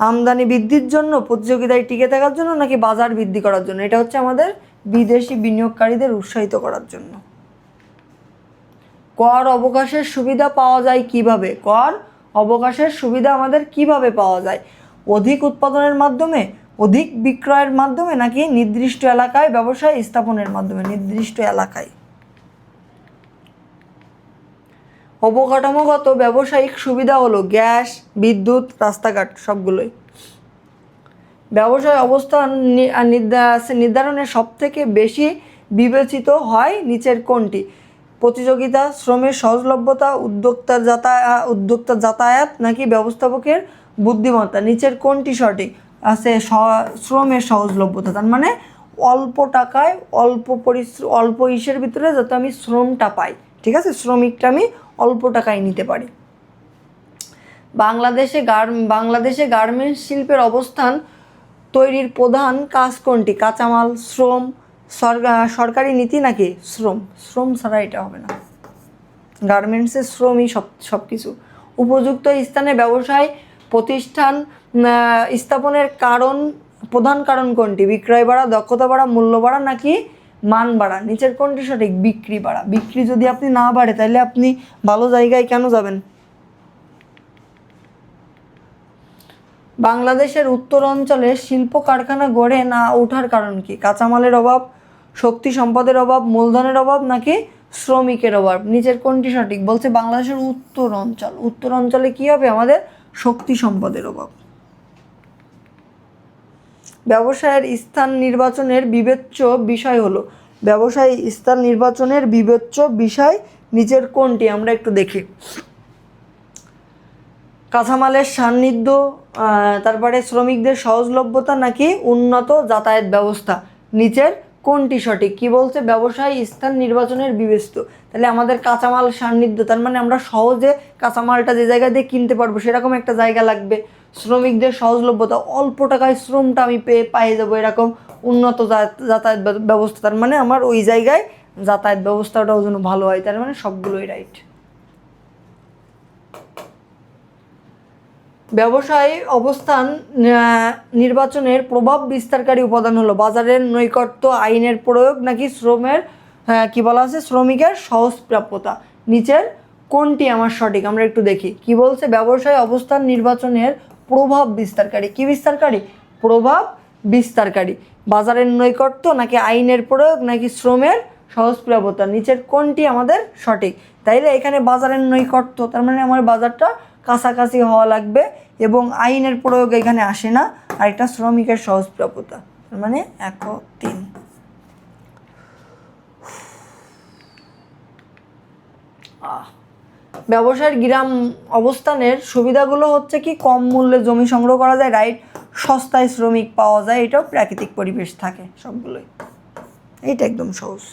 আমদানি বৃদ্ধির জন্য, প্রতিযোগিতায় টিকে থাকার জন্য, নাকি বাজার বৃদ্ধি করার জন্য? এটা হচ্ছে আমাদের বিদেশি বিনিয়োগকারীদের উৎসাহিত করার জন্য। কর অবকাশের সুবিধা পাওয়া যায় কিভাবে? কর অবকাশের সুবিধা আমাদের কিভাবে পাওয়া যায়? অধিক উৎপাদনের মাধ্যমে, অধিক বিক্রয়ের মাধ্যমে, নাকি নির্দিষ্ট এলাকায় ব্যবসায় স্থাপনের মাধ্যমে? নির্দিষ্ট এলাকায়। অবকাঠামোগত ব্যবসায়িক সুবিধা হলো গ্যাস, বিদ্যুৎ, রাস্তাঘাট, সবগুলোই। ব্যবসায় অবস্থান নির্ধারণে সবথেকে বেশি বিবেচিত হয় নিচের কোনটি? প্রতিযোগিতা, শ্রমের সহজলভ্যতা, উদ্যোক্তার যাতায়াত, নাকি ব্যবস্থাপকের বুদ্ধিমত্তা? নিচের কোনটি সঠিক? আছে শ্রমের সহজলভ্যতা। তার মানে অল্প টাকায় অল্প ইসের ভিতরে যাতে আমি শ্রমটা পাই, ঠিক আছে, শ্রমিকটা আমি অল্প টাকায় নিতে পারি। বাংলাদেশে গার্মেন্টস শিল্পের অবস্থান তৈরির প্রধান কাজ কোনটি? কাঁচামাল, শ্রম, সরকারি নীতি, নাকি শ্রম ছাড়া এটা হবে না। গার্মেন্টসের শ্রমই সব কিছু। উপযুক্ত স্থানে ব্যবসায় প্রতিষ্ঠান স্থাপনের প্রধান কারণ কোনটি? বিক্রয় বাড়া, দক্ষতা বাড়া, মূল্য বাড়া, নাকি মান বাড়া? নিচের কোনটি সঠিক? বিক্রি বাড়া। বিক্রি যদি আপনি না বাড়ে তাহলে আপনি ভালো জায়গায় কেন যাবেন? বাংলাদেশের উত্তর অঞ্চলে শিল্প কারখানা গড়ে না ওঠার কারণ কি? কাঁচামালের অভাব, শক্তি সম্পদের অভাব, মূলধনের অভাব, নাকি শ্রমিকের অভাব? নিচের কোনটি সঠিক? বলছে বাংলাদেশের উত্তর অঞ্চলে কি হবে? আমাদের শক্তি সম্পদের অভাব। ব্যবসায়ের স্থান নির্বাচনের বিবেচ্য বিষয় হলো, ব্যবসায় স্থান নির্বাচনের বিবেচ্য বিষয় নিচের কোনটি? আমরা একটু দেখি। কাঁচামালের সান্নিধ্য, তারপরে শ্রমিকদের সহজলভ্যতা, নাকি উন্নত যাতায়াত ব্যবস্থা? নিচের কোনটি সঠিক? কি বলছে? ব্যবসায় স্থান নির্বাচনের বিবেচ্য। তাহলে আমাদের কাঁচামাল সান্নিধ্য, তার মানে আমরা সহজে কাঁচামালটা যে জায়গা দিয়ে কিনতে পারবো সেরকম একটা জায়গা লাগবে। শ্রমিকদের সহজলভ্যতা, অল্প টাকায় শ্রমটা আমি পেয়ে যাবো, এরকম উন্নত যাতায়াত ব্যবস্থা, তার মানে আমার ওই জায়গায় যাতায়াত ব্যবস্থাটাও যেন ভালো হয়, তার মানে সবগুলোই রাইট। ব্যবসায় অবস্থান নির্বাচনের প্রভাব বিস্তারকারী উপাদান হলো বাজারের নৈকট্য, আইনের প্রয়োগ, নাকি কি বলা আছে শ্রমিকের সহজ প্রাপ্যতা? নিচের কোনটি আমার সঠিক? আমরা একটু দেখি। কি বলছে? ব্যবসায় অবস্থান নির্বাচনের প্রভাব বিস্তারকারী। কি বিস্তারকারী? প্রভাব বিস্তারকারী। বাজারের নৈকট্য, নাকি আইনের প্রয়োগ, নাকি শ্রমের সহজ প্রাপ্যতা? নিচের কোনটি আমাদের সঠিক? তাইলে এখানে বাজারের নৈকট্য, তার মানে আমার বাজারটা কাছাকাছি হওয়া লাগবে, এবং আইনের প্রয়োগ এখানে আসে না, আর এটা শ্রমিকের সহজ প্রাপ্যতা, তার মানে 1 ও 3। ব্যবসায়ের গ্রাম অবস্থানের সুবিধাগুলো হচ্ছে কি কম মূল্যে জমি সংগ্রহ করা যায়, রাইট, সস্তায় শ্রমিক পাওয়া যায়, এটাও প্রাকৃতিক পরিবেশ থাকে সবগুলোই, এইটা একদম সহজ।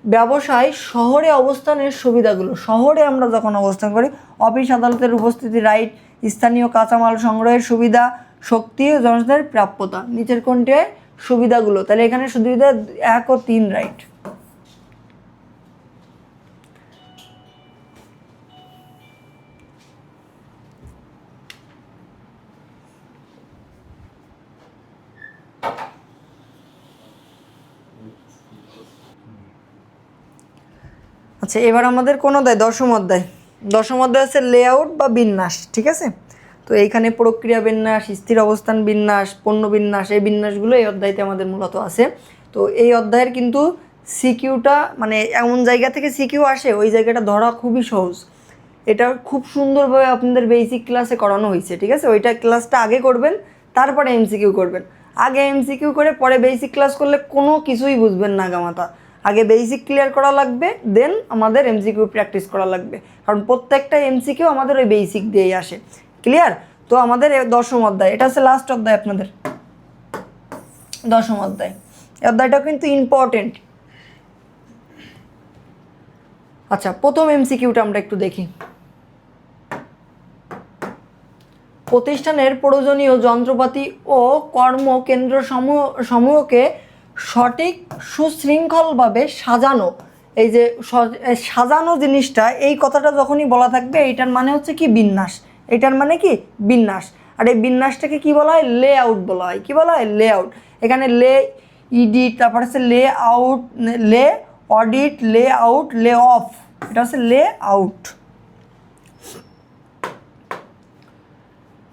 ব্যবসায় শহরে অবস্থানের সুবিধাগুলো, শহরে আমরা যখন অবস্থান করি অফিস আদালতের উপস্থিতি, রাইট, স্থানীয় কাঁচামাল সংগ্রহের সুবিধা, শক্তি ও জনসাধারণের প্রাপ্যতা, নিচের কোনটি সুবিধাগুলো, তাহলে এখানে সুবিধা 1 ও 3, রাইট। আচ্ছা, এবার আমাদের কোন অধ্যায়? দশম অধ্যায়। দশম অধ্যায় হচ্ছে লেআউট বা বিন্যাস, ঠিক আছে। তো এইখানে প্রক্রিয়া বিন্যাস, স্থির অবস্থান বিন্যাস, পণ্য বিন্যাস, এই বিন্যাসগুলো এই অধ্যায়তে আমাদের মূলত আছে। তো এই অধ্যায়ের কিন্তু সিকিউটা মানে এমন জায়গা থেকে সিকিউ আসে, ওই জায়গাটা ধরা খুবই সহজ। এটা খুব সুন্দরভাবে আপনাদের বেসিক ক্লাসে করানো হয়েছে, ঠিক আছে। ওইটা ক্লাসটা আগে করবেন, তারপরে এমসিকিউ করবেন। আগে এমসিকিউ করে পরে বেসিক ক্লাস করলে কোনো কিছুই বুঝবেন না গামাতা। আগে বেসিক ক্লিয়ার করা লাগবে, দেন আমাদের এমসিকিউ প্র্যাকটিস করা লাগবে, কারণ প্রত্যেকটা এমসিকিউ আমাদের ওই বেসিক দিয়েই আসে। ক্লিয়ার? তো আমাদের দশম অধ্যায়, এটা হচ্ছে লাস্ট অধ্যায় আপনাদের, দশম অধ্যায়। এই অধ্যায়টা কিন্তু ইম্পর্টেন্ট। আচ্ছা, প্রথম এমসিকিউটা আমরা একটু দেখি। প্রতিষ্ঠানের প্রয়োজনীয় যন্ত্রপাতি ও কর্মকেন্দ্র সমূহকে সঠিক সুশৃঙ্খলভাবে সাজানো, এই যে সাজানো জিনিসটা, এই কথাটা যখনই বলা থাকবে এইটার মানে হচ্ছে কি বিন্যাস, এটার মানে কি বিন্যাস। আর এই বিন্যাসটাকে কি বলা হয়? লে আউট বলা হয়। কি বলা হয়? লে আউট। এখানে লে ইডিট, তারপর হচ্ছে লে আউট, লে অডিট, লে আউট, লে অফ, এটা হচ্ছে লে আউট।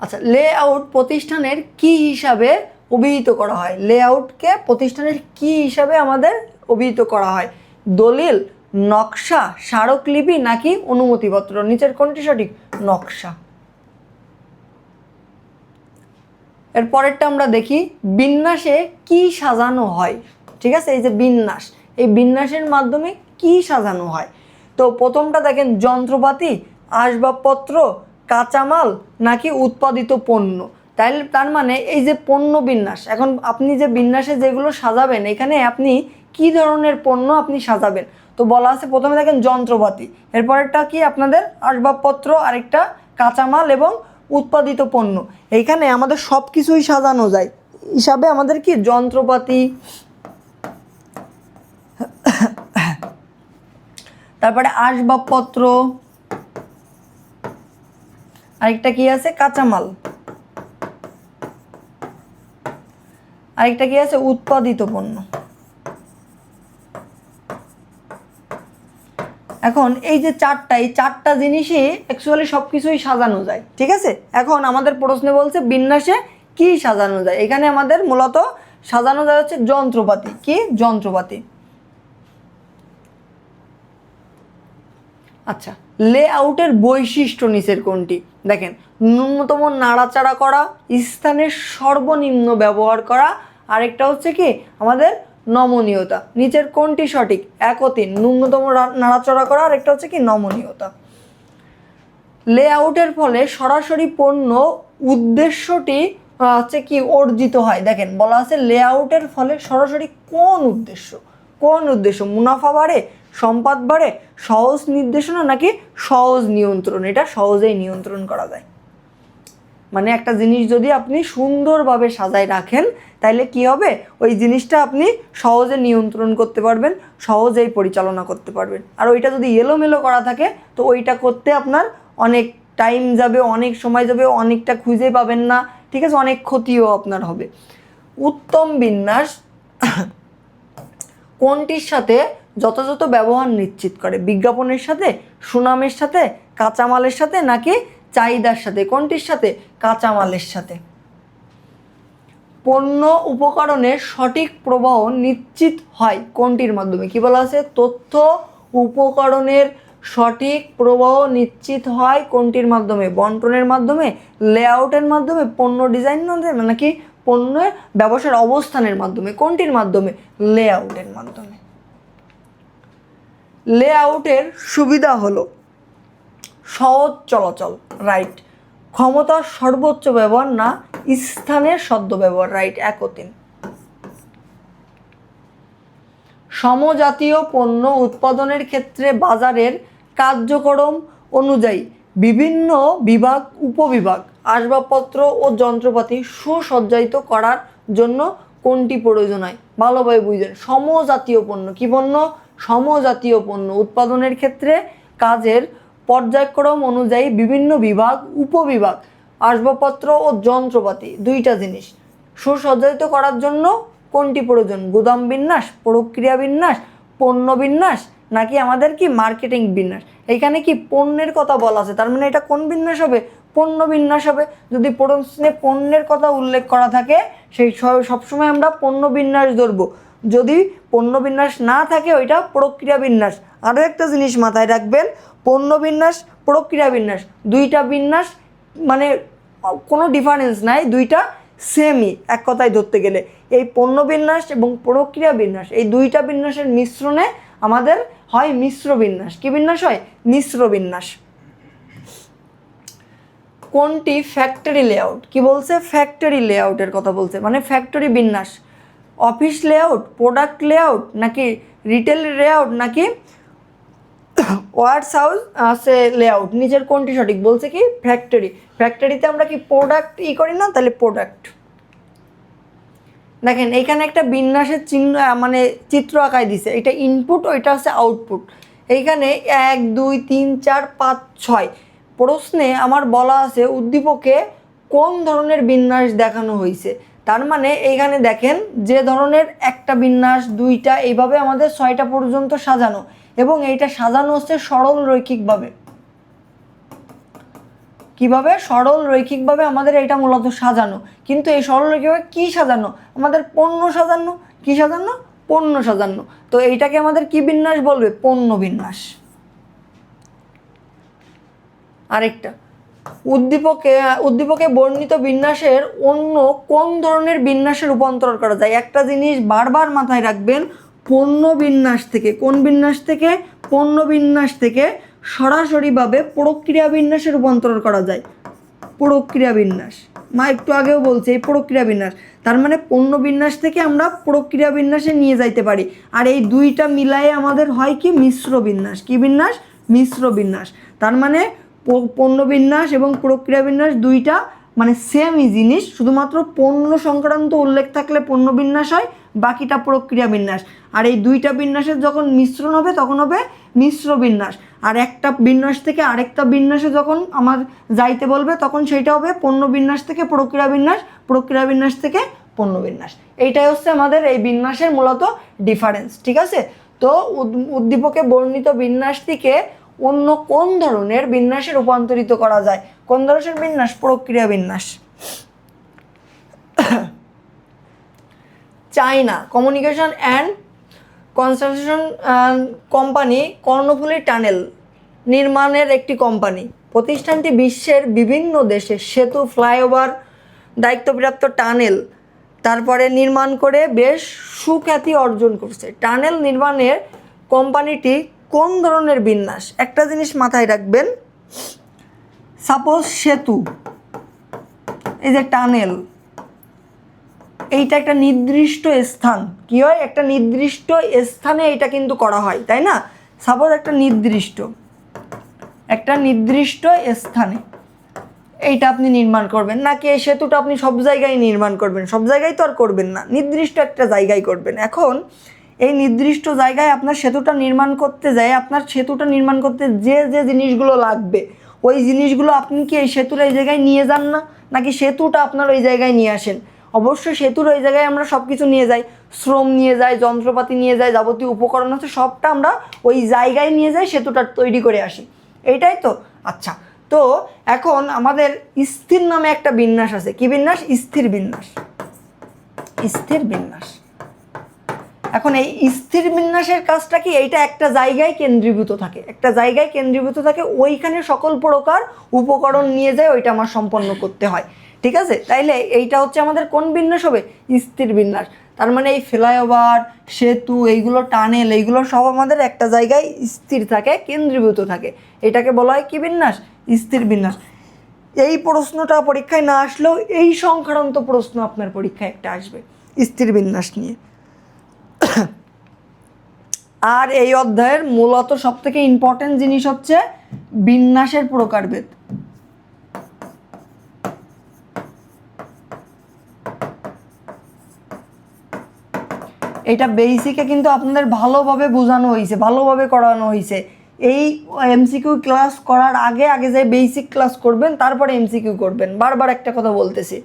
আচ্ছা, লেআউট প্রতিষ্ঠানের কি হিসাবে অভিহিত করা হয়? লেআউটকে প্রতিষ্ঠানের কি হিসাবে আমাদের অভিহিত করা হয়? দলিল, নকশা, স্মারকলিপি নাকি অনুমতিপত্র? নিচের কোনটি সঠিক? নকশা। এর পরেরটা আমরা দেখি, বিন্যাসে কি সাজানো হয়? ঠিক আছে, এই যে বিন্যাস, এই বিন্যাসের মাধ্যমে কি সাজানো হয়? তো প্রথমটা দেখেন, যন্ত্রপাতি, আসবাবপত্র, কাঁচামাল নাকি উৎপাদিত পণ্য। তার মানে এই যে পণ্য বিন্যাস, এখন আপনি যে বিন্যাসে যেগুলো সাজাবেন, এখানে আপনি কি ধরনের পণ্য আপনি সাজাবেন। তো বলা আছে প্রথমে দেখেন যন্ত্রপাতি, এরপরেরটা কি আপনাদের আসবাবপত্র, আরেকটা কাঁচামাল এবং উৎপাদিত পণ্য। এইখানে আমাদের সব কিছুই সাজানো যায় হিসাবে আমাদের কি যন্ত্রপাতি, তারপরে আসবাবপত্র, আরেকটা কি আছে কাঁচামাল, আরেকটা কি আছে উৎপাদিত পণ্য। এখন এই যে চারটা, এই চারটা জিনিসই অ্যাকচুয়ালি সব কিছুই সাজানো যায়, ঠিক আছে। এখন আমাদের প্রশ্নে বলছে বিন্যাসে কি সাজানো যায়, এখানে আমাদের মূলত সাজানো যায় হচ্ছে যন্ত্রপাতি। কি? যন্ত্রপাতি। আচ্ছা, লেআউটের বৈশিষ্ট্য নিচের কোনটি? দেখেন, ন্যূনতম নাড়াচাড়া করা, স্থানের সর্বনিম্ন ব্যবহার করা, আরেকটা হচ্ছে কি আমাদের নমনীয়তা। নিচের কোনটি সঠিক? 1 ও 3, ন্যূনতম নাড়াচাড়া করা, আরেকটা হচ্ছে কি নমনীয়তা। লেআউটের ফলে সরাসরি পণ্য উদ্দেশ্যটি হচ্ছে কি অর্জিত হয়। দেখেন বলা আছে লেআউটের ফলে সরাসরি কোন উদ্দেশ্য, কোন উদ্দেশ্য? মুনাফা বাড়ে, সম্পদ বাড়ে, সহজ নির্দেশনা নাকি সহজ নিয়ন্ত্রণ। এটা সহজেই নিয়ন্ত্রণ করা যায়। মানে একটা জিনিস যদি আপনি সুন্দরভাবে সাজায় রাখেন, তাহলে কি হবে? ওই জিনিসটা আপনি সহজে নিয়ন্ত্রণ করতে পারবেন, সহজেই পরিচালনা করতে পারবেন। আর ওইটা যদি এলোমেলো করা থাকে, তো ওইটা করতে আপনার অনেক টাইম যাবে, অনেক সময় যাবে, অনেকটা খুঁজে পাবেন না, ঠিক আছে, অনেক ক্ষতিও আপনার হবে। উত্তম বিন্যাস কোনটির সাথে যথাযথ ব্যবহার নিশ্চিত করে? বিজ্ঞাপনের সাথে, সুনামের সাথে, কাঁচামালের সাথে নাকি চাহিদার সাথে? কোনটির সাথে? কাঁচামালের সাথে। পণ্য উপকরণের সঠিক প্রবাহ নিশ্চিত হয় কোনটির মাধ্যমে? কি বলা আছে? তথ্য উপকরণের সঠিক প্রবাহ নিশ্চিত হয় কোনটির মাধ্যমে? বন্টনের মাধ্যমে, লেআউটের মাধ্যমে, পণ্য ডিজাইনের মাধ্যমে নাকি পণ্যের ব্যবসার অবস্থানের মাধ্যমে? কোনটির মাধ্যমে? লেআউটের মাধ্যমে। লেআউটের সুবিধা হলো সহজ চলাচল, রাইট। ক্ষমতার সর্বোচ্চ ব্যবহার না স্থানের সদ্য ব্যবহার, রাইট। 1 ও 3। সমজাতীয় পণ্য উৎপাদনের ক্ষেত্রে বাজারের কার্যক্রম অনুযায়ী বিভিন্ন বিভাগ, উপবিভাগ, আসবাবপত্র ও যন্ত্রপাতি সুসজ্জিত করার জন্য কোনটি প্রয়োজন হয়? ভালোভাবে বুঝবেন। সমজাতীয় পণ্য, কি পণ্য? সমজাতীয় পণ্য উৎপাদনের ক্ষেত্রে কাজের পর্যায়ক্রম অনুযায়ী বিভিন্ন বিভাগ, উপবিভাগ, আসবাবপত্র ও যন্ত্রপাতি, দুইটা জিনিস সুসজ্জিত করার জন্য কোনটি প্রয়োজন? গুদাম বিন্যাস, প্রক্রিয়া বিন্যাস, পণ্য বিন্যাস, নাকি আমাদের কি মার্কেটিং বিন্যাস? এইখানে কি পণ্যের কথা বলা আছে, তার মানে এটা কোন বিন্যাস হবে? পণ্য বিন্যাস হবে। যদি প্রশ্নে পণ্যের কথা উল্লেখ করা থাকে সেই সবসময় আমরা পণ্য বিন্যাস ধরবো। যদি পণ্য বিন্যাস না থাকে ওইটা প্রক্রিয়া বিন্যাস। আরও একটা জিনিস মাথায় রাখবেন, পণ্য বিন্যাস, প্রক্রিয়া বিন্যাস, দুইটা বিন্যাস মানে কোনো ডিফারেন্স নাই, দুইটা সেমই এক কথায় ধরতে গেলে। এই পণ্য বিন্যাস এবং প্রক্রিয়া বিন্যাস, এই দুইটা বিন্যাসের মিশ্রণে আমাদের হয় মিশ্র বিন্যাস। কি বিন্যাস হয়? মিশ্র বিন্যাস। কোনটি ফ্যাক্টরি লেআউট? কি বলছে? ফ্যাক্টরি লেআউটের কথা বলছে, মানে ফ্যাক্টরি বিন্যাস। অফিস লেআউট, প্রোডাক্ট লেআউট, নাকি রিটেল লেআউট, নাকি ওয়ার্স হাউস আছে লেআউট, নিচের কোনটি সঠিক? বলছে কি ফ্যাক্টরি। ফ্যাক্টরিতে আমরা কি প্রোডাক্ট করি না? তাহলে প্রোডাক্ট। দেখেন এইখানে একটা বিন্যাসের চিহ্ন মানে চিত্র আঁকায় দিছে, এটা ইনপুট, ওইটা হচ্ছে আউটপুট। এইখানে 1 2 3 4 5 6 প্রশ্নে আমার বলা আছে উদ্দীপকে কোন ধরনের বিন্যাস দেখানো হয়েছে। তার মানে এইখানে দেখেন যে ধরনের একটা বিন্যাস, দুইটা, এইভাবে আমাদের 6টা পর্যন্ত সাজানো, এবং এইটা সাজানো হচ্ছে সরল রৈখিকভাবে। কিভাবে? সরল রৈখিকভাবে আমাদের এটা মূলত সাজানো। কিন্তু এই সরল রৈখিকভাবে কী সাজানো? আমাদের পণ্য সাজানো। কি সাজানো? পণ্য সাজানো। তো এইটাকে আমাদের কি বিন্যাস বলবে? পণ্য বিন্যাস। আরেকটা, উদ্দীপকে বর্ণিত বিন্যাসের অন্য কোন ধরনের বিন্যাসে রূপান্তর করা যায়? একটা জিনিস বারবার মাথায় রাখবেন, পণ্য বিন্যাস থেকে, কোন বিন্যাস থেকে? পণ্য বিন্যাস থেকে সরাসরিভাবে প্রক্রিয়া বিন্যাসে রূপান্তর করা যায়। প্রক্রিয়া বিন্যাস, একটু আগেও বলছি এই প্রক্রিয়া বিন্যাস। তার মানে পণ্য বিন্যাস থেকে আমরা প্রক্রিয়া বিন্যাসে নিয়ে যাইতে পারি। আর এই দুইটা মিলায়ে আমাদের হয় কি মিশ্র বিন্যাস। কি বিন্যাস? মিশ্র বিন্যাস। তার মানে পণ্য বিন্যাস এবং প্রক্রিয়া বিন্যাস দুইটা মানে সেমই জিনিস, শুধুমাত্র পণ্য সংক্রান্ত উল্লেখ থাকলে পণ্য বিন্যাস হয়, বাকিটা প্রক্রিয়া বিন্যাস। আর এই দুইটা বিন্যাসের যখন মিশ্রণ হবে তখন হবে মিশ্র বিন্যাস। আর একটা বিন্যাস থেকে আরেকটা বিন্যাসে যখন আমার যাইতে বলবে তখন সেইটা হবে পণ্য বিন্যাস থেকে প্রক্রিয়া বিন্যাস, প্রক্রিয়া বিন্যাস থেকে পণ্য বিন্যাস। এইটাই হচ্ছে আমাদের এই বিন্যাসের মূলত ডিফারেন্স। ঠিক আছে? তো উদ্দীপকে বর্ণিত বিন্যাসটিকে অন্য কোন ধরনের বিন্যাসে রূপান্তরিত করা যায়? কোন ধরনের বিন্যাস? প্রক্রিয়া বিন্যাস। China communication and construction company Karnaphuli tunnel নির্মাণের একটি কোম্পানি। প্রতিষ্ঠানটি বিশ্বের বিভিন্ন দেশে সেতু, ফ্লাইওভার, দায়িত্বপ্রাপ্ত টানেল তারপরে নির্মাণ করে বেশ সুখ্যাতি অর্জন করছে। টানেল নির্মাণের কোম্পানিটি কোন ধরনের বিন্যাস? একটা জিনিস মাথায় রাখবেন, সাপোজ সেতু, এই যে টানেল, এইটা একটা নির্দিষ্ট স্থান, কি হয়? একটা নির্দিষ্ট স্থানে এটা কিন্তু করা হয়, তাই না? সাপোজ একটা নির্দিষ্ট স্থানে এইটা আপনি নির্মাণ করবেন, নাকি এই সেতুটা আপনি সব জায়গায় নির্মাণ করবেন? সব জায়গায় তো আর করবেন না, নির্দিষ্ট একটা জায়গায় করবেন। এখন এই নির্দিষ্ট জায়গায় আপনার সেতুটা নির্মাণ করতে যায়, আপনার সেতুটা নির্মাণ করতে যে যে জিনিসগুলো লাগবে ওই জিনিসগুলো আপনি কি এই সেতুর এই জায়গায় নিয়ে যান না, নাকি সেতুটা আপনার ওই জায়গায় নিয়ে আসেন? অবশ্যই সেতুর ওই জায়গায় আমরা সব কিছু নিয়ে যাই, শ্রম নিয়ে যাই, যন্ত্রপাতি নিয়ে যাই, যাবতীয় উপকরণ আছে সবটা আমরা ওই জায়গায় নিয়ে যাই, সেতুটা তৈরি করে আসি। এইটাই তো? আচ্ছা, তো এখন আমাদের স্থির নামে একটা বিন্যাস আছে। কি বিন্যাস? স্থির বিন্যাস। স্থির বিন্যাস। এখন এই স্থির বিন্যাসের কাজটা কি? এইটা একটা জায়গায় কেন্দ্রীভূত থাকে, একটা জায়গায় কেন্দ্রীভূত থাকে, ওইখানে সকল প্রকার উপকরণ নিয়ে যায়, ওইটা আমার সম্পন্ন করতে হয়। ঠিক আছে? তাইলে এইটা হচ্ছে আমাদের কোন বিন্যাস হবে? স্থির বিন্যাস। তার মানে এই ফ্লাইওভার, সেতু, এইগুলো টানেল, এইগুলো সব আমাদের একটা জায়গায় স্থির থাকে, কেন্দ্রীভূত থাকে। এটাকে বলা হয় কি বিন্যাস? স্থির বিন্যাস। এই প্রশ্নটা পরীক্ষায় না আসলেও এই সংক্রান্ত প্রশ্ন আপনার পরীক্ষায় একটা আসবে স্থির বিন্যাস নিয়ে। আর এই অধ্যায়ের মূলত সবথেকে ইম্পর্টেন্ট জিনিস হচ্ছে বিন্যাসের প্রকারভেদ। এটা বেসিকে কিন্তু আপনাদের ভালোভাবে বোঝানো হয়েছে, ভালোভাবে করানো হয়েছে। এই এমসিকিউ ক্লাস করার আগে আগে যে বেসিক ক্লাস করবেন, তারপরে এমসিকিউ করবেন। বারবার একটা কথা বলতেছি,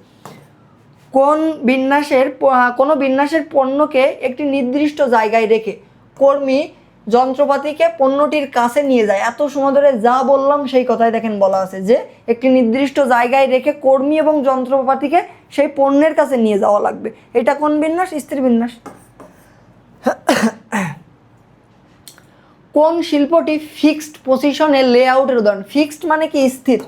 কোনো বিন্যাসের পণ্যকে একটি নির্দিষ্ট জায়গায় রেখে কর্মী যন্ত্রপাতিকে পণ্যটির কাছে নিয়ে যায়। এত সময় ধরে যা বললাম সেই কথাই দেখেন বলা আছে যে একটি নির্দিষ্ট জায়গায় রেখে কর্মী এবং যন্ত্রপাতিকে সেই পণ্যের কাছে নিয়ে যাওয়া লাগবে। এটা কোন বিন্যাস? স্থির বিন্যাস। কোন শিল্পটি ফিক্সড পজিশনে লেআউটের উদাহরণ? ফিক্সড মানে কি? স্থির।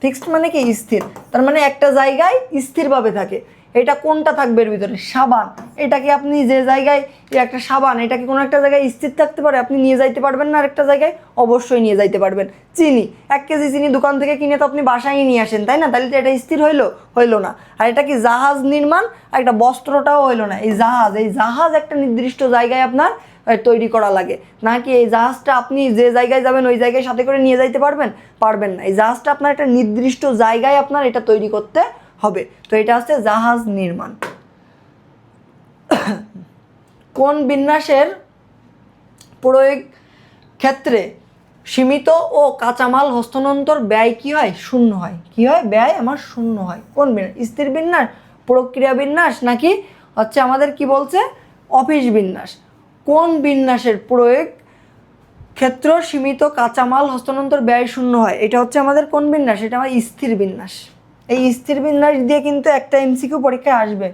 ফিক্সড মানে কি? স্থির। তার মানে একটা জায়গায় স্থিরভাবে থাকে। এটা কোনটা থাকবে এর ভিতরে? সাবান। এটাকে আপনি যে জায়গায়, একটা সাবান, এটা কি কোনো একটা জায়গায় স্থির থাকতে পারে? আপনি নিয়ে যাইতে পারবেন না আরেকটা জায়গায়? অবশ্যই নিয়ে যাইতে পারবেন। চিনি, 1 কেজি চিনি দোকান থেকে কিনে তো আপনি বাসায় নিয়ে আসেন, তাই না? তাহলে তো এটা স্থির হইলো না। আর এটা কি জাহাজ নির্মাণ, আর একটা বস্ত্রটাও হইলো না। এই জাহাজ একটা নির্দিষ্ট জায়গায় আপনার তৈরি করা লাগে, নাকি এই জাহাজটা আপনি যে জায়গায় যাবেন ওই জায়গায় সাথে করে নিয়ে যাইতে পারবেন না। এই জাহাজটা আপনার একটা নির্দিষ্ট জায়গায় আপনার এটা তৈরি করতে হবে। তো এটা হচ্ছে জাহাজ নির্মাণ। কোন বিন্যাসের প্রয়োগ ক্ষেত্রে সীমিত ও কাঁচামাল হস্তান্তর ব্যয় কি হয়? শূন্য হয়। কি হয়? ব্যয় আমার শূন্য হয়। কোন বিন্যাস? স্থির বিন্যাস, প্রক্রিয়া বিন্যাস, নাকি হচ্ছে আমাদের কি বলছে অফিস বিন্যাস? কোন বিন্যাসের প্রয়োগ ক্ষেত্র সীমিত কাঁচামাল হস্তান্তর ব্যয় শূন্য হয়? এটা হচ্ছে আমাদের কোন বিন্যাস? এটা আমার স্থির বিন্যাস। এই স্থির বিন্যাস দিয়ে কিন্তু একটা এমসিকিউ পরীক্ষায় আসবে,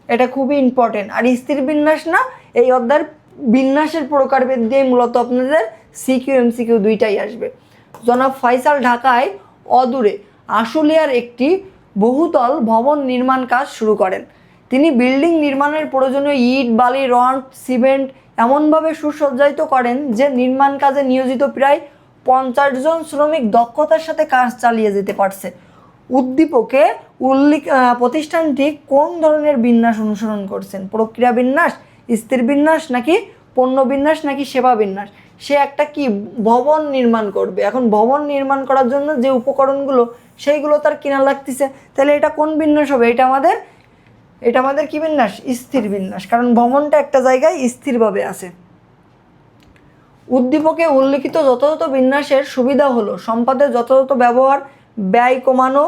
এটা খুবই ইম্পর্টেন্ট। আর স্থির বিন্যাস না, এই অধ্যায়ের বিন্যাসের প্রকারভেদ দিয়ে মূলত আপনাদের সিকিউ এমসিকিউ দুইটাই আসবে। জনাব ফয়সাল ঢাকায় অদূরে আশুলিয়ার একটি বহুতল ভবন নির্মাণ কাজ শুরু করেন। তিনি বিল্ডিং নির্মাণের প্রয়োজনীয় ইট, বালি, রড, সিমেন্ট এমনভাবে সুসজ্জিত করেন যে নির্মাণ কাজে নিয়োজিত প্রায় 50 জন শ্রমিক দক্ষতার সাথে কাজ চালিয়ে যেতে পারছে। উদ্দীপকে প্রতিষ্ঠানটি কোন ধরনের বিন্যাস অনুসরণ করছেন? প্রক্রিয়া বিন্যাস, স্থির বিন্যাস, নাকি পণ্য বিন্যাস, নাকি সেবা বিন্যাস? সে একটা কি ভবন নির্মাণ করবে। এখন ভবন নির্মাণ করার জন্য যে উপকরণগুলো সেইগুলো তার কিনা লাগতেছে, তাহলে এটা কোন বিন্যাস হবে? এটা আমাদের কি বিন্যাস? স্থির বিন্যাস, কারণ ভবনটা একটা জায়গায় স্থিরভাবে আছে। উদ্দীপকে উল্লিখিত যথাযথ বিন্যাসের সুবিধা হলো সম্পদের যথাযথ ব্যবহার, ব্যয় কমানো,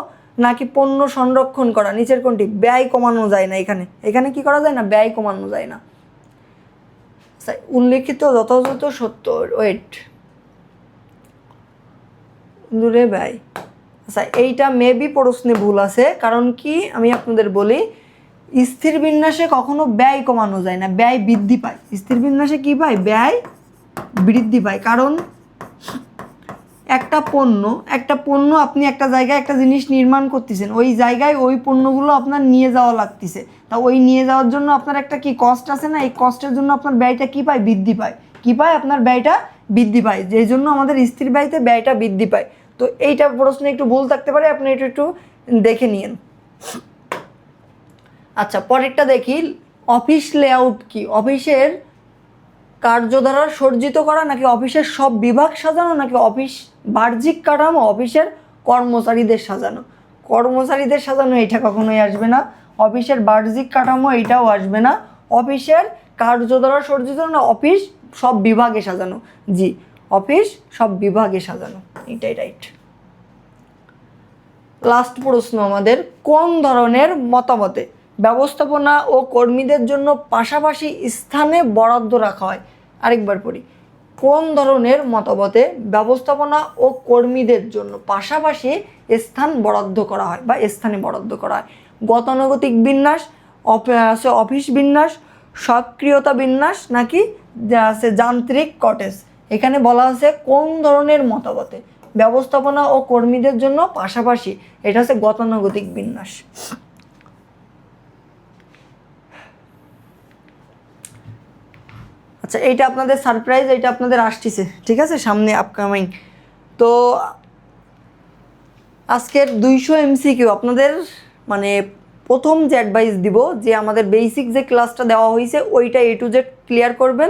নাকি পণ্য সংরক্ষণ করা? নিচের কোনটি? ব্যয় কমানো যায় না। এখানে কি করা যায় না? ব্যয় কমানো যায় না। উল্লিখিত যথাযথ সত্য, দূরে ব্যয়। আচ্ছা, এইটা মেবি প্রশ্নে ভুল আছে। কারণ কি আমি আপনাদের বলি, স্থির বিন্যাসে কখনো ব্যয় কমানো যায় না, ব্যয় বৃদ্ধি পায়। স্থির বিন্যাসে কি পায়? ব্যয় বৃদ্ধি পায়। কারণ একটা পণ্য আপনি একটা জায়গায় একটা জিনিস নির্মাণ করতেছেন, ওই জায়গায় ওই পণ্যগুলো আপনার নিয়ে যাওয়া লাগতেছে। তা ওই নিয়ে যাওয়ার জন্য আপনার একটা কি কস্ট আছে না? এই কস্টের জন্য আপনার ব্যয়টা কি পায়? বৃদ্ধি পায়। কি পায়? আপনার ব্যয়টা বৃদ্ধি পায়। যেই জন্য আমাদের স্থির ব্যয়টা বৃদ্ধি পায়। তো এইটা প্রশ্নে একটু ভুল থাকতে পারে, আপনি এটা একটু দেখে নিন। আচ্ছা, পরেরটা দেখি। অফিস লেআউট কি? অফিসের কার্যধারা সজ্জিত করা, নাকি অফিসের সব বিভাগ সাজানো, নাকি অফিস বাহ্যিক কাঠামো, অফিসের কর্মচারীদের সাজানো? কর্মচারীদের সাজানো এটা কখনোই আসবে না। অফিসের বাহ্যিক কাঠামো এইটাও আসবে না। অফিসের কার্যধারা সজ্জিত না, অফিস সব বিভাগে সাজানো। জি, অফিস সব বিভাগে সাজানো, এটাই রাইট। লাস্ট প্রশ্ন আমাদের, কোন ধরনের মতামতে ব্যবস্থাপনা ও কর্মীদের জন্য পাশাপাশি স্থানে বরাদ্দ রাখা হয়? আরেকবার পড়ি। কোন ধরনের মতামতে ব্যবস্থাপনা ও কর্মীদের জন্য পাশাপাশি স্থান বরাদ্দ করা হয় বা স্থানে বরাদ্দ করা হয়? গতানুগতিক বিন্যাস, অফিস বিন্যাস, সক্রিয়তা বিন্যাস, নাকি আছে যান্ত্রিক কটেজ? এখানে বলা আছে কোন ধরনের মতামতে ব্যবস্থাপনা ও কর্মীদের জন্য পাশাপাশি, এটা হচ্ছে গতানুগতিক বিন্যাস। আচ্ছা, এইটা আপনাদের সারপ্রাইজ, এইটা আপনাদের আসতেছে, ঠিক আছে, সামনে আপকামিং। তো আজকের 200 এমসিকিউ আপনাদের মানে প্রথম যে অ্যাডভাইস দিব যে আমাদের বেসিক যে ক্লাসটা দেওয়া হয়েছে ওইটা A to Z ক্লিয়ার করবেন,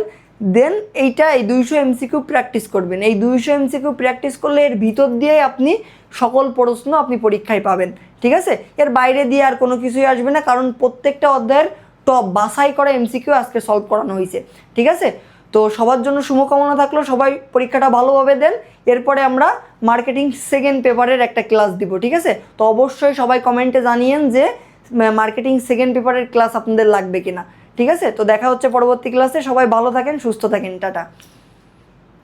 দেন এই 200 এমসিকিউ প্র্যাকটিস করবেন। এই 200 এমসিকিউ প্র্যাকটিস করলে এর ভিতর দিয়েই আপনি সকল প্রশ্ন আপনি পরীক্ষায় পাবেন, ঠিক আছে। এর বাইরে দিয়ে আর কোনো কিছুই আসবে না, কারণ প্রত্যেকটা অধ্যায়ের টপ বাছাই করা এমসিকিউ আজকে সলভ করানো হয়েছে, ঠিক আছে। তো সবার জন্য শুভকামনা থাকলো, সবাই পরীক্ষাটা ভালোভাবে দেন। এরপরে আমরা মার্কেটিং সেকেন্ড পেপারের একটা ক্লাস দিব, ঠিক আছে। তো অবশ্যই সবাই কমেন্টে জানিয়েন যে মার্কেটিং সেকেন্ড পেপারের ক্লাস আপনাদের লাগবে কিনা, ঠিক আছে। তো দেখা হচ্ছে পরবর্তী ক্লাসে, সবাই ভালো থাকেন, সুস্থ থাকেন, টাটা।